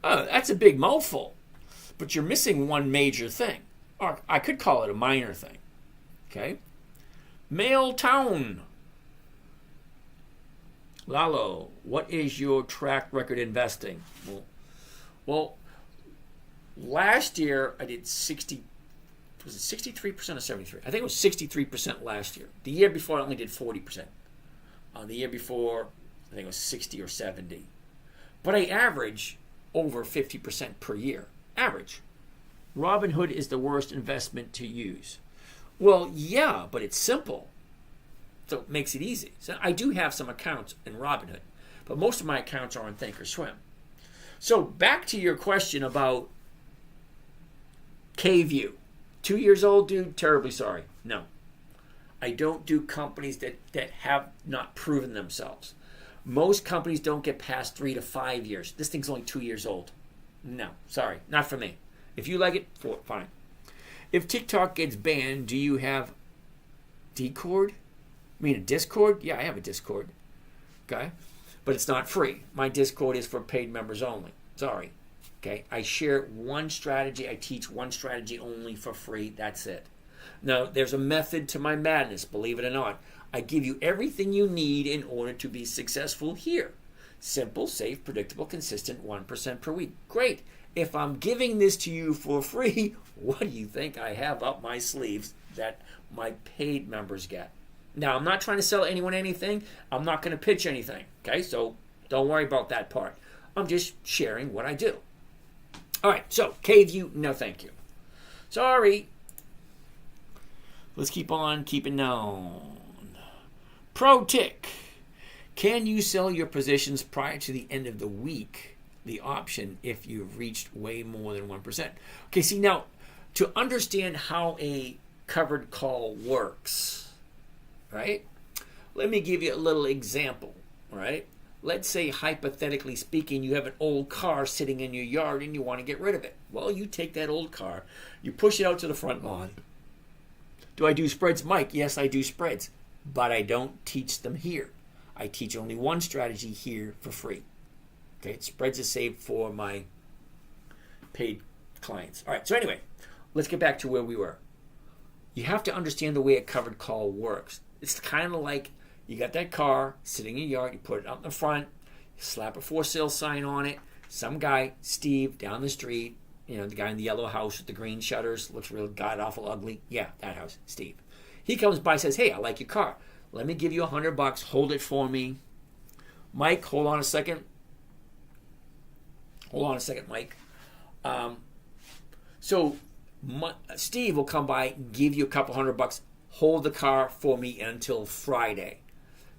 Oh, that's a big mouthful, but you're missing one major thing. Or I could call it a minor thing. Okay? Mail Town. Lalo, what is your track record investing? Well, last year I did 63% or 73%? I think it was 63% last year. The year before I only did 40%. The year before, I think it was 60 or 70. But I average over 50% per year. Average. Robinhood is the worst investment to use. Well, yeah, but it's simple. So it makes it easy. So I do have some accounts in Robinhood, but most of my accounts are on Thinkorswim. So back to your question about KView. 2 years old, dude, terribly sorry. No. I don't do companies that have not proven themselves. Most companies don't get past 3 to 5 years. This thing's only 2 years old. No, sorry, not for me. If you like it, fine. If TikTok gets banned, do you have Discord? I mean a Discord? Yeah, I have a Discord. Okay? But it's not free. My Discord is for paid members only. Sorry. Okay? I share one strategy. I teach one strategy only for free. That's it. Now, there's a method to my madness, believe it or not. I give you everything you need in order to be successful here. Simple, safe, predictable, consistent, 1% per week. Great. If I'm giving this to you for free, what do you think I have up my sleeves that my paid members get? Now, I'm not trying to sell anyone anything. I'm not going to pitch anything. Okay, so don't worry about that part. I'm just sharing what I do. All right, so KView, no thank you. Sorry. Let's keep on keeping on. Pro Tick. Can you sell your positions prior to the end of the week? The option if you've reached way more than 1%. Okay, see now, to understand how a covered call works, right? Let me give you a little example, right? Let's say, hypothetically speaking, you have an old car sitting in your yard and you want to get rid of it. Well, you take that old car, you push it out to the front lawn. Do I do spreads, Mike? Yes, I do spreads, but I don't teach them here. I teach only one strategy here for free. Okay, spreads is saved for my paid clients. All right, so anyway, let's get back to where we were. You have to understand the way a covered call works. It's kind of like you got that car sitting in your yard, you put it out in the front, you slap a for sale sign on it. Some guy, Steve, down the street, you know, the guy in the yellow house with the green shutters, looks real god-awful ugly. Yeah, that house, Steve. He comes by, says, hey, I like your car. Let me give you $100, hold it for me. Mike, hold on a second. Hold on a second, Mike. Steve will come by, give you a couple $100, hold the car for me until Friday.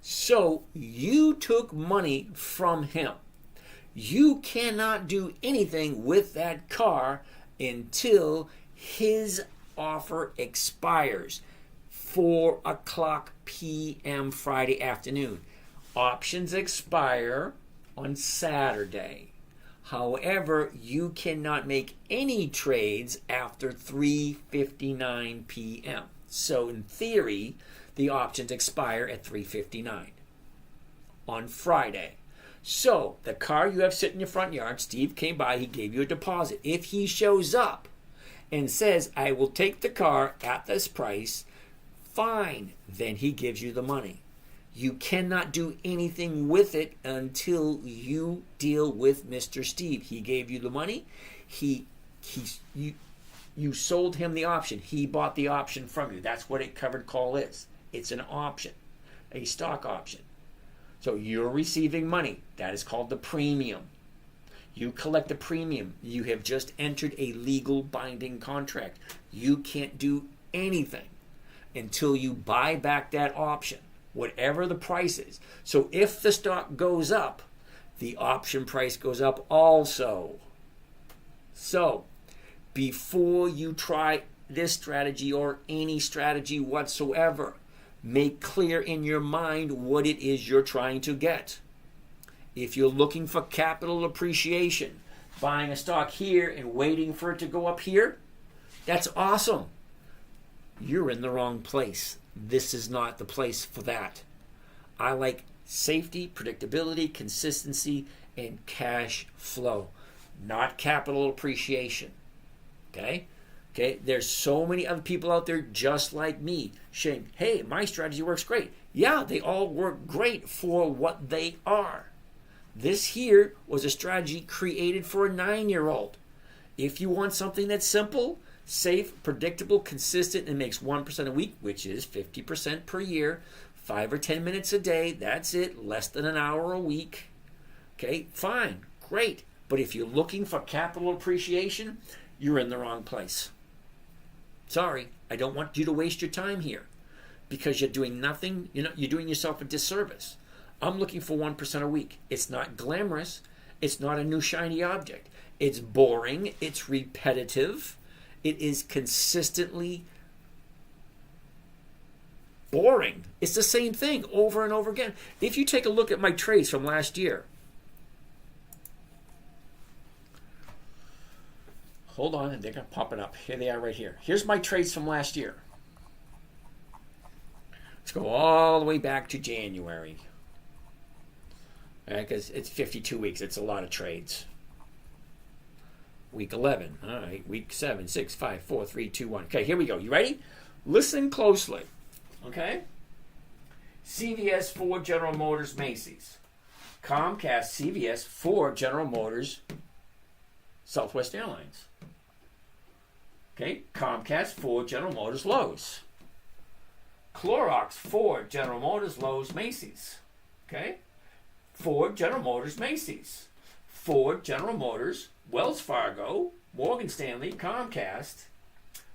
So you took money from him. You cannot do anything with that car until his offer expires. 4:00 p.m. Friday afternoon. Options expire on Saturday. However, you cannot make any trades after 3:59 p.m. So in theory, the options expire at 3:59 on Friday. So the car you have sitting in your front yard, Steve came by, he gave you a deposit. If he shows up and says, I will take the car at this price, fine, then he gives you the money. You cannot do anything with it until you deal with Mr. Steve. He gave you the money. You sold him the option. He bought the option from you. That's what a covered call is. It's an option, a stock option. So you're receiving money. That is called the premium. You collect the premium. You have just entered a legal binding contract. You can't do anything until you buy back that option, whatever the price is. So if the stock goes up, the option price goes up also. So before you try this strategy or any strategy whatsoever, make clear in your mind what it is you're trying to get. If you're looking for capital appreciation, buying a stock here and waiting for it to go up here, That's awesome. You're in the wrong place. This is not the place for that. I like safety, predictability, consistency, and cash flow, not capital appreciation. Okay? Okay, there's so many other people out there just like me saying, hey, my strategy works great. Yeah, they all work great for what they are. This here was a strategy created for a 9-year-old. If you want something that's simple, safe, predictable, consistent, and makes 1% a week, which is 50% per year, 5 or 10 minutes a day, that's it, less than an hour a week. Okay, fine, great. But if you're looking for capital appreciation, you're in the wrong place. Sorry, I don't want you to waste your time here because you're doing nothing, you're doing yourself a disservice. I'm looking for 1% a week. It's not glamorous. It's not a new shiny object. It's boring. It's repetitive. It is consistently boring. It's the same thing over and over again. If you take a look at my trades from last year, hold on, and they're going to pop it up. Here they are right here. Here's my trades from last year. Let's go all the way back to January. Because it's 52 weeks. It's a lot of trades. Week 11. All right. Week 7, 6, 5, 4, 3, 2, 1. Okay, here we go. You ready? Listen closely. Okay? CVS, Ford, General Motors, Macy's. Comcast, CVS, Ford, General Motors, Southwest Airlines. Okay? Comcast, Ford, General Motors, Lowe's. Clorox, Ford, General Motors, Lowe's, Macy's. Okay? Ford, General Motors, Macy's. Ford, General Motors, Wells Fargo, Morgan Stanley, Comcast.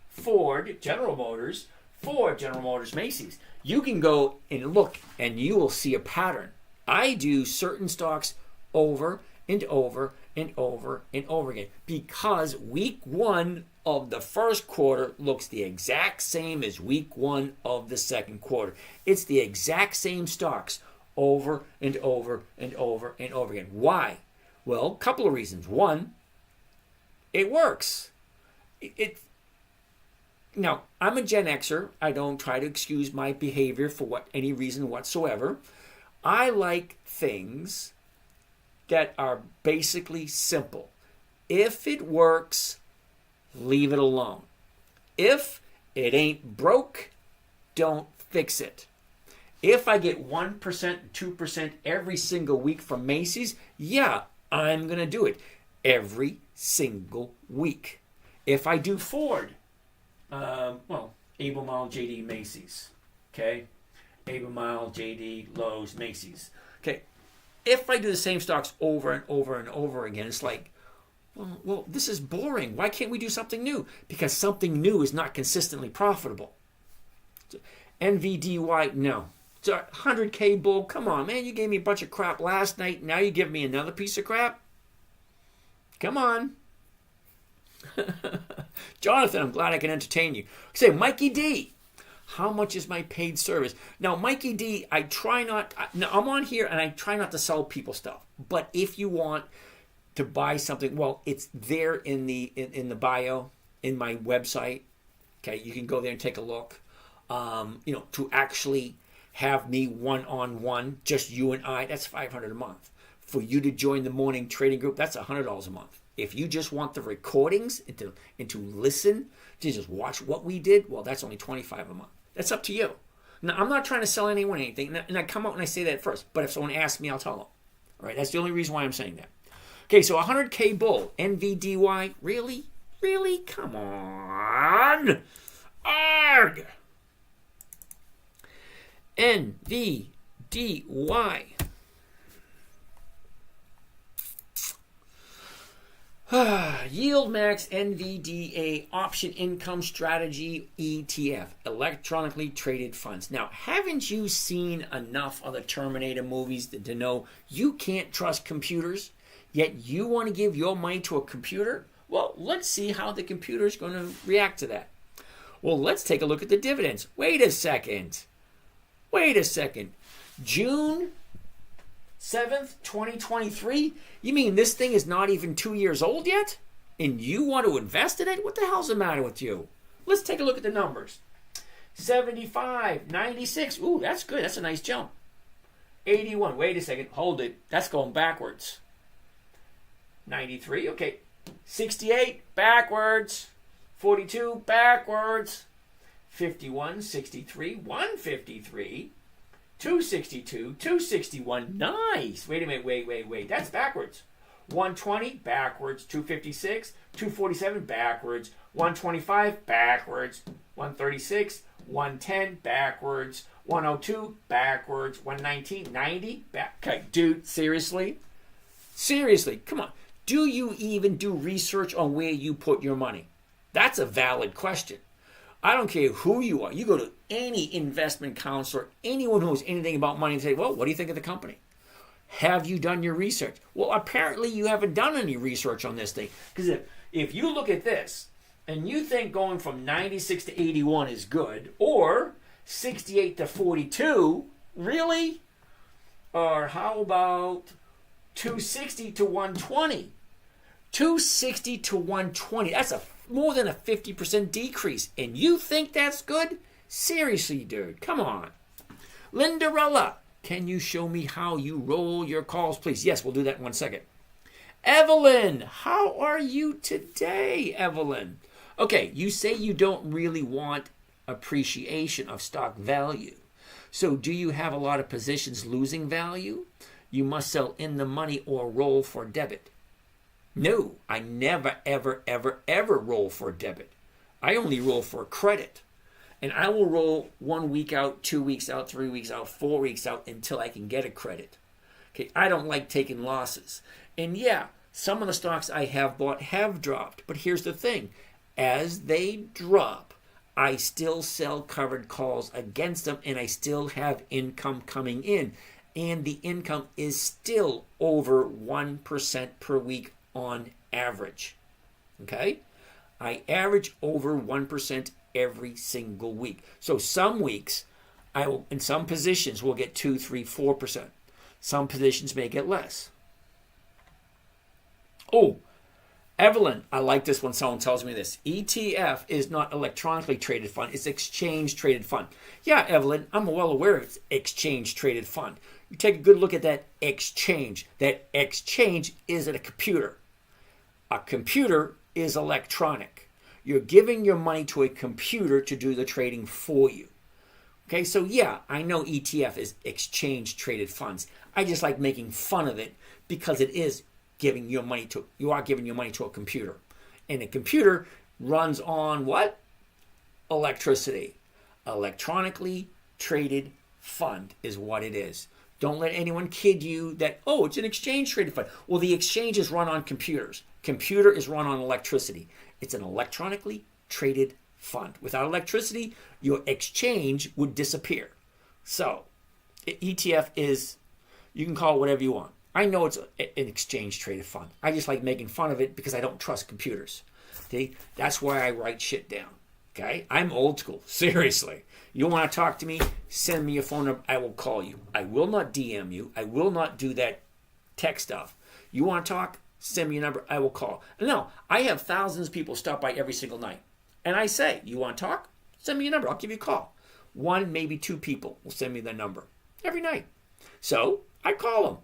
Ford, General Motors, Ford, General Motors, Macy's. You can go and look and you will see a pattern. I do certain stocks over and over and over and over again because week 1 of the first quarter looks the exact same as week 1 of the second quarter. It's the exact same stocks over and over and over and over again. Why? Well, a couple of reasons. One, it works. Now, I'm a Gen Xer. I don't try to excuse my behavior for any reason whatsoever. I like things that are basically simple. If it works, leave it alone. If it ain't broke, don't fix it. If I get 1%, 2% every single week from Macy's, yeah, I'm going to do it every single week. If I do Ford, Albemarle, JD, Macy's. Okay? Albemarle, JD, Lowe's, Macy's. Okay? If I do the same stocks over and over and over again, it's like, well, this is boring. Why can't we do something new? Because something new is not consistently profitable. NVDY, no. It's a 100K bull. Come on, man. You gave me a bunch of crap last night. Now you give me another piece of crap? Come on. Jonathan, I'm glad I can entertain you. Say, Mikey D, how much is my paid service? Now, Mikey D, I'm on here and I try not to sell people stuff. But if you want to buy something, well, it's there in the bio in my website. Okay, you can go there and take a look. To actually have me one-on-one, just you and I, that's $500 a month. For you to join the morning trading group, that's $100 a month. If you just want the recordings and to listen, to just watch what we did, well, that's only $25 a month. That's up to you. Now, I'm not trying to sell anyone anything, and I come out and I say that first. But if someone asks me, I'll tell them. All right, that's the only reason why I'm saying that. Okay, so 100K bull, NVDY, really? Really? Come on. Arg! NVDY. Yield Max NVDA Option Income Strategy ETF, electronically traded funds. Now, haven't you seen enough of the Terminator movies to know you can't trust computers, yet you want to give your money to a computer? Well, let's see how the computer is going to react to that. Well, let's take a look at the dividends. Wait a second. June 7th, 2023? You mean this thing is not even 2 years old yet? and you want to invest in it? What the hell's the matter with you? Let's take a look at the numbers. 75, 96. Ooh, that's good. That's a nice jump. 81. Wait a second. Hold it. That's going backwards. 93. Okay. 68. Backwards. 42. Backwards. 51. 63. 153. 262. 261. Nice. Wait a minute. Wait. That's backwards. 120. Backwards. 256. 247. Backwards. 125. Backwards. 136. 110. Backwards. 102. Backwards. 119. 90. Back. Okay, dude, seriously? Seriously, come on. Do you even do research on where you put your money? That's a valid question. I don't care who you are. You go to any investment counselor, anyone who knows anything about money, and say, well, what do you think of the company? Have you done your research? Well, apparently you haven't done any research on this thing. Because if you look at this, and you think going from 96 to 81 is good, or 68 to 42, really? Or how about 260 to 120? 260 to 120. That's more than a 50% decrease. And you think that's good? Seriously, dude. Come on. Lindarella, can you show me how you roll your calls, please? Yes, we'll do that in 1 second. Evelyn, how are you today, Evelyn? Okay, you say you don't really want appreciation of stock value. So do you have a lot of positions losing value? You must sell in the money or roll for debit. No, I never, ever roll for debit. I only roll for credit. And I will roll 1 week out, 2 weeks out, 3 weeks out, 4 weeks out until I can get a credit. Okay, I don't like taking losses. And yeah, some of the stocks I have bought have dropped. But here's the thing. As they drop, I still sell covered calls against them, and I still have income coming in. And the income is still over 1% per week on average. Okay? I average over 1% every single week. So some weeks, I will, in some positions, will get 2, 3, 4%. Some positions may get less. Oh, Evelyn, I like this when someone tells me this. ETF is not electronically traded fund. It's exchange traded fund. Yeah, Evelyn, I'm well aware it's exchange traded fund. You take a good look at that exchange. That exchange is at a computer. A computer is electronic. You're giving your money to a computer to do the trading for you. Okay, so yeah, I know ETF is exchange traded funds. I just like making fun of it because it is giving your money to, you are giving your money to a computer. And a computer runs on what? Electricity. Electronically traded fund is what it is. Don't let anyone kid you that, oh, it's an exchange traded fund. Well, the exchange is run on computers. Computer is run on electricity. It's an electronically traded fund. Without electricity, your exchange would disappear. So, ETF is, you can call it whatever you want. I know it's an exchange traded fund. I just like making fun of it because I don't trust computers. Okay? That's why I write shit down. Okay? I'm old school. Seriously. You want to talk to me? Send me your phone number. I will call you. I will not DM you. I will not do that tech stuff. You want to talk? Send me your number. I will call. No, I have thousands of people stop by every single night. And I say, you want to talk? Send me your number. I'll give you a call. 1, maybe 2 people will send me their number every night. So I call them.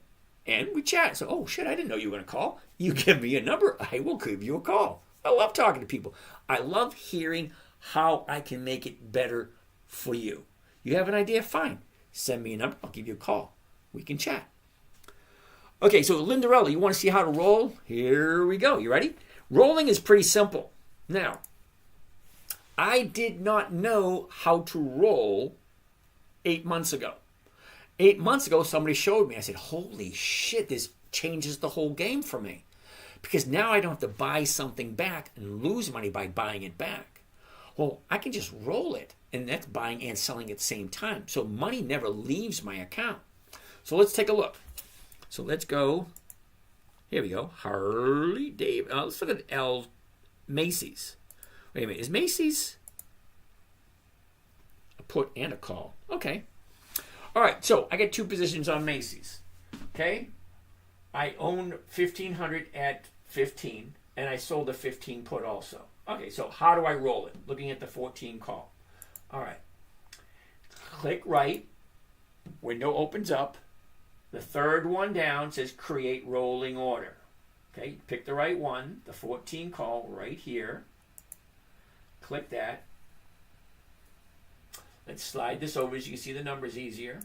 And we chat. So, oh, shit, I didn't know you were going to call. You give me a number, I will give you a call. I love talking to people. I love hearing how I can make it better for you. You have an idea? Fine. Send me a number. I'll give you a call. We can chat. Okay, so Lindarella, you want to see how to roll? Here we go. You ready? Rolling is pretty simple. Now, I did not know how to roll 8 months ago. 8 months ago, somebody showed me. I said, holy shit, this changes the whole game for me. Because now I don't have to buy something back and lose money by buying it back. Well, I can just roll it, and that's buying and selling at the same time. So money never leaves my account. So let's take a look. So let's go. Here we go. Harley Davidson. Let's look at Macy's. Wait a minute. Is Macy's a put and a call? Okay. All right, so I get 2 positions on Macy's. Okay, I own 1,500 at 15, and I sold a 15 put also. Okay, so how do I roll it? Looking at the 14 call. All right. Click right. Window opens up. The third one down says create rolling order. Okay, pick the right one, the 14 call right here. Click that. Let's slide this over so you can see the numbers easier.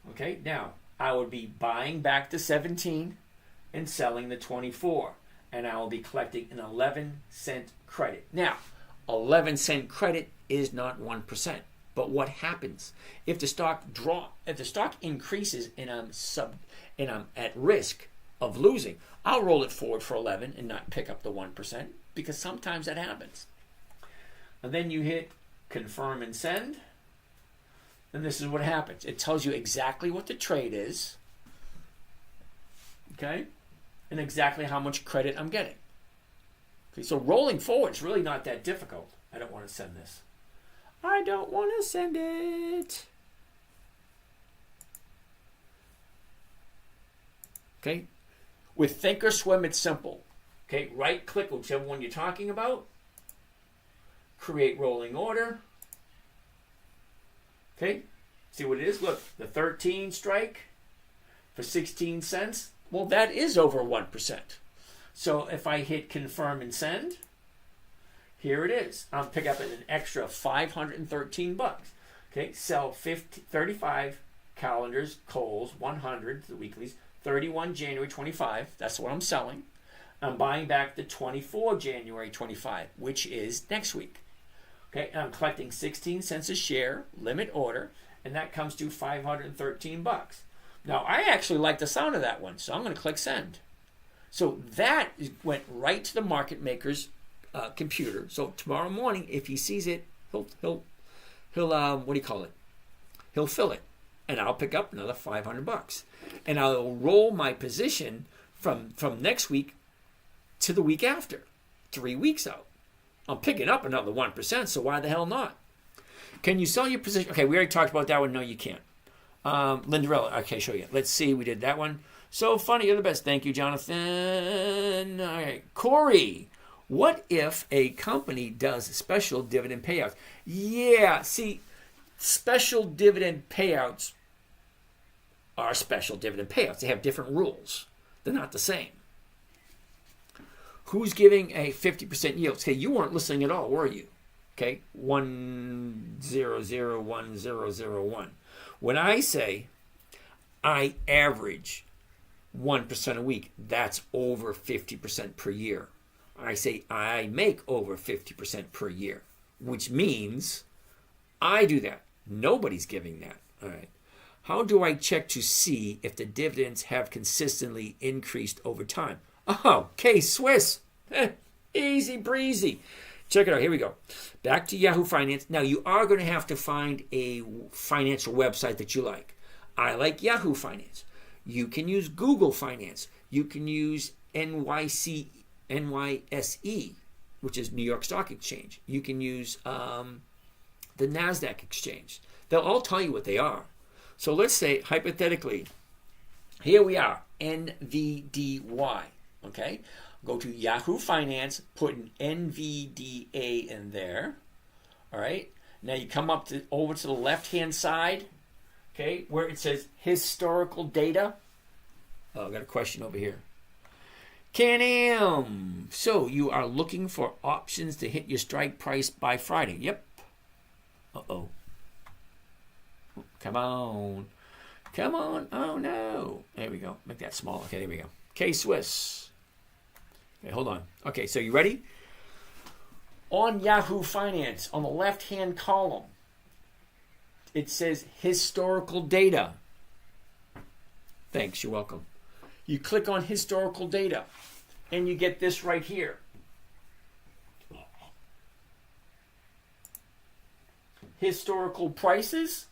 Okay, now I would be buying back the 17 and selling the 24. And I will be collecting an 11-cent credit. Now, 11-cent credit is not 1%. But what happens if the stock increases and I'm at risk of losing? I'll roll it forward for 11 and not pick up the 1% because sometimes that happens. And then you hit confirm and send. And this is what happens. It tells you exactly what the trade is. Okay? And exactly how much credit I'm getting. Okay, so rolling forward is really not that difficult. I don't want to send this. I don't want to send it. Okay? With Thinkorswim, it's simple. Okay, right click whichever one you're talking about. Create rolling order. Okay, see what it is? Look, the 13 strike for 16 cents. Well, that is over 1%. So if I hit confirm and send, here it is. I'm picking up an extra $513. Okay, sell 35 calendars, Kohl's, 100, the weeklies, 31 January 25. That's what I'm selling. I'm buying back the 24 January 25, which is next week. Okay, and I'm collecting 16 cents a share, limit order, and that comes to $513. Now, I actually like the sound of that one, so I'm going to click send. So that went right to the market maker's computer. So tomorrow morning, if he sees it, he'll what do you call it? He'll fill it, and I'll pick up another $500, and I'll roll my position from next week to the week after, 3 weeks out. I'm picking up another 1%, so why the hell not? Can you sell your position? Okay, we already talked about that one. No, you can't. Lindarella, okay, show you. Let's see, we did that one. So funny, you're the best. Thank you, Jonathan. All right, Corey. What if a company does special dividend payouts? Yeah, see, special dividend payouts are special dividend payouts. They have different rules. They're not the same. Who's giving a 50% yield? Okay, you weren't listening at all, were you? Okay, 1001001. When I say I average 1% a week, that's over 50% per year. I say I make over 50% per year, which means I do that. Nobody's giving that. All right. How do I check to see if the dividends have consistently increased over time? Oh, K-Swiss. Easy breezy. Check it out. Here we go. Back to Yahoo Finance. Now, you are going to have to find a financial website that you like. I like Yahoo Finance. You can use Google Finance. You can use NYSE, which is New York Stock Exchange. You can use the NASDAQ exchange. They'll all tell you what they are. So let's say, hypothetically, here we are, NVDY. Okay? Go to Yahoo Finance, put an NVDA in there. All right? Now you come up over to the left-hand side, okay, where it says historical data. Oh, I got a question over here. Can-am. So you are looking for options to hit your strike price by Friday. Yep. Uh-oh. Come on. Come on. Oh, no. There we go. Make that small. Okay, there we go. K-Swiss. Okay, hold on. Okay, so you ready? On Yahoo Finance, on the left-hand column, it says historical data. Thanks, you're welcome. You click on historical data, and you get this right here. Historical prices,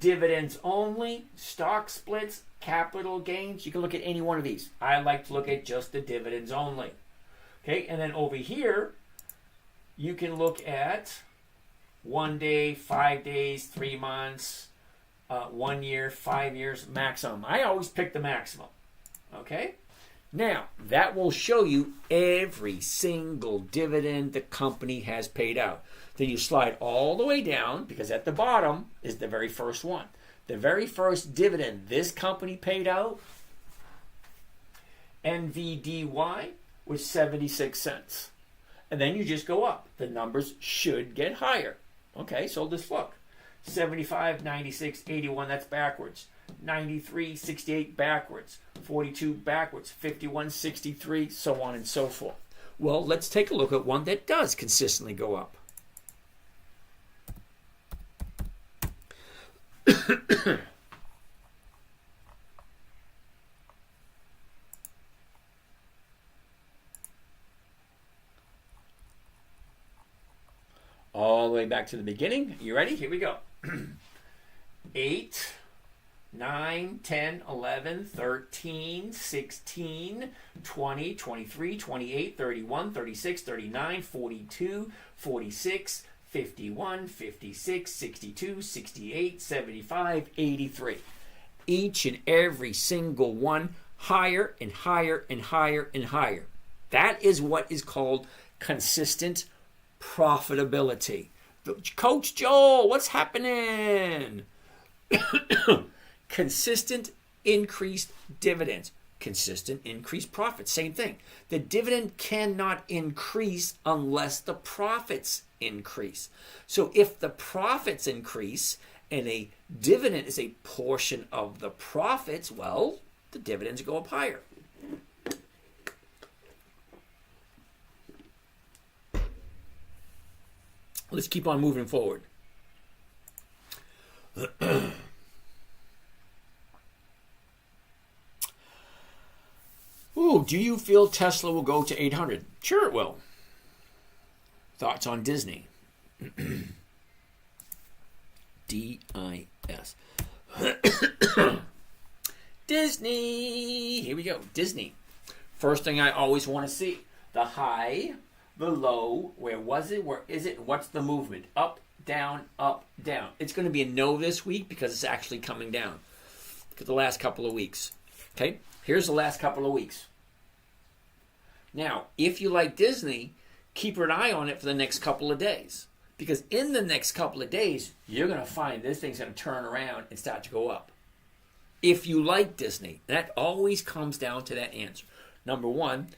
dividends only, stock splits, capital gains. You can look at any one of these. I like to look at just the dividends only. Okay, and then over here, you can look at 1 day, 5 days, 3 months, 1 year, 5 years, maximum. I always pick the maximum. Okay? Now, that will show you every single dividend the company has paid out. Then you slide all the way down, because at the bottom is the very first one. The very first dividend this company paid out, NVDY, was 76 cents. And then you just go up. The numbers should get higher. Okay, so let's look. 75, 96, 81, that's backwards. 93, 68, backwards. 42, backwards. 51, 63, so on and so forth. Well, let's take a look at one that does consistently go up. All the way back to the beginning. You ready? Here we go. 8, 9, 10, 11, 13, 16, 20, 23, 28, 31, 36, 39, 42, 46, 51, 56, 62, 68, 75, 83. Each and every single one higher and higher and higher and higher. That is what is called consistent profitability. Coach Joel, what's happening? Consistent increased dividends. Consistent increased profits. Same thing. The dividend cannot increase unless the profits increase. So if the profits increase and a dividend is a portion of the profits, well, the dividends go up higher. Let's keep on moving forward. Ooh, do you feel Tesla will go to 800? Sure it will. Thoughts on Disney? D-I-S. Disney. Here we go. Disney. First thing I always want to see. The high, the low. Where was it? Where is it? What's the movement? Up, down, up, down. It's going to be a no this week because it's actually coming down. Look at the last couple of weeks. Okay? Here's the last couple of weeks. Now, if you like Disney, keep an eye on it for the next couple of days. Because in the next couple of days, you're going to find this thing's going to turn around and start to go up. If you like Disney, that always comes down to that answer. Number one,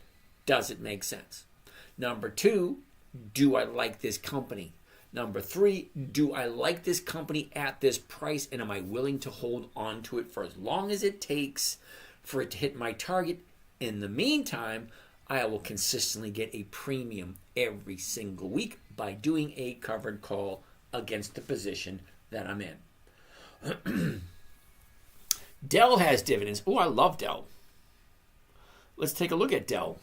does it make sense? Number two, do I like this company? Number three, do I like this company at this price, and am I willing to hold on to it for as long as it takes for it to hit my target? In the meantime, I will consistently get a premium every single week by doing a covered call against the position that I'm in. Dell has dividends. Oh, I love Dell. Let's take a look at Dell.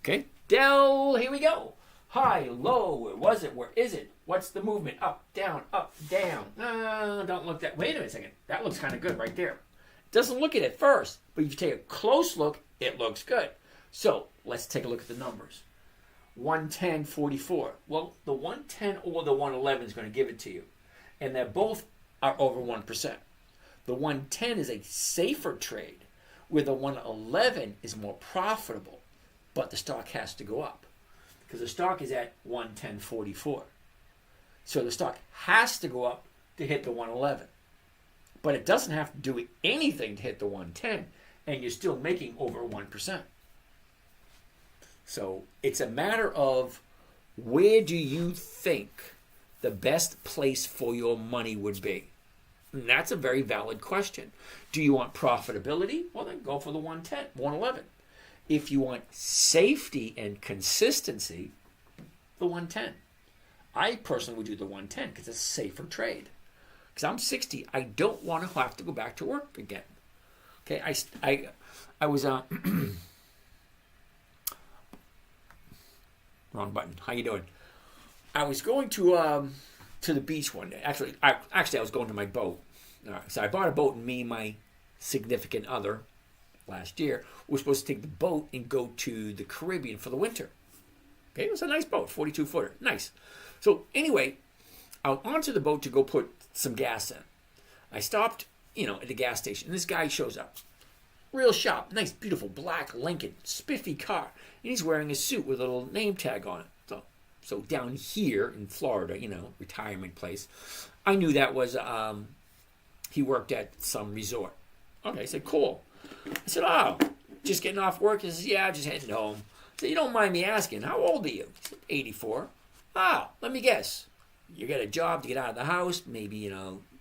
Okay, Dell, here we go. High, low, where was it? Where is it? What's the movement? Up, down, up, down. Don't look that. Wait a second. That looks kind of good right there. Doesn't look at it first, but if you take a close look, it looks good. So let's take a look at the numbers. 110.44. Well, the 110 or the 111 is going to give it to you. And they both are over 1%. The 110 is a safer trade, where the 111 is more profitable, but the stock has to go up because the stock is at 110.44. So the stock has to go up to hit the 111. But it doesn't have to do anything to hit the 110, and you're still making over 1%. So it's a matter of where do you think the best place for your money would be? And that's a very valid question. Do you want profitability? Well, then go for the 110, 111. If you want safety and consistency, the 110. I personally would do the 110 because it's a safer trade. Because I'm 60, I don't want to have to go back to work again. Okay, I was wrong button. How you doing? I was going to the beach one day. Actually, I was going to my boat. So I bought a boat, and me and my significant other last year were supposed to take the boat and go to the Caribbean for the winter. Okay, it was a nice boat, 42-footer, nice. So anyway, I was onto the boat to go put some gas in. I stopped, at the gas station, and this guy shows up. Real sharp. Nice, beautiful black Lincoln. Spiffy car. And he's wearing a suit with a little name tag on it. So down here in Florida, retirement place, I knew that was, he worked at some resort. Okay, I said, cool. I said, oh, just getting off work? He says, yeah, just heading home. I said, you don't mind me asking, how old are you? He said, 84. Oh, let me guess. You got a job to get out of the house, maybe,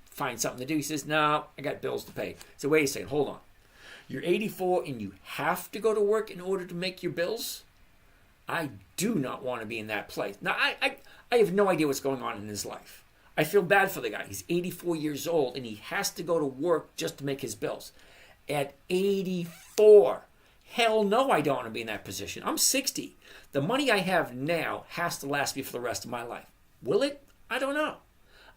find something to do. He says, no, I got bills to pay. I said, wait a second, hold on. You're 84 and you have to go to work in order to make your bills? I do not want to be in that place. Now, I have no idea what's going on in his life. I feel bad for the guy. He's 84 years old and he has to go to work just to make his bills. At 84, hell no, I don't want to be in that position. I'm 60. The money I have now has to last me for the rest of my life. Will it? I don't know.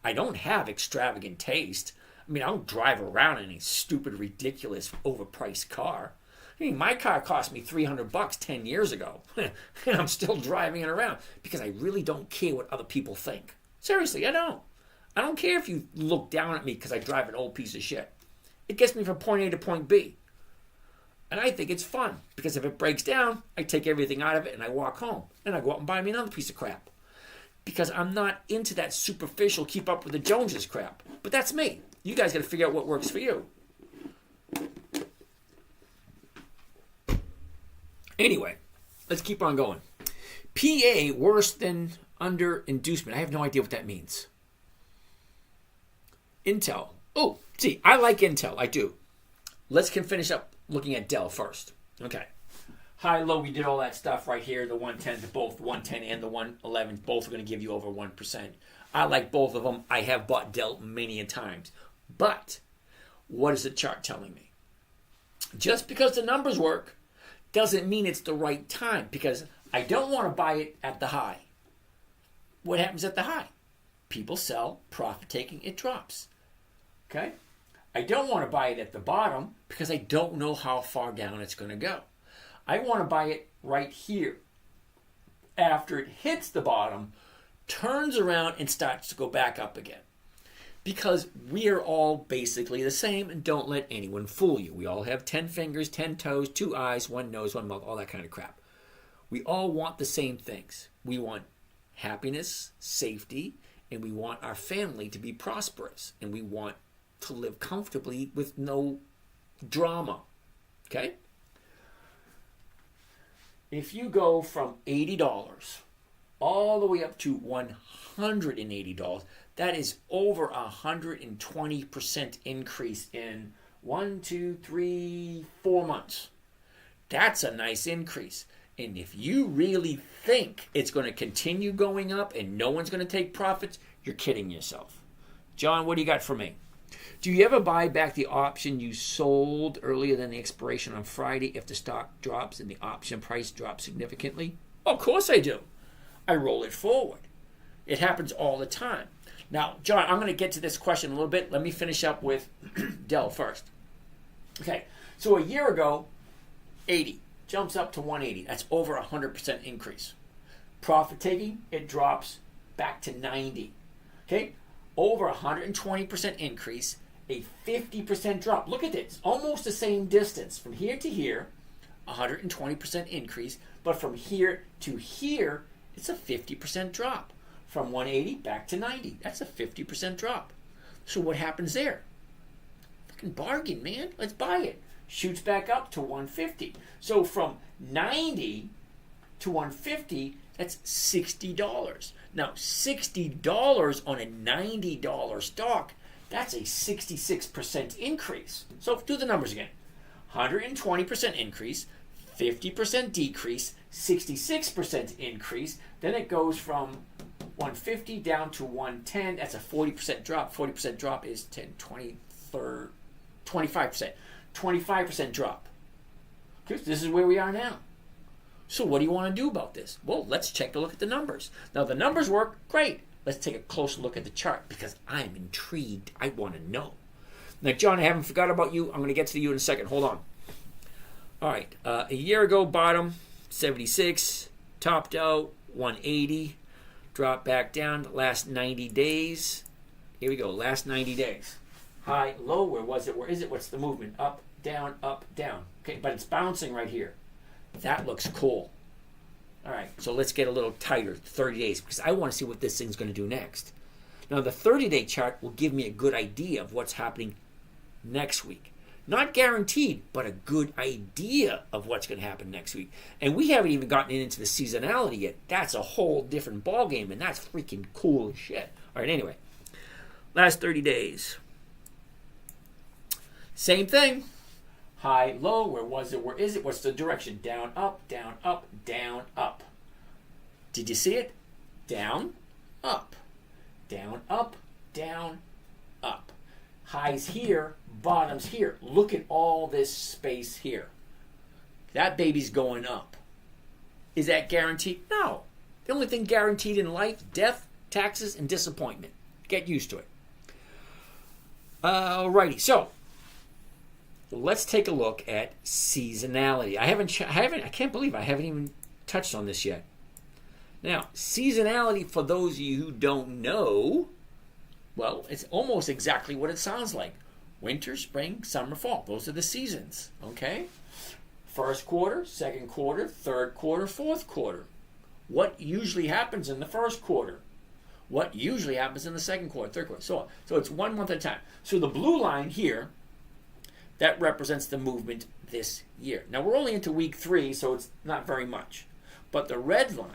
I don't have extravagant taste. I mean, I don't drive around in a stupid, ridiculous, overpriced car. I mean, my car cost me $300 10 years ago, and I'm still driving it around because I really don't care what other people think. Seriously, I don't. I don't care if you look down at me because I drive an old piece of shit. It gets me from point A to point B. And I think it's fun because if it breaks down, I take everything out of it and I walk home. And I go out and buy me another piece of crap. Because I'm not into that superficial keep up with the Joneses crap. But that's me. You guys got to figure out what works for you. Anyway, let's keep on going. PA, worse than under inducement. I have no idea what that means. Intel. Oh, see, I like Intel. I do. Let's finish up looking at Dell first. Okay. High, low, we did all that stuff right here. The 110, both 110 and the 111, both are going to give you over 1%. I like both of them. I have bought Dell many a times. But what is the chart telling me? Just because the numbers work doesn't mean it's the right time, because I don't want to buy it at the high. What happens at the high? People sell, profit taking, it drops. Okay? I don't want to buy it at the bottom because I don't know how far down it's going to go. I want to buy it right here. After it hits the bottom, turns around and starts to go back up again. Because we are all basically the same, and don't let anyone fool you. We all have 10 fingers, 10 toes, 2 eyes, 1 nose, 1 mouth, all that kind of crap. We all want the same things. We want happiness, safety, and we want our family to be prosperous. And we want to live comfortably with no drama. Okay? If you go from $80 all the way up to $180, that is over 120% increase in 1, 2, 3, 4 months. That's a nice increase. And if you really think it's going to continue going up and no one's going to take profits, you're kidding yourself. John, what do you got for me? Do you ever buy back the option you sold earlier than the expiration on Friday if the stock drops and the option price drops significantly? Of course I do. I roll it forward. It happens all the time. Now, John, I'm going to get to this question a little bit. Let me finish up with Dell first. Okay, so a year ago, 80 jumps up to 180. That's over 100% increase. Profit taking, it drops back to 90. Okay, over 120% increase, a 50% drop. Look at this, almost the same distance from here to here, 120% increase, but from here to here, it's a 50% drop. From 180 back to 90. That's a 50% drop. So what happens there? Fucking bargain, man. Let's buy it. Shoots back up to 150. So from 90 to 150, that's $60. Now, $60 on a $90 stock, that's a 66% increase. So do the numbers again. 120% increase, 50% decrease, 66% increase. Then it goes from 150 down to 110. That's a 40% drop. 40% drop is 10, 20, 30, 25%. 25% drop. Okay, so this is where we are now. So what do you want to do about this? Well, let's take a look at the numbers. Now, the numbers work. Great. Let's take a closer look at the chart because I'm intrigued. I want to know. Now, John, I haven't forgot about you. I'm going to get to you in a second. Hold on. All right. A year ago, bottom, 76. Topped out, 180. Drop back down the last 90 days. Here we go, last 90 days. High, low, where was it? Where is it? What's the movement? Up, down, up, down. Okay, but it's bouncing right here. That looks cool. All right, so let's get a little tighter, 30 days, because I want to see what this thing's going to do next. Now, the 30-day chart will give me a good idea of what's happening next week. Not guaranteed, but a good idea of what's going to happen next week. And we haven't even gotten into the seasonality yet. That's a whole different ballgame, and that's freaking cool as shit. All right, anyway. Last 30 days. Same thing. High, low, where was it? Where is it? What's the direction? Down, up, down, up, down, up. Did you see it? Down, up. Down, up, down, up. Highs here, bottoms here. Look at all this space here. That baby's going up. Is that guaranteed? No. The only thing guaranteed in life, death, taxes, and disappointment. Get used to it. Alrighty, so let's take a look at seasonality. I can't believe I haven't even touched on this yet. Now, seasonality, for those of you who don't know, well, it's almost exactly what it sounds like. Winter, spring, summer, fall. Those are the seasons, okay? First quarter, second quarter, third quarter, fourth quarter. What usually happens in the first quarter? What usually happens in the second quarter, third quarter, so on. So it's 1 month at a time. So the blue line here, that represents the movement this year. Now, we're only into week 3, so it's not very much. But the red line,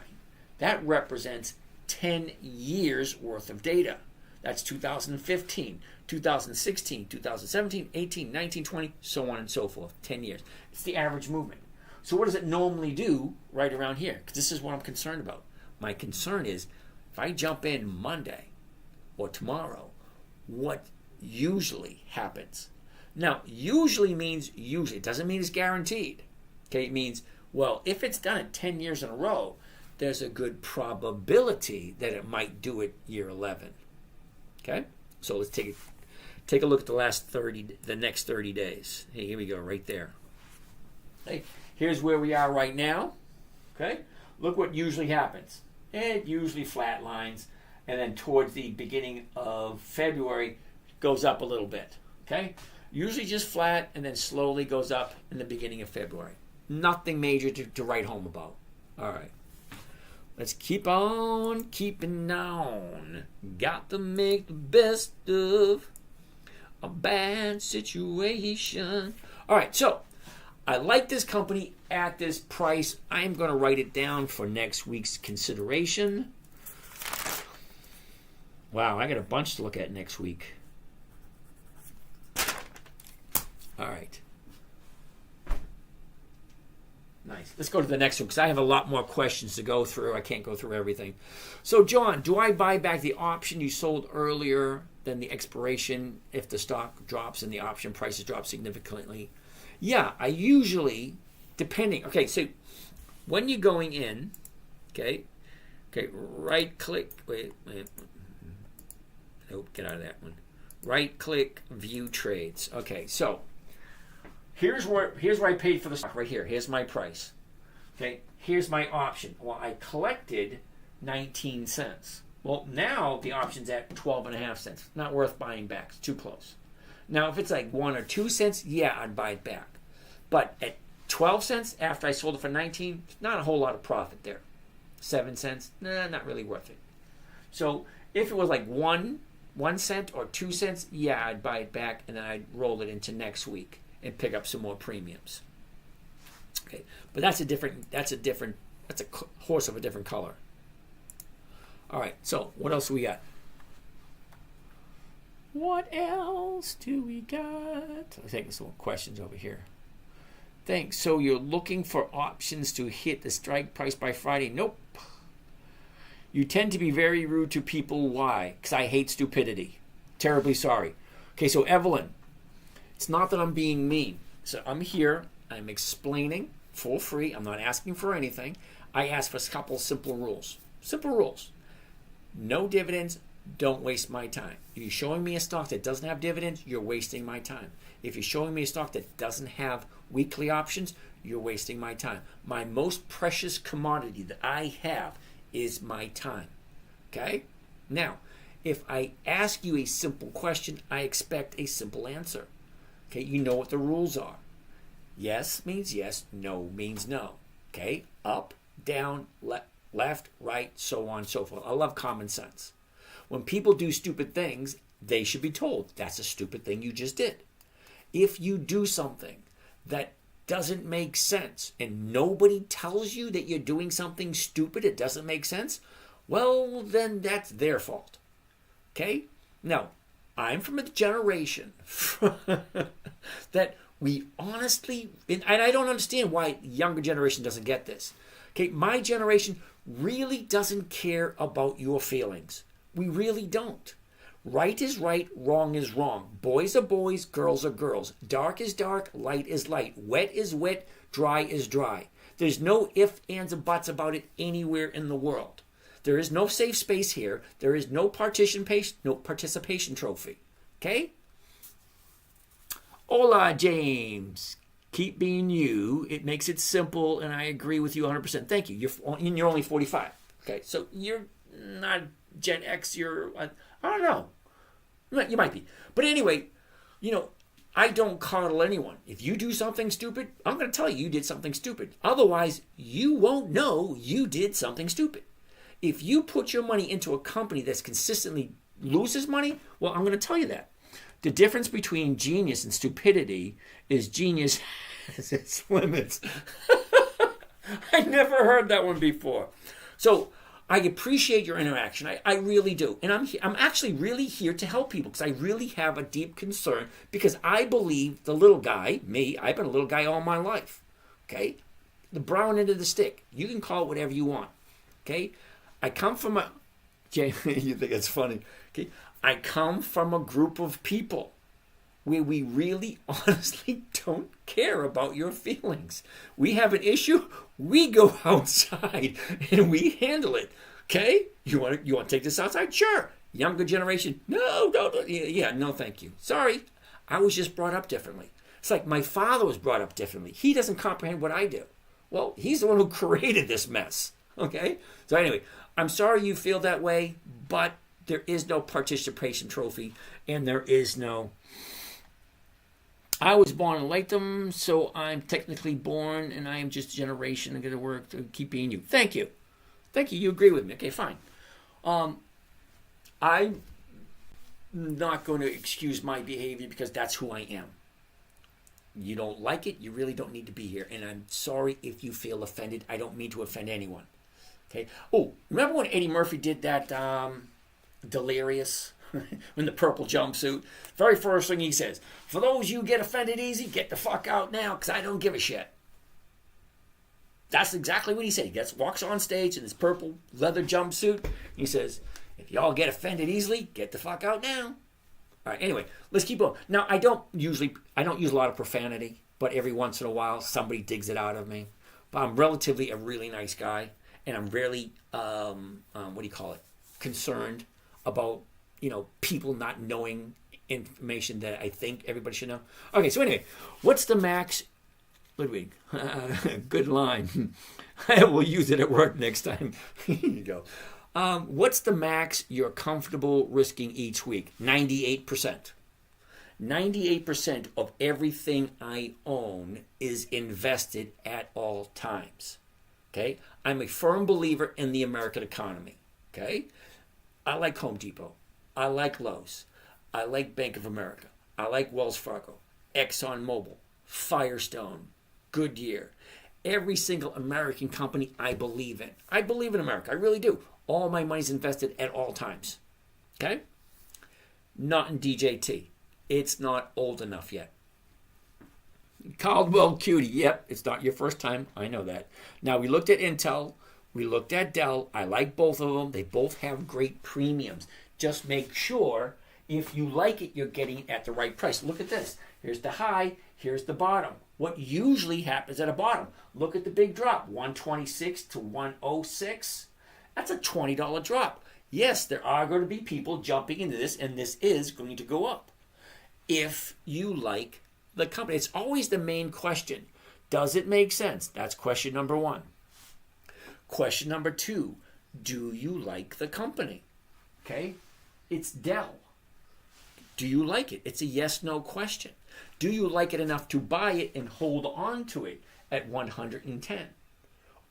that represents 10 years worth of data. That's 2015, 2016, 2017, 18, 19, 20, so on and so forth. 10 years. It's the average movement. So what does it normally do right around here? Because this is what I'm concerned about. My concern is if I jump in Monday or tomorrow, what usually happens? Now, usually means usually. It doesn't mean it's guaranteed. Okay, it means, well, if it's done it 10 years in a row, there's a good probability that it might do it year 11. Okay, so let's take a look at the next 30 days. Hey, here we go, right there. Okay, here's where we are right now. Okay, look what usually happens. It usually flatlines, and then towards the beginning of February, goes up a little bit. Okay, usually just flat, and then slowly goes up in the beginning of February. Nothing major to write home about. All right. Let's keep on keeping on. Got to make the best of a bad situation. All right, so I like this company at this price. I'm going to write it down for next week's consideration. Wow, I got a bunch to look at next week. All right. Nice. Let's go to the next one because I have a lot more questions to go through. I can't go through everything. So, John, do I buy back the option you sold earlier than the expiration if the stock drops and the option prices drop significantly? Yeah, I usually, depending. Okay, so when you're going in, okay, right click. Wait. Nope, get out of that one. Right click, view trades. Okay, so Here's where I paid for the stock right here. Here's my price. Okay, here's my option. Well, I collected 19 cents. Well, now the option's at 12.5 cents. Not worth buying back. It's too close. Now, if it's like 1 or 2 cents, yeah, I'd buy it back. But at 12 cents after I sold it for 19, not a whole lot of profit there. 7 cents, nah, not really worth it. So if it was like 1 cent or 2 cents, yeah, I'd buy it back and then I'd roll it into next week and pick up some more premiums. Okay, but that's a horse of a different color. All right, so what else we got? What else do we got? I'm taking some questions over here. Thanks. So you're looking for options to hit the strike price by Friday? Nope. You tend to be very rude to people. Why? Because I hate stupidity. Terribly sorry. Okay, so Evelyn, it's not that I'm being mean. So I'm here. I'm explaining for free. I'm not asking for anything. I ask for a couple simple rules. Simple rules. No dividends. Don't waste my time. If you're showing me a stock that doesn't have dividends, you're wasting my time. If you're showing me a stock that doesn't have weekly options, you're wasting my time. My most precious commodity that I have is my time. Okay? Now, if I ask you a simple question, I expect a simple answer. Okay, you know what the rules are. Yes means yes, no means no. Okay, up, down, left, right, so on and so forth. I love common sense. When people do stupid things, they should be told, that's a stupid thing you just did. If you do something that doesn't make sense and nobody tells you that you're doing something stupid, it doesn't make sense, well, then that's their fault. Okay? Now, I'm from a generation that we honestly, and I don't understand why the younger generation doesn't get this. Okay, my generation really doesn't care about your feelings. We really don't. Right is right, wrong is wrong. Boys are boys, girls are girls. Dark is dark, light is light. Wet is wet, dry is dry. There's no ifs, ands, and buts about it anywhere in the world. There is no safe space here. There is no participation trophy. Okay? Hola, James. Keep being you. It makes it simple, and I agree with you 100%. Thank you. You're only 45. Okay, so you're not Gen X. I don't know. You might be. But anyway, I don't coddle anyone. If you do something stupid, I'm going to tell you did something stupid. Otherwise, you won't know you did something stupid. If you put your money into a company that's consistently loses money, well, I'm going to tell you that. The difference between genius and stupidity is genius has its limits. I never heard that one before. So I appreciate your interaction. I really do. And I'm actually really here to help people because I really have a deep concern because I believe the little guy, me, I've been a little guy all my life. Okay? The brown end of the stick. You can call it whatever you want. Okay? I come from you think it's funny. Okay? I come from a group of people where we really honestly don't care about your feelings. We have an issue, we go outside and we handle it. Okay? You want to take this outside? Sure. Younger generation, no, don't. Yeah, no, thank you. Sorry, I was just brought up differently. It's like my father was brought up differently. He doesn't comprehend what I do. Well, he's the one who created this mess. Okay? So anyway, I'm sorry you feel that way, but there is no participation trophy, and there is no, I was born in Latham, so I'm technically born, and I am just a generation. I'm going to work to keep being you. Thank you. Thank you. You agree with me. Okay, fine. I'm not going to excuse my behavior because that's who I am. You don't like it, you really don't need to be here. And I'm sorry if you feel offended. I don't mean to offend anyone. Okay. Oh, remember when Eddie Murphy did that Delirious? In the purple jumpsuit. Very first thing he says, for those you get offended easy, get the fuck out now because I don't give a shit. That's exactly what he said. He walks on stage in this purple leather jumpsuit. He says, if y'all get offended easily, get the fuck out now. All right, anyway, let's keep on. Now, I don't use a lot of profanity, but every once in a while, somebody digs it out of me. But I'm relatively a really nice guy, and I'm rarely, concerned about, people not knowing information that I think everybody should know. Okay, so anyway, what's the max, Ludwig? Good line. I will use it at work next time. Here you go. What's the max you're comfortable risking each week? 98%. 98% of everything I own is invested at all times. Okay? I'm a firm believer in the American economy. Okay? I like Home Depot. I like Lowe's. I like Bank of America. I like Wells Fargo, ExxonMobil, Firestone, Goodyear. Every single American company I believe in. I believe in America. I really do. All my money's invested at all times. Okay? Not in DJT. It's not old enough yet. Caldwell Cutie. Yep, it's not your first time. I know that. Now, we looked at Intel. We looked at Dell. I like both of them. They both have great premiums. Just make sure if you like it, you're getting it at the right price. Look at this. Here's the high. Here's the bottom. What usually happens at a bottom? Look at the big drop. 126 to 106. That's a $20 drop. Yes, there are going to be people jumping into this, and this is going to go up. If you like the company, it's always the main question. Does it make sense? That's question number one. Question number two, do you like the company? Okay, it's Dell. Do you like it? It's a yes/no question. Do you like it enough to buy it and hold on to it at 110?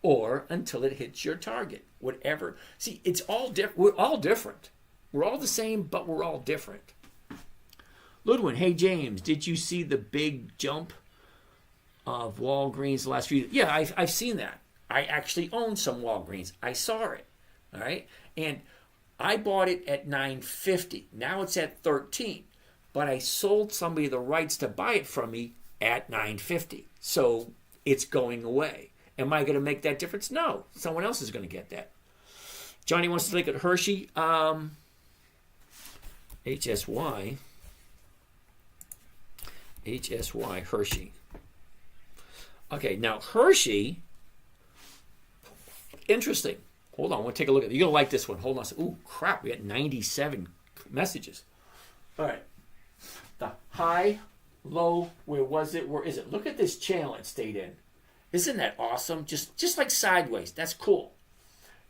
Or until it hits your target, whatever. See, it's all different. We're all different. We're all the same, but we're all different. Ludwin, hey James, did you see the big jump of Walgreens the last few years? Yeah, I've seen that. I actually own some Walgreens. I saw it. All right, and I bought it at $9.50. Now it's at $13, but I sold somebody the rights to buy it from me at $9.50. So it's going away. Am I going to make that difference? No. Someone else is going to get that. Johnny wants to look at Hershey. HSY. Hershey. Okay, now Hershey, interesting. Hold on, we'll take a look at it. You're going to like this one. Hold on. Ooh, crap, we got 97 messages. All right. The high, low, where was it? Where is it? Look at this channel it stayed in. Isn't that awesome? Just like sideways. That's cool.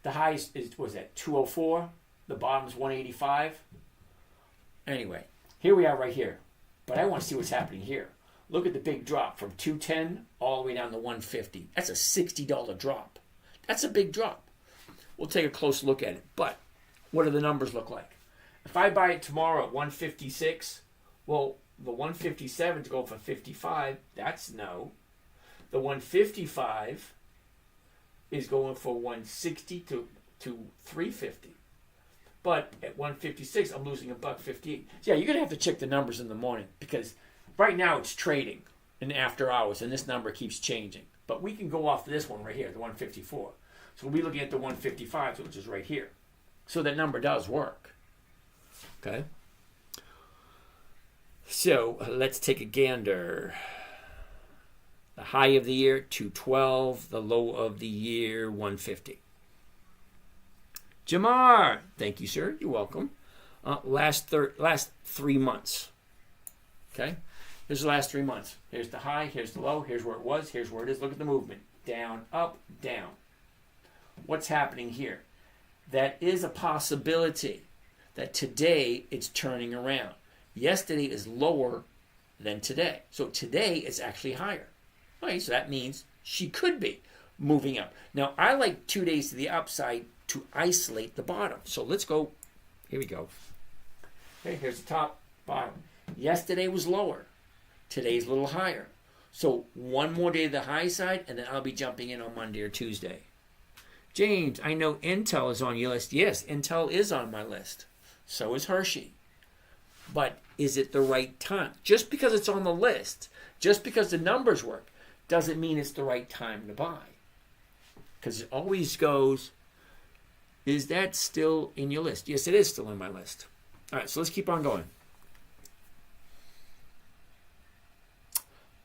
The high is was that 204. The bottom is 185. Anyway, here we are right here. But I want to see what's happening here. Look at the big drop from 210 all the way down to 150. That's a $60 drop. That's a big drop. We'll take a close look at it. But what do the numbers look like? If I buy it tomorrow at 156, well, the 157 to go for 55, that's no. The 155 is going for 160 to 350. But at 156, I'm losing $1.58. So yeah, you're going to have to check the numbers in the morning because right now it's trading in after hours, and this number keeps changing. But we can go off this one right here, the 154. So we'll be looking at the 155, which is right here. So that number does work. Okay? So let's take a gander. The high of the year, 212. The low of the year, 150. Jamar, thank you, sir. You're welcome. Last 3 months. Okay? Here's the last 3 months. Here's the high, here's the low, here's where it was, here's where it is. Look at the movement. Down, up, down. What's happening here? That is a possibility that today it's turning around. Yesterday is lower than today. So today is actually higher. Okay, so that means she could be moving up. Now, I like 2 days to the upside to isolate the bottom. So let's go. Here we go. Okay, here's the top, bottom. Yesterday was lower. Today's a little higher. So one more day to the high side, and then I'll be jumping in on Monday or Tuesday. James, I know Intel is on your list. Yes, Intel is on my list. So is Hershey. But is it the right time? Just because it's on the list, just because the numbers work, doesn't mean it's the right time to buy. Because it always goes, is that still in your list? Yes, it is still in my list. All right, so let's keep on going.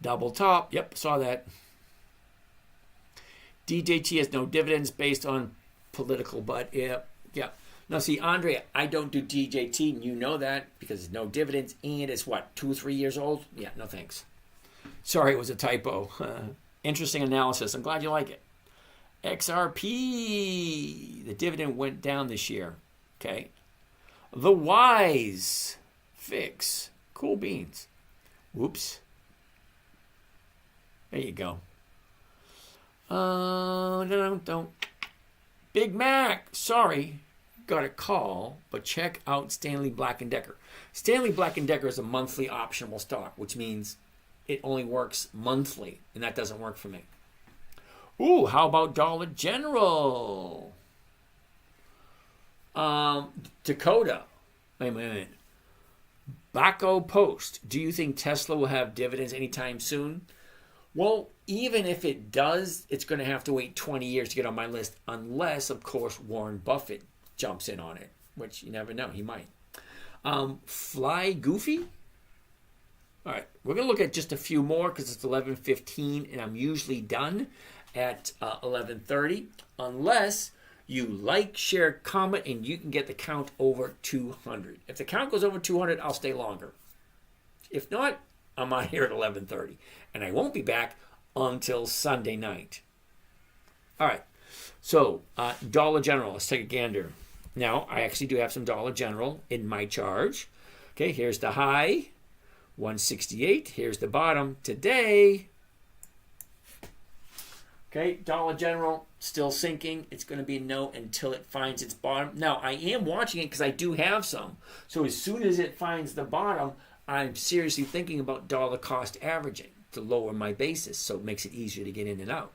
Double top. Yep, saw that. DJT has no dividends based on political, but yeah. Now, see, Andre, I don't do DJT, and you know that because there's no dividends, and it's what, 2 or 3 years old? Yeah, no thanks. Sorry, it was a typo. Interesting analysis. I'm glad you like it. XRP, the dividend went down this year. Okay. The Wise Fix. Cool beans. Whoops. There you go. Don't. Big Mac. Sorry. Got a call, but check out Stanley Black & Decker. Stanley Black & Decker is a monthly optional stock, which means it only works monthly, and that doesn't work for me. Ooh, how about Dollar General? Dakota. Wait a minute. Baco Post. Do you think Tesla will have dividends anytime soon? Well, even if it does, it's going to have to wait 20 years to get on my list, unless, of course, Warren Buffett jumps in on it, which you never know. He might. Fly Goofy? All right, we're going to look at just a few more because it's 11:15, and I'm usually done at 11:30, unless you like, share, comment, and you can get the count over 200. If the count goes over 200, I'll stay longer. If not, I'm out here at 11:30, and I won't be back until Sunday night. All right, so Dollar General, let's take a gander. Now, I actually do have some Dollar General in my charge. Okay, here's the high, 168. Here's the bottom today. Okay, Dollar General still sinking. It's going to be no until it finds its bottom. Now, I am watching it because I do have some. So as soon as it finds the bottom, I'm seriously thinking about dollar cost averaging to lower my basis, so it makes it easier to get in and out.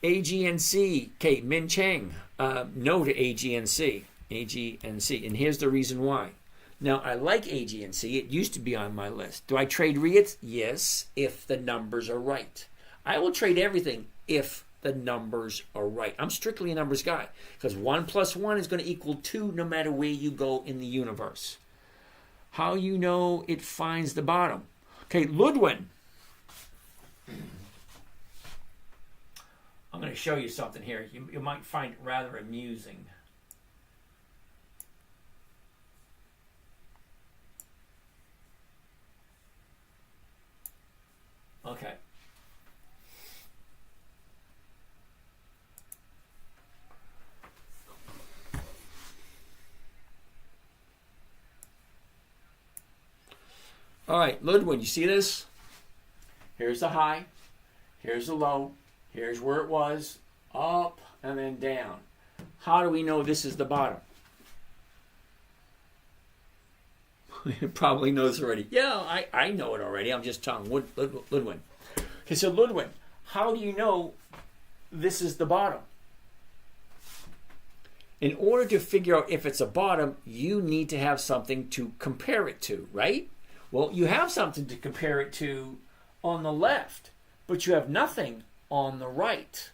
AGNC, okay, Min Cheng, no to AGNC. AGNC, and here's the reason why. Now, I like AGNC. It used to be on my list. Do I trade REITs? Yes, if the numbers are right. I will trade everything if the numbers are right. I'm strictly a numbers guy because 1 + 1 is going to equal 2 no matter where you go in the universe. How you know it finds the bottom? Okay, Ludwin. I'm going to show you something here. You might find it rather amusing. Okay. All right, Ludwig, you see this? Here's the high, here's the low, here's where it was, up and then down. How do we know this is the bottom? You probably know this already. Yeah, I know it already. I'm just telling Ludwig. Okay, so Ludwig, how do you know this is the bottom? In order to figure out if it's a bottom, you need to have something to compare it to, right? Well, you have something to compare it to on the left, but you have nothing on the right.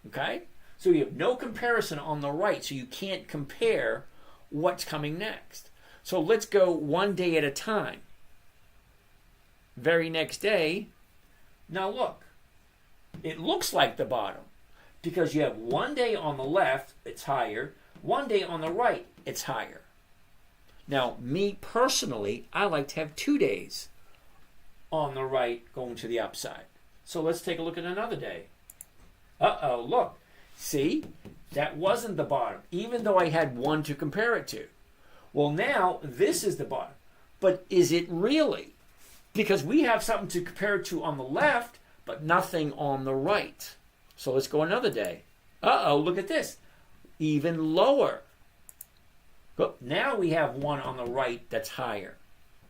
Okay? So you have no comparison on the right, so you can't compare what's coming next. So let's go one day at a time. Very next day, now look, it looks like the bottom because you have one day on the left, it's higher, one day on the right, it's higher. Now, me personally, I like to have 2 days on the right going to the upside. So let's take a look at another day. Uh-oh, look. See? That wasn't the bottom, even though I had one to compare it to. Well, now this is the bottom. But is it really? Because we have something to compare it to on the left, but nothing on the right. So let's go another day. Uh-oh, look at this. Even lower. But now we have one on the right that's higher.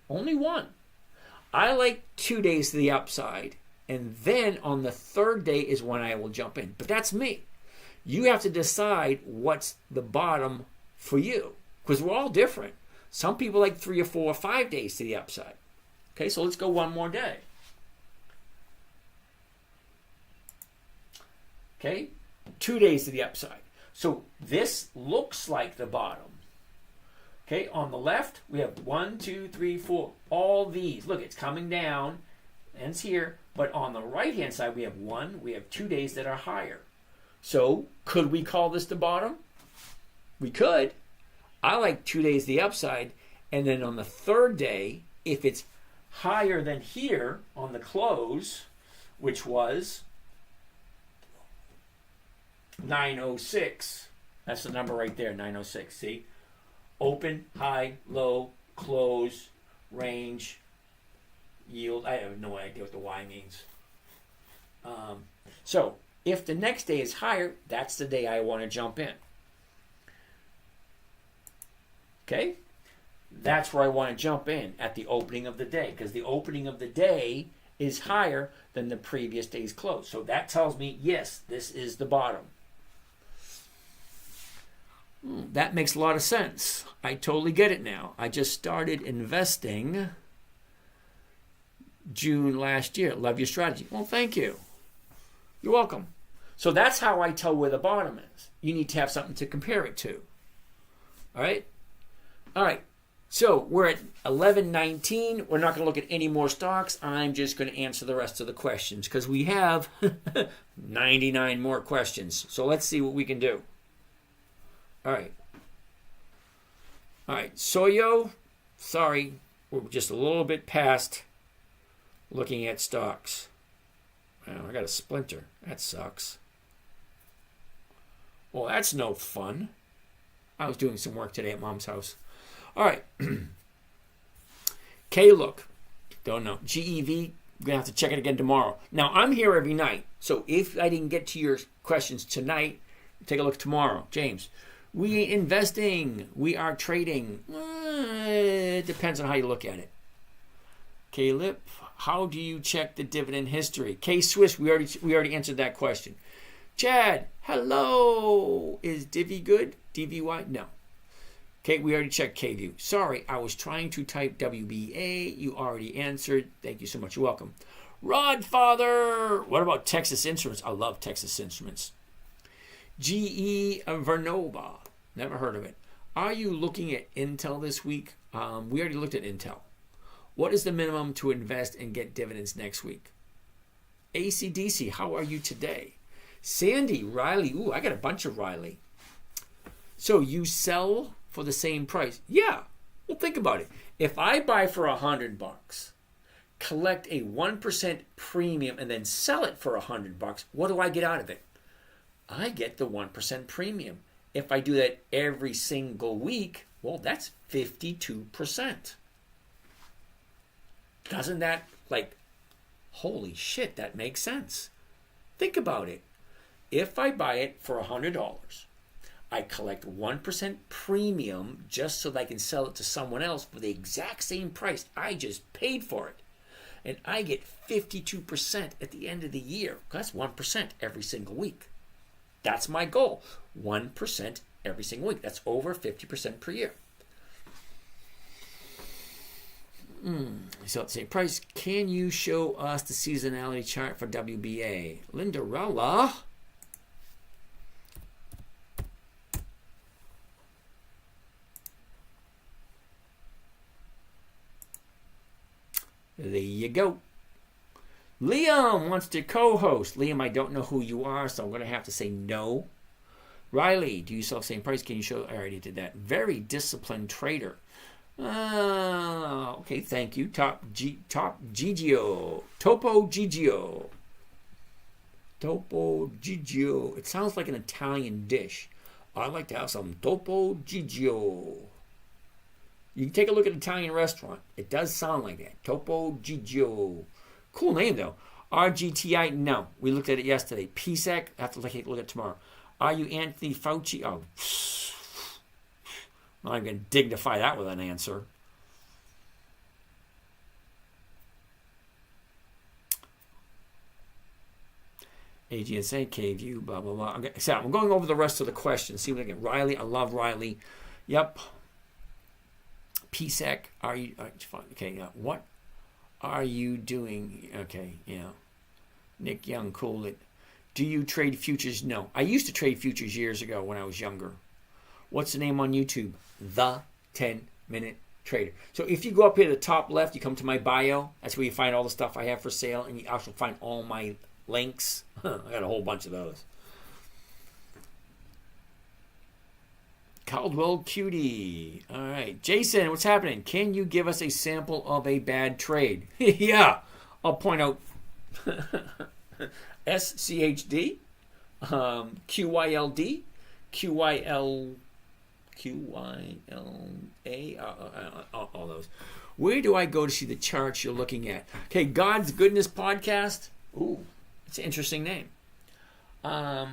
Only one. I like 2 days to the upside, and then on the third day is when I will jump in. But that's me. You have to decide what's the bottom for you, because we're all different. Some people like 3 or 4 or 5 days to the upside. Okay, so let's go one more day. Okay, 2 days to the upside. So this looks like the bottom. Okay, on the left, we have 1, 2, 3, 4. All these. Look, it's coming down, and it's here. But on the right-hand side, we have 2 days that are higher. So, could we call this the bottom? We could. I like 2 days the upside, and then on the third day, if it's higher than here on the close, which was 906, that's the number right there, 906, see? Open, high, low, close, range, yield. I have no idea what the Y means. So, if the next day is higher, that's the day I want to jump in. Okay? That's where I want to jump in at the opening of the day, because the opening of the day is higher than the previous day's close. So that tells me, yes, this is the bottom. That makes a lot of sense. I totally get it now. I just started investing June last year. Love your strategy. Well, thank you. You're welcome. So that's how I tell where the bottom is. You need to have something to compare it to. All right? All right. So we're at 11:19. We're not going to look at any more stocks. I'm just going to answer the rest of the questions because we have 99 more questions. So let's see what we can do. All right. All right. Soyo, sorry, we're just a little bit past looking at stocks. Well, I got a splinter. That sucks. Well, that's no fun. I was doing some work today at Mom's house. All right. K-Look. Don't know. GEV. We're going to have to check it again tomorrow. Now, I'm here every night. So if I didn't get to your questions tonight, take a look tomorrow. James. We ain't investing. We are trading. It depends on how you look at it. K-Lip. How do you check the dividend history? K-Swiss. We already answered that question. Chad. Hello. Is Divi good? DVY? No. Okay, we already checked K-View. Sorry, I was trying to type WBA. You already answered. Thank you so much. You're welcome. Rodfather. What about Texas Instruments? I love Texas Instruments. GE Vernova. Never heard of it. Are you looking at Intel this week? We already looked at Intel. What is the minimum to invest and get dividends next week? ACDC, how are you today? Sandy, Riley. Ooh, I got a bunch of Riley. So you sell for the same price? Yeah. Well, think about it. If I buy for $100, collect a 1% premium, and then sell it for $100, what do I get out of it? I get the 1% premium. If I do that every single week, well, that's 52%. Doesn't that, holy shit, that makes sense. Think about it. If I buy it for $100, I collect 1% premium just so that I can sell it to someone else for the exact same price I just paid for it. And I get 52% at the end of the year. That's 1% every single week. That's my goal. 1% every single week. That's over 50% per year. So at the same price. Can you show us the seasonality chart for WBA? Lindarella. There you go. Liam wants to co-host. Liam, I don't know who you are, so I'm going to have to say no. Riley, do you sell the same price? Can you show? I already did that. Very disciplined trader. Okay, thank you. Top Gigio. Topo Gigio. Topo Gigio. It sounds like an Italian dish. I'd like to have some Topo Gigio. You can take a look at an Italian restaurant. It does sound like that. Topo Gigio. Cool name, though. RGTI, no. We looked at it yesterday. PSEC, I have to look at it tomorrow. Are you Anthony Fauci? Oh, I'm going to dignify that with an answer. AGSA, KView, blah, blah, blah. I'm going over the rest of the questions. See what I get. Riley, I love Riley. Yep. PSEC, are you... Okay, what are you doing? Okay, yeah. Nick Young, cool it. Do you trade futures? No. I used to trade futures years ago when I was younger. What's the name on YouTube? The 10-Minute Trader. So if you go up here to the top left, you come to my bio. That's where you find all the stuff I have for sale, and you also find all my links. I got a whole bunch of those. Caldwell Cutie. All right. Jason, what's happening? Can you give us a sample of a bad trade? Yeah. I'll point out SCHD, QYLD, QYLA, all those. Where do I go to see the charts you're looking at? Okay, God's Goodness Podcast. Ooh, it's an interesting name. The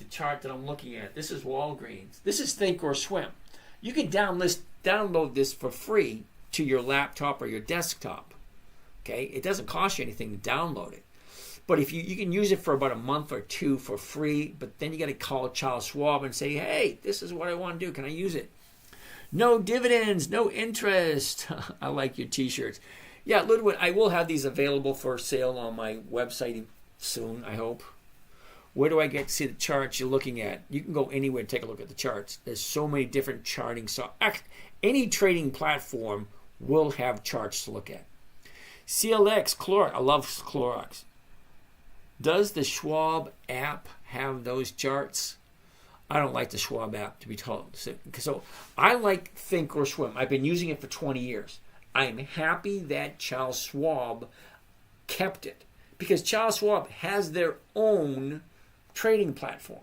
chart that I'm looking at. This is Walgreens. This is Think or Swim. You can download this for free to your laptop or your desktop. Okay, it doesn't cost you anything to download it. But if you can use it for about a month or two for free, but then you got to call Charles Schwab and say, hey, this is what I want to do. Can I use it? No dividends, no interest. I like your t-shirts. Yeah, Ludwig, I will have these available for sale on my website soon, I hope. Where do I get to see the charts you're looking at? You can go anywhere and take a look at the charts. There's so many different charting. So any trading platform will have charts to look at. CLX, Clorox. I love Clorox. Does the Schwab app have those charts? I don't like the Schwab app, to be told. So I like Think or Swim. I've been using it for 20 years. I'm happy that Charles Schwab kept it, because Charles Schwab has their own trading platform.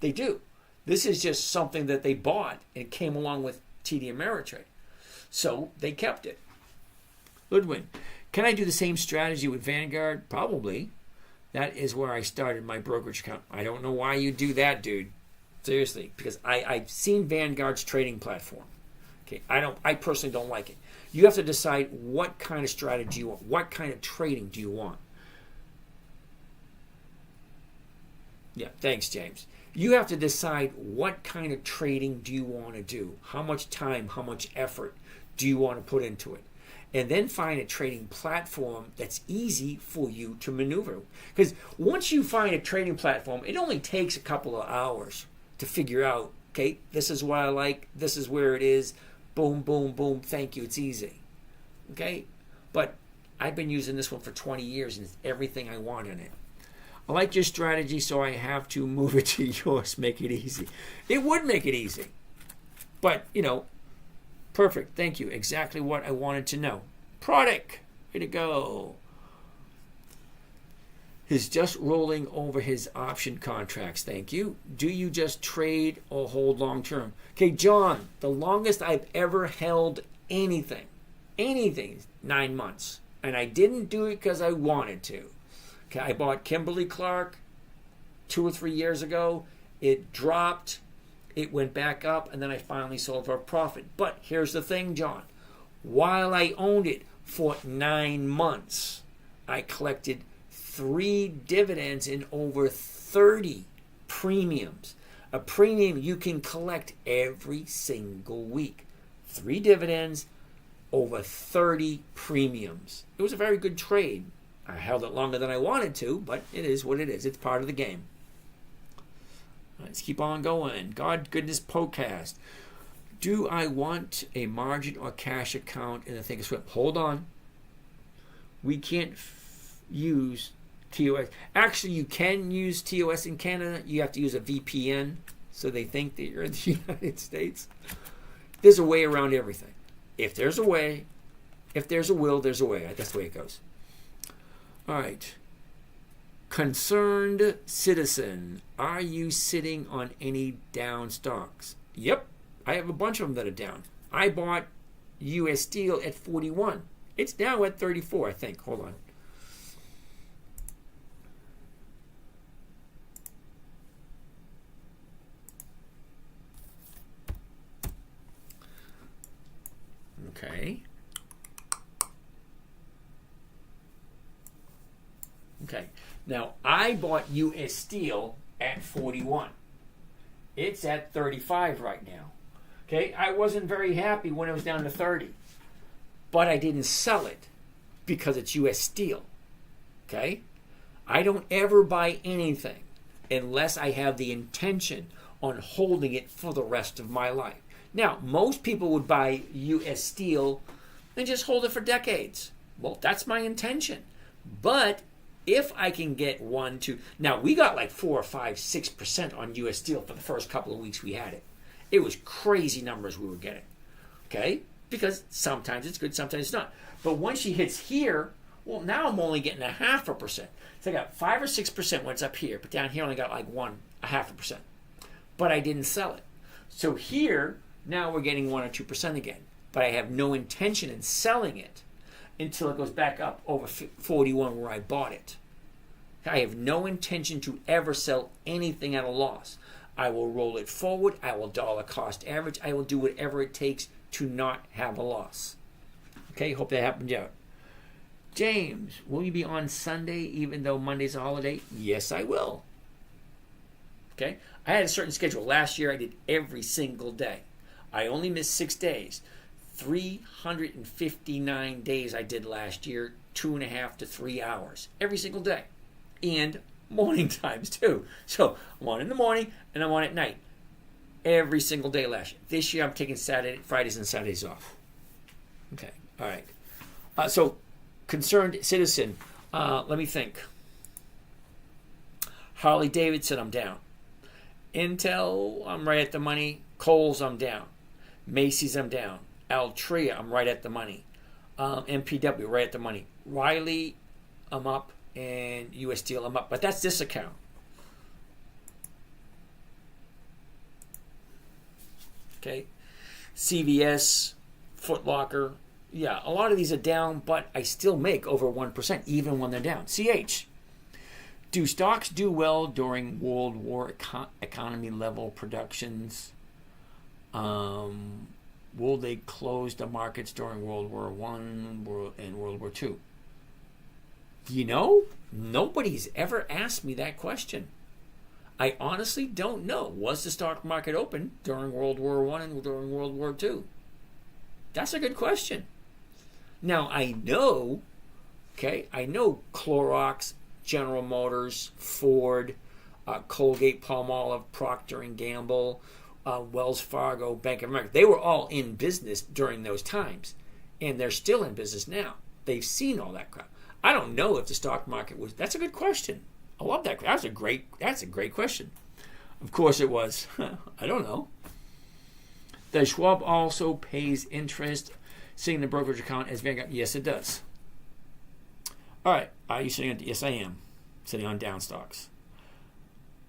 They do. This is just something that they bought and came along with TD Ameritrade. So they kept it. Ludwin, can I do the same strategy with Vanguard? Probably. That is where I started my brokerage account. I don't know why you do that, dude. Seriously, because I've seen Vanguard's trading platform. Okay, I personally don't like it. You have to decide what kind of strategy you want. What kind of trading do you want? Yeah, thanks, James. You have to decide what kind of trading do you want to do. How much time, how much effort do you want to put into it? And then find a trading platform that's easy for you to maneuver. Because once you find a trading platform, it only takes a couple of hours to figure out, okay, this is what I like, this is where it is, boom, boom, boom, thank you, it's easy. Okay? But I've been using this one for 20 years and it's everything I want in it. I like your strategy, so I have to move it to yours, make it easy. It would make it easy. But, perfect, thank you. Exactly what I wanted to know. Product, way to go. He's just rolling over his option contracts, thank you. Do you just trade or hold long term? Okay, John, the longest I've ever held anything, 9 months. And I didn't do it because I wanted to. Okay, I bought Kimberly-Clark 2 or 3 years ago. It dropped. It went back up, and then I finally sold for a profit. But here's the thing, John. While I owned it for 9 months, I collected 3 dividends in over 30 premiums. A premium you can collect every single week. 3 dividends, over 30 premiums. It was a very good trade. I held it longer than I wanted to, but it is what it is. It's part of the game. Let's keep on going. God Goodness Podcast. Do I want a margin or cash account in the Thinkorswim? Hold on. We can't use TOS. Actually, you can use TOS in Canada. You have to use a VPN, so they think that you're in the United States. There's a way around everything. If there's a way, if there's a will, there's a way. That's the way it goes. All right. Concerned citizen, are you sitting on any down stocks? Yep, I have a bunch of them that are down. I bought US Steel at 41. It's now at 34, I think. Hold on. Okay. Okay. Now, I bought US Steel at 41. It's at 35 right now. Okay, I wasn't very happy when it was down to 30. But I didn't sell it because it's US Steel. Okay? I don't ever buy anything unless I have the intention on holding it for the rest of my life. Now, most people would buy US Steel and just hold it for decades. Well, that's my intention. But if I can get 1, 2... Now, we got like 4 or 5, 6% on US Steel for the first couple of weeks we had it. It was crazy numbers we were getting. Okay? Because sometimes it's good, sometimes it's not. But once she hits here, well, now I'm only getting 0.5%. So I got 5 or 6% when it's up here, but down here I only got like 0.5%. But I didn't sell it. So here, now we're getting 1 or 2% again. But I have no intention in selling it until it goes back up over 41 where I bought it. I have no intention to ever sell anything at a loss. I will roll it forward. I will dollar cost average. I will do whatever it takes to not have a loss. Okay, hope that happened out. James, will you be on Sunday even though Monday's a holiday? Yes, I will. Okay, I had a certain schedule. Last year I did every single day. I only missed 6 days. 359 days I did last year, 2.5 to 3 hours every single day, and morning times too. So I'm on in the morning and I'm on at night every single day last year. This year I'm taking Fridays and Saturdays off. Okay, all right. So concerned citizen, let me think. Harley Davidson, I'm down. Intel, I'm right at the money. Kohl's, I'm down. Macy's, I'm down. Altria, I'm right at the money. MPW, right at the money. Riley, I'm up. And US Steel, I'm up. But that's this account. Okay. CVS, Foot Locker. Yeah, a lot of these are down, but I still make over 1% even when they're down. CH. Do stocks do well during World War economy level productions? Will they close the markets during World War One and World War II? You know, nobody's ever asked me that question. I honestly don't know. Was the stock market open during World War One and during World War II? That's a good question. Now I know Clorox, General Motors, Ford, Colgate, Palmolive, Procter and Gamble, Wells Fargo, Bank of America. They were all in business during those times, and they're still in business now. They've seen all that crap. I don't know if the stock market was. That's a good question. I love that. That's a great question. Of course it was. I don't know. Does Schwab also pays interest sitting in the brokerage account as Vanguard? Yes, it does. All right. Are you sitting on? Yes, I am. Sitting on down stocks.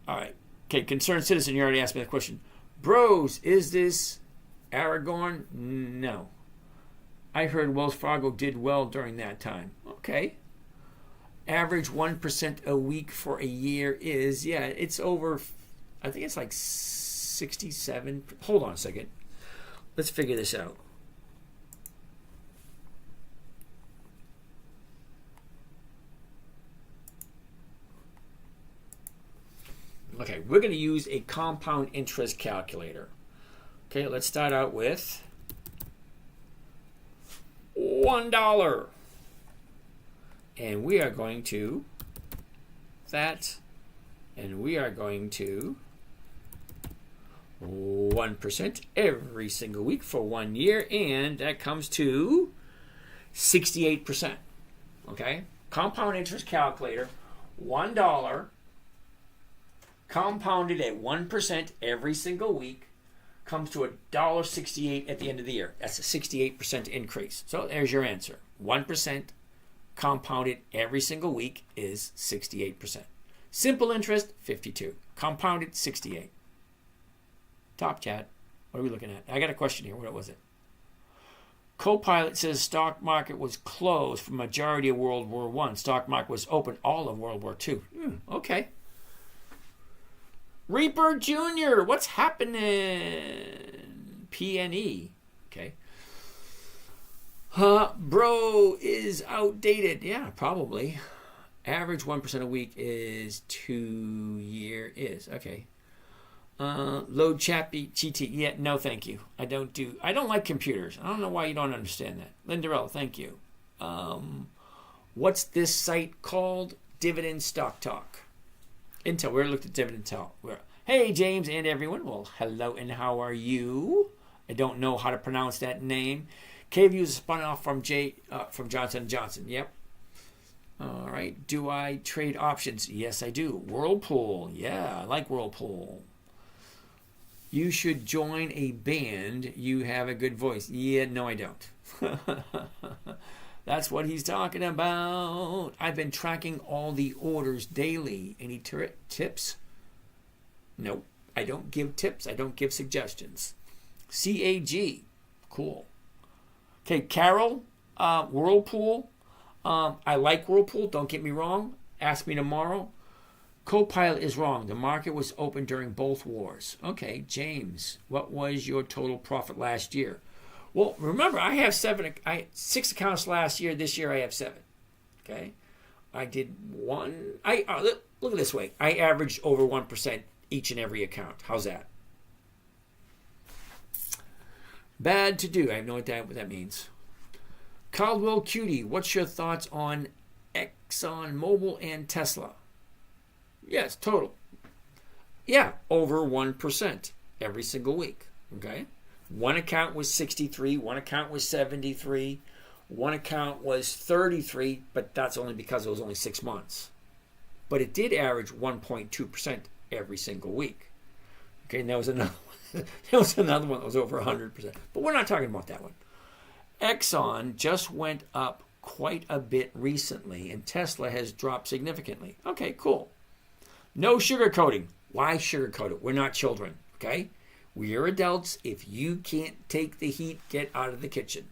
All right. Okay. Concerned citizen, you already asked me that question. Bros, is this Aragorn? No. I heard Wells Fargo did well during that time. Okay. Average 1% a week for a year is, yeah, it's over, I think it's like 67. Hold on a second. Let's figure this out. Okay, we're going to use a compound interest calculator. Okay, let's start out with $1. And we are going to that, and we are going to 1% every single week for 1 year, and that comes to 68%. Okay? Compound interest calculator, $1 compounded at 1% every single week comes to $1.68 at the end of the year. That's a 68% increase. So there's your answer. 1% compounded every single week is 68%. Simple interest, 52. Compounded, 68. Top chat. What are we looking at? I got a question here. What was it? Copilot says stock market was closed for majority of World War I. Stock market was open all of World War II. Okay. Reaper Jr., what's happening? PNE. Okay. Bro is outdated. Yeah, probably. Average 1% a week is 2 year is. Okay. Load Chappy GT. Yeah, no thank you. I don't like computers. I don't know why you don't understand that. Lindarell, thank you. What's this site called? Dividend Stock Talk. Intel. We looked at Dividend Talk. Hey, James and everyone. Well, hello and how are you? I don't know how to pronounce that name. KView is spun off from Johnson & Johnson. Yep. All right. Do I trade options? Yes, I do. Whirlpool. Yeah, I like Whirlpool. You should join a band. You have a good voice. Yeah, no, I don't. That's what he's talking about. I've been tracking all the orders daily. Any tips? Nope. I don't give tips. I don't give suggestions. CAG. Cool. Okay, Carol, Whirlpool. I like Whirlpool. Don't get me wrong. Ask me tomorrow. Copilot is wrong. The market was open during both wars. Okay, James, what was your total profit last year? Well, remember, I had 6 accounts last year. This year I have 7. Okay, I did one. Look at it this way. I averaged over 1% each and every account. How's that? Bad to do. I have no idea what that means. Caldwell Cutie, what's your thoughts on ExxonMobil and Tesla? Yes, total. Yeah, over 1% every single week. Okay? One account was 63, one account was 73, one account was 33, but that's only because it was only 6 months. But it did average 1.2% every single week. Okay, and there was another one. There was another one that was over 100%. But we're not talking about that one. Exxon just went up quite a bit recently, and Tesla has dropped significantly. Okay, cool. No sugarcoating. Why sugarcoat it? We're not children, okay? We are adults. If you can't take the heat, get out of the kitchen.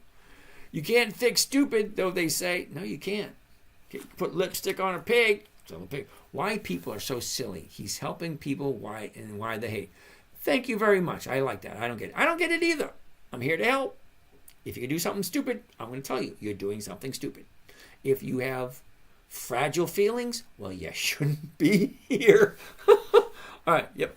You can't fix stupid, though they say. No, you can't. Put lipstick on a pig. Why people are so silly. He's helping people why they hate. Thank you very much. I like that. I don't get it. I don't get it either. I'm here to help. If you can do something stupid, I'm going to tell you, you're doing something stupid. If you have fragile feelings, well, you shouldn't be here. All right, yep.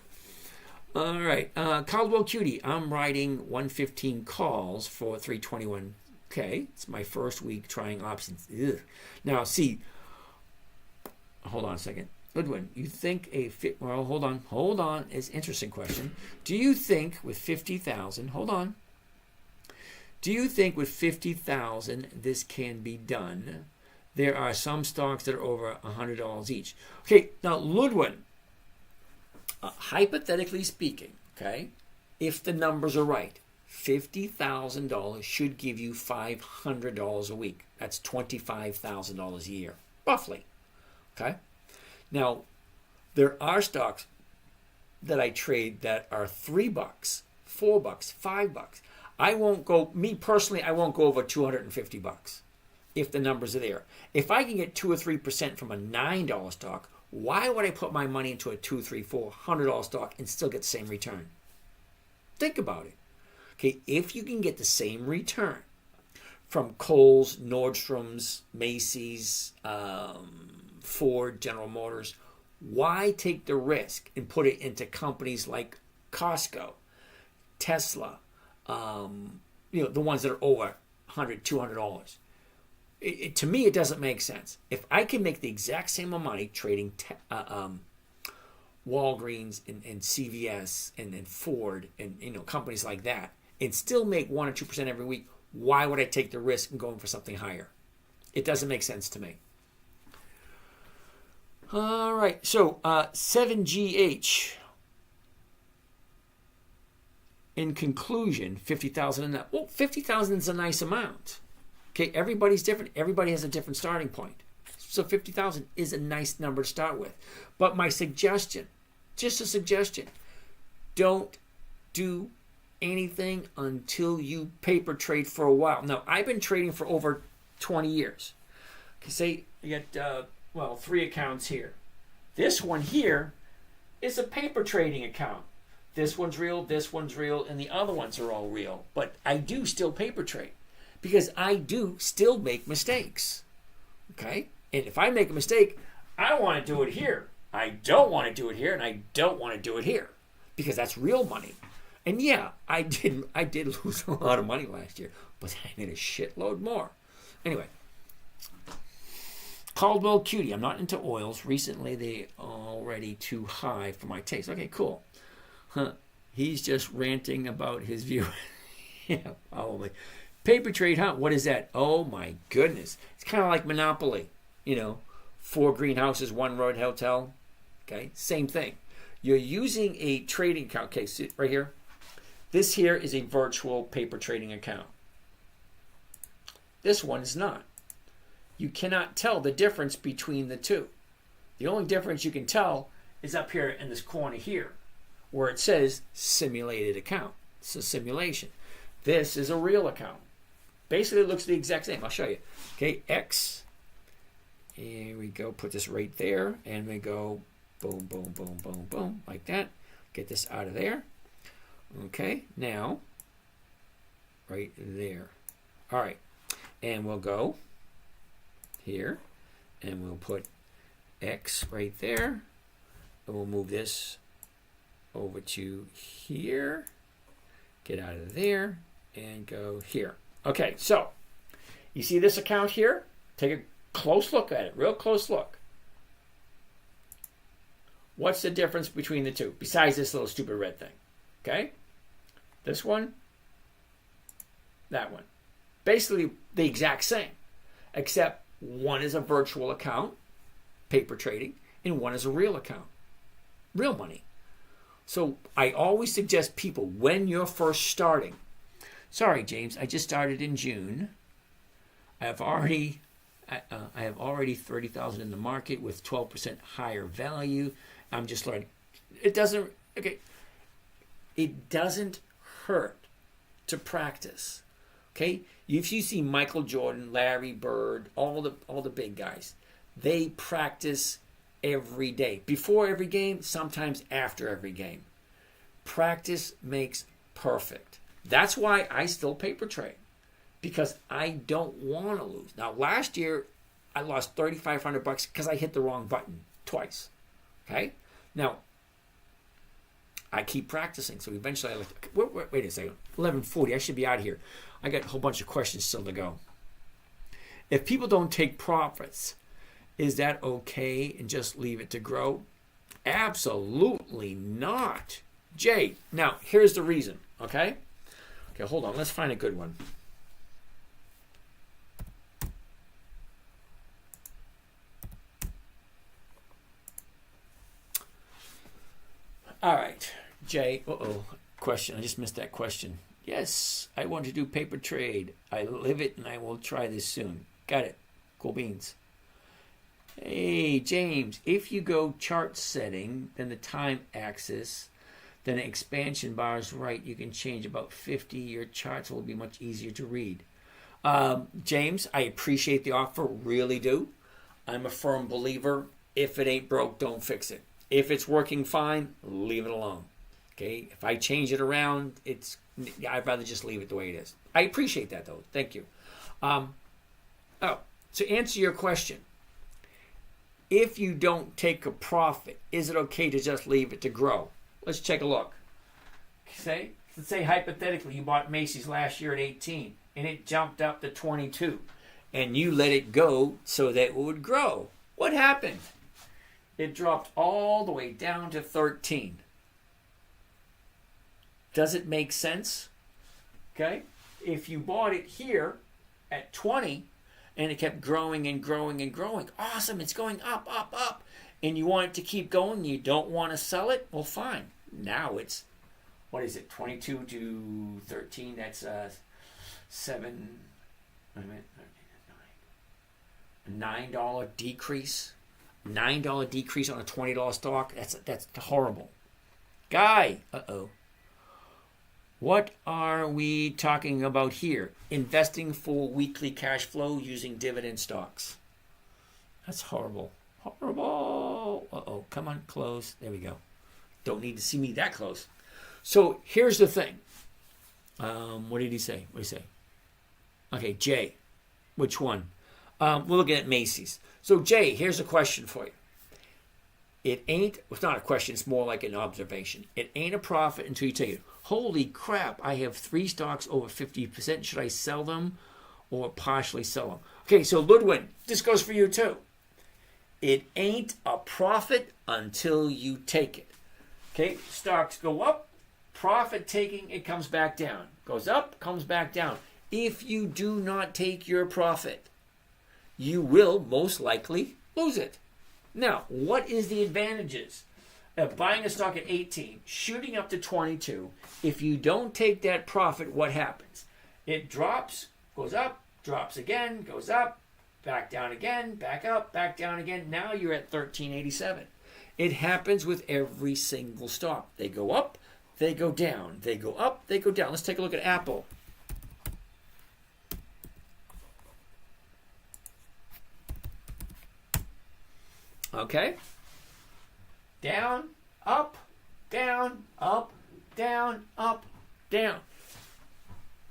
All right, Caldwell Cutie, I'm writing 115 calls for 321K. It's my first week trying options. Ugh. Now, see, hold on a second. Goodwin, you think well, hold on. It's an interesting question. Do you think with 50,000, hold on. Do you think with 50,000 this can be done? There are some stocks that are over $100 each. Okay, now Ludwin, hypothetically speaking, okay, if the numbers are right, $50,000 should give you $500 a week. That's $25,000 a year, roughly. Okay? Now, there are stocks that I trade that are $3, $4, $5. I won't go, me personally, I won't go over $250 if the numbers are there. If I can get 2 or 3% from a $9 stock, why would I put my money into a $2, $3, $4, $100 stock and still get the same return? Think about it. Okay, if you can get the same return from Kohl's, Nordstrom's, Macy's, Ford, General Motors, why take the risk and put it into companies like Costco, Tesla, the ones that are over $100, $200? To me, it doesn't make sense. If I can make the exact same amount of money trading Walgreens and CVS and Ford and companies like that, and still make 1 or 2% every week, why would I take the risk and going for something higher? It doesn't make sense to me. All right, so 7GH. In conclusion, 50,000 and that. Well, 50,000 is a nice amount. Okay, everybody's different. Everybody has a different starting point. So 50,000 is a nice number to start with. But my suggestion, just a suggestion, don't do anything until you paper trade for a while. Now, I've been trading for over 20 years. Okay, say you got 3 accounts here. This one here is a paper trading account. This one's real, and the other ones are all real. But I do still paper trade because I do still make mistakes. Okay? And if I make a mistake, I want to do it here. I don't want to do it here, and I don't want to do it here because that's real money. And yeah, I did lose a lot of money last year, but I made a shitload more. Anyway, Caldwell Cutie. I'm not into oils. Recently, they already too high for my taste. Okay, cool. He's just ranting about his view. Yeah, probably. Paper trade, huh? What is that? Oh my goodness. It's kind of like Monopoly. 4 greenhouses, 1 road hotel. Okay, same thing. You're using a trading account. Okay, see right here. This here is a virtual paper trading account. This one is not. You cannot tell the difference between the two. The only difference you can tell is up here in this corner here, where it says simulated account. It's a simulation. This is a real account. Basically, it looks the exact same. I'll show you. Okay, X. Here we go. Put this right there, and we go boom, boom, boom, boom, boom, like that. Get this out of there. Okay, now, right there. All right, and we'll go here, and we'll put X right there, and we'll move this over to here, get out of there, and go here. Okay, so you see this account here? Take a close look at it, real close look. What's the difference between the two, besides this little stupid red thing? Okay? This one, that one. Basically the exact same, except one is a virtual account, paper trading, and one is a real account, real money. So I always suggest people, when you're first starting, sorry, James, I just started in June. I have already 30,000 in the market with 12% higher value. I'm just learning. It doesn't, okay. It doesn't hurt to practice. Okay? If you see Michael Jordan, Larry Bird, all the big guys, they practice every day. Before every game, sometimes after every game. Practice makes perfect. That's why I still paper trade, because I don't want to lose. Now, last year, I lost $3,500 because I hit the wrong button twice. Okay? Now, I keep practicing, so eventually I wait a second. 11:40, I should be out of here. I got a whole bunch of questions still to go. If people don't take profits, is that okay and just leave it to grow? Absolutely not. Jay, now here's the reason, okay? Okay, hold on. Let's find a good one. All right, Jay. Question. I just missed that question. Yes, I want to do paper trade. I live it and I will try this soon. Got it. Cool beans. Hey, James, if you go chart setting, then the time axis, then the expansion bar is right, you can change about 50. Your charts will be much easier to read. James, I appreciate the offer, really do. I'm a firm believer, if it ain't broke, don't fix it. If it's working fine, leave it alone. Okay, if I change it around, I'd rather just leave it the way it is. I appreciate that, though. Thank you. To answer your question, if you don't take a profit, is it okay to just leave it to grow? Let's take a look. Let's say hypothetically you bought Macy's last year at 18 and it jumped up to 22 and you let it go so that it would grow. What happened? It dropped all the way down to 13. Does it make sense? Okay? If you bought it here at 20 and it kept growing and growing and growing, awesome, it's going up, up, up, and you want it to keep going, you don't want to sell it, well, fine. Now it's, 22 to 13, that's $9 decrease. $9 decrease on a $20 stock, that's horrible. Guy, what are we talking about here? Investing for weekly cash flow using dividend stocks. That's horrible. Horrible. Come on, close. There we go. Don't need to see me that close. So here's the thing. What did he say? Okay, Jay. Which one? We're looking at Macy's. So Jay, here's a question for you. It's not a question, it's more like an observation. It ain't a profit until you take it. Holy crap, I have 3 stocks over 50%. Should I sell them or partially sell them? Okay, so Ludwin, this goes for you too. It ain't a profit until you take it. Okay, stocks go up, profit taking, it comes back down. Goes up, comes back down. If you do not take your profit, you will most likely lose it. Now, what is the advantages of buying a stock at 18, shooting up to 22? If you don't take that profit, what happens? It drops, goes up, drops again, goes up, back down again, back up, back down again. Now you're at 1387. It happens with every single stock. They go up, they go down. They go up, they go down. Let's take a look at Apple. Okay? Down, up, down, up, down, up, down.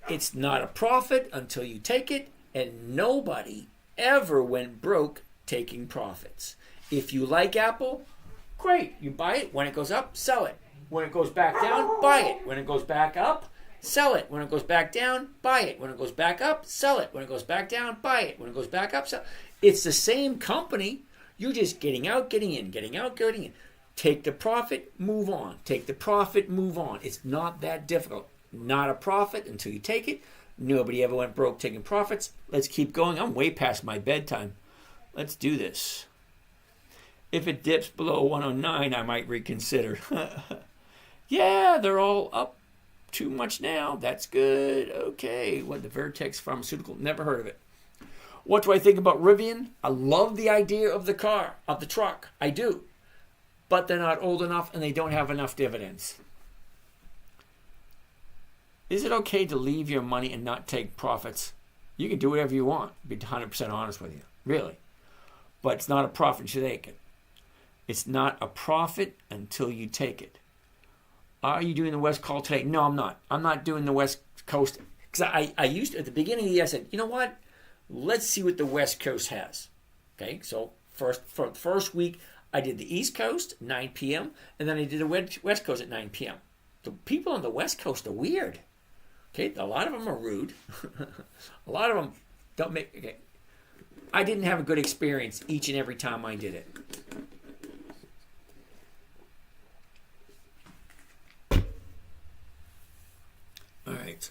It's not a profit until you take it, and nobody ever went broke taking profits. If you like Apple, great. You buy it. When it goes up, sell it. When it goes back down, buy it. When it goes back up, sell it. When it goes back down, buy it. When it goes back up, sell it. When it goes back down, buy it. When it goes back up, sell it. It's the same company. You're just getting out, getting in, getting out, getting in. Take the profit, move on. Take the profit, move on. It's not that difficult. Not a profit until you take it. Nobody ever went broke taking profits. Let's keep going. I'm way past my bedtime. Let's do this. If it dips below 109, I might reconsider. Yeah, they're all up too much now. That's good. Okay. What, the Vertex Pharmaceutical? Never heard of it. What do I think about Rivian? I love the idea of the car, of the truck. I do. But they're not old enough and they don't have enough dividends. Is it okay to leave your money and not take profits? You can do whatever you want. Be 100% honest with you. Really. But it's not a profit until you take it. It's not a profit until you take it. Are you doing the West Call today? No, I'm not. I'm not doing the West Coast. Because I used to, at the beginning of the year, I said, you know what? Let's see what the West Coast has. Okay, so for the first week, I did the East Coast, 9 p.m., and then I did the West Coast at 9 p.m. The people on the West Coast are weird. Okay, a lot of them are rude. A lot of them don't make... Okay. I didn't have a good experience each and every time I did it. All right.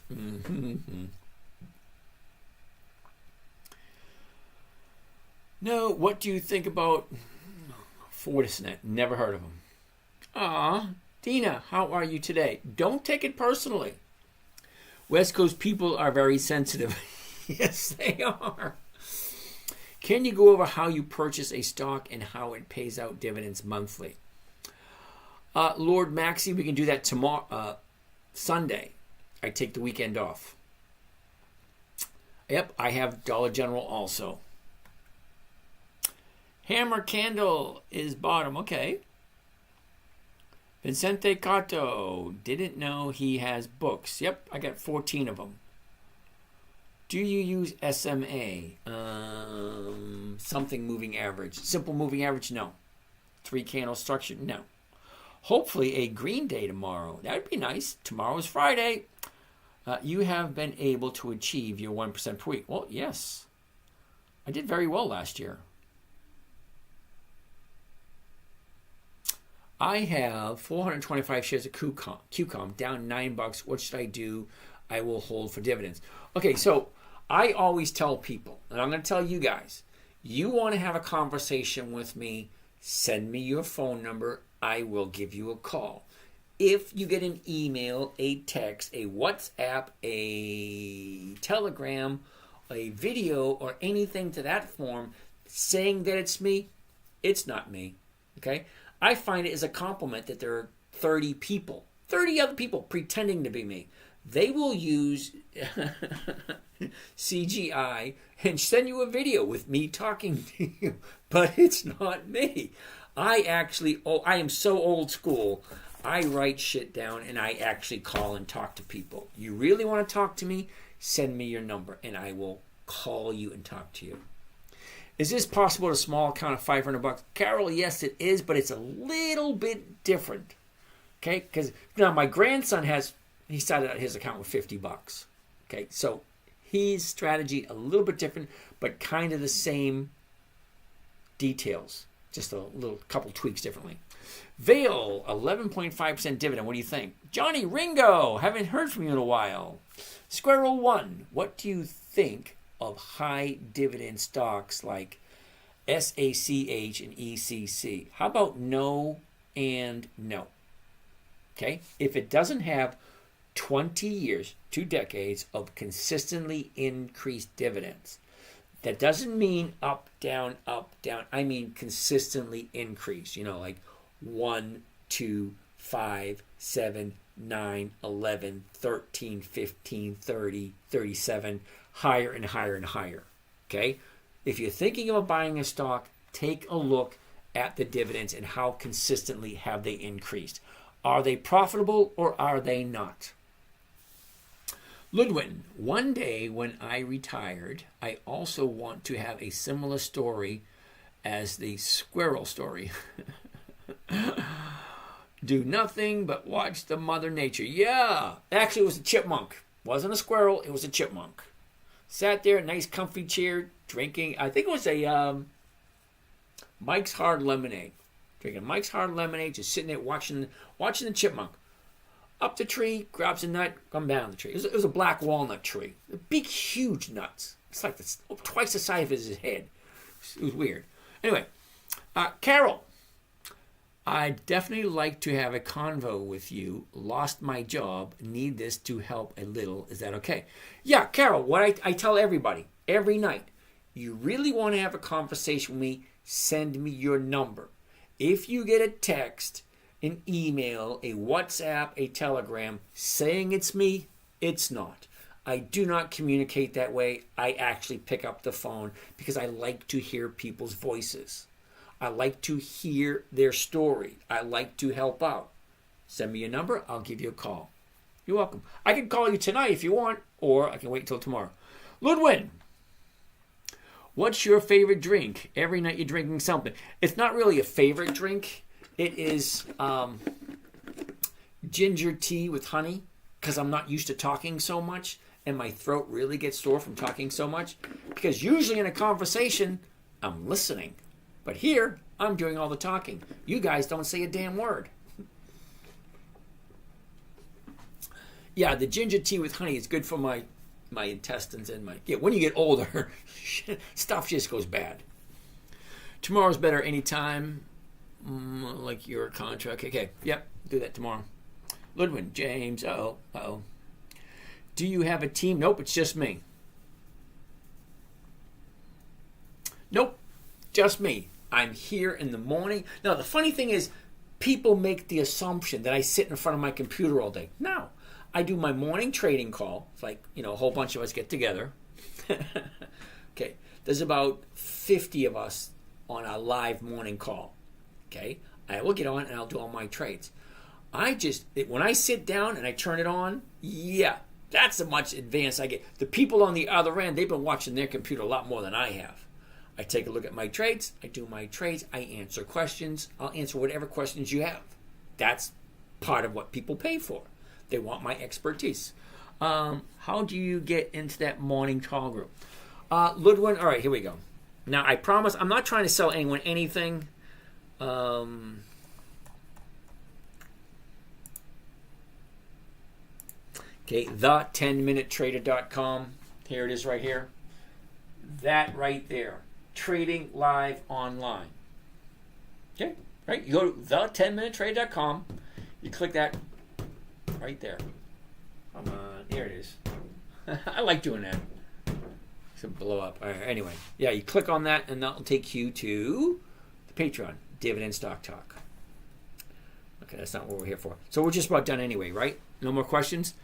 No, what do you think about Fortisnet? Never heard of them. Aw, Dina, how are you today? Don't take it personally. West Coast people are very sensitive. Yes, they are. Can you go over how you purchase a stock and how it pays out dividends monthly? Lord Maxie, we can do that tomorrow, Sunday. I take the weekend off. Yep, I have Dollar General also. Hammer Candle is bottom. Okay. Vincente Cato. Didn't know he has books. Yep, I got 14 of them. Do you use SMA? Something moving average. Simple moving average? No. 3 candle structure? No. Hopefully a green day tomorrow. That would be nice. Tomorrow is Friday. You have been able to achieve your 1% per week. Well, yes. I did very well last year. I have 425 shares of QCOM down $9. What should I do? I will hold for dividends. Okay, so I always tell people, and I'm going to tell you guys, you want to have a conversation with me, send me your phone number. I will give you a call. If you get an email, a text, a WhatsApp, a Telegram, a video, or anything to that form saying that it's me, it's not me. Okay? I find it as a compliment that there are 30 other people pretending to be me. They will use CGI and send you a video with me talking to you, but it's not me. I am so old school. I write shit down and I actually call and talk to people. You really want to talk to me? Send me your number and I will call you and talk to you. Is this possible at a small account of $500? Carol, yes it is, but it's a little bit different. Okay? Because now my grandson he started out his account with $50. Okay? So his strategy a little bit different, but kind of the same details. Just a little couple tweaks differently. Vale, 11.5% dividend. What do you think? Johnny Ringo, haven't heard from you in a while. Squirrel 1, what do you think of high dividend stocks like SACH and ECC? How about no and no? Okay, if it doesn't have 20 years, 2 decades of consistently increased dividends, that doesn't mean up, down, I mean consistently increase, like 1, 2, 5, 7, 9, 11, 13, 15, 30, 37, higher and higher and higher. Okay? If you're thinking about buying a stock, take a look at the dividends and how consistently have they increased. Are they profitable or are they not? Ludwin, one day when I retired, I also want to have a similar story as the squirrel story. Do nothing but watch the Mother Nature. Yeah, actually it was a chipmunk. Wasn't a squirrel, it was a chipmunk. Sat there, nice comfy chair, drinking, I think it was a Mike's Hard Lemonade. Drinking Mike's Hard Lemonade, just sitting there watching the chipmunk. Up the tree, grabs a nut, come down the tree. It was a black walnut tree. Big, huge nuts. It's like twice the size of his head. It was weird. Anyway, Carol, I'd definitely like to have a convo with you. Lost my job. Need this to help a little. Is that okay? Yeah, Carol, what I tell everybody, every night, you really want to have a conversation with me, send me your number. If you get a text, an email, a WhatsApp, a Telegram saying it's me, It's not. I do not communicate that way. I actually pick up the phone because I like to hear people's voices. I like to hear their story. I like to help out. Send me your number. I'll give you a call. You're welcome. I can call you tonight if you want, or I can wait until tomorrow. Ludwin, what's your favorite drink? Every night you're drinking something. It's not really a favorite drink. It is ginger tea with honey, because I'm not used to talking so much, and my throat really gets sore from talking so much. Because usually in a conversation, I'm listening. But here, I'm doing all the talking. You guys don't say a damn word. Yeah, the ginger tea with honey is good for my intestines and my... Yeah, when you get older, stuff just goes bad. Tomorrow's better anytime. Like your contract. Okay, yep, do that tomorrow. Ludwin, James, uh-oh. Do you have a team? Nope, it's just me. Nope, just me. I'm here in the morning. Now, the funny thing is, people make the assumption that I sit in front of my computer all day. No, I do my morning trading call. It's like, a whole bunch of us get together. Okay, there's about 50 of us on a live morning call. Okay, I will get on and I'll do all my trades. When I sit down and I turn it on, yeah, that's how much advance I get. The people on the other end, they've been watching their computer a lot more than I have. I take a look at my trades. I do my trades. I answer questions. I'll answer whatever questions you have. That's part of what people pay for. They want my expertise. How do you get into that morning call group? Ludwin, all right, here we go. Now, I promise I'm not trying to sell anyone anything. Okay, the10minutetrader.com. Here it is right here. That right there. Trading live online. Okay, right? You go to the10minutetrader.com. You click that right there. Come on, here it is. I like doing that. It's gonna blow up. All right, anyway, yeah, you click on that and that'll take you to the Patreon, Dividend Stock Talk. Okay, that's not what we're here for. So we're just about done anyway, right? No more questions?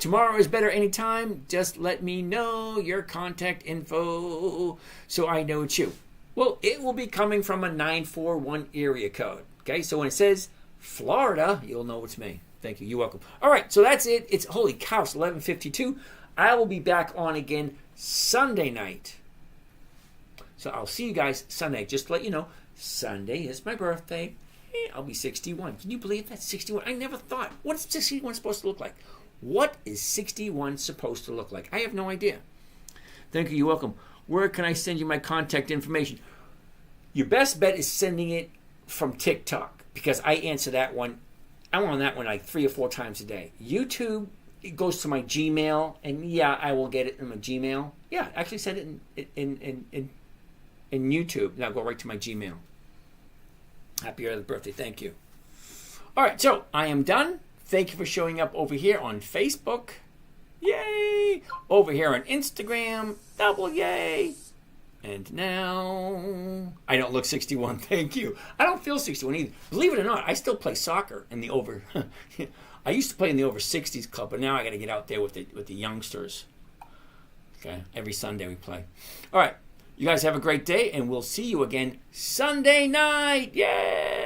Tomorrow is better anytime. Just let me know your contact info so I know it's you. Well, it will be coming from a 941 area code. Okay, so when it says Florida, you'll know it's me. Thank you. You're welcome. All right, so that's it. It's holy cow, it's 11:52. I will be back on again Sunday night. So I'll see you guys Sunday. Just to let you know, Sunday is my birthday. I'll be 61. Can you believe that? 61. I never thought. What's 61 supposed to look like? What is 61 supposed to look like? I have no idea. Thank you. You're welcome. Where can I send you my contact information? Your best bet is sending it from TikTok, because I answer that one. I'm on that one like 3 or 4 times a day. YouTube, it goes to my Gmail, and yeah, I will get it in my Gmail. Yeah, actually send it in YouTube. Now go right to my Gmail. Happy early birthday. Thank you. All right, so I am done. Thank you for showing up over here on Facebook. Yay! Over here on Instagram. Double yay! And now, I don't look 61. Thank you. I don't feel 61 either. Believe it or not, I still play soccer in the over. I used to play in the over 60s club, but now I got to get out there with the youngsters. Okay, every Sunday we play. All right, you guys have a great day, and we'll see you again Sunday night. Yay!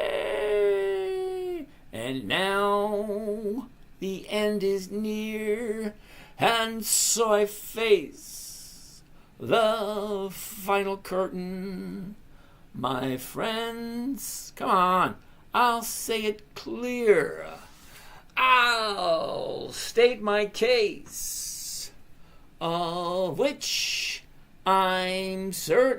And now the end is near, and so I face the final curtain. My friends, come on, I'll say it clear. I'll state my case, of which I'm certain.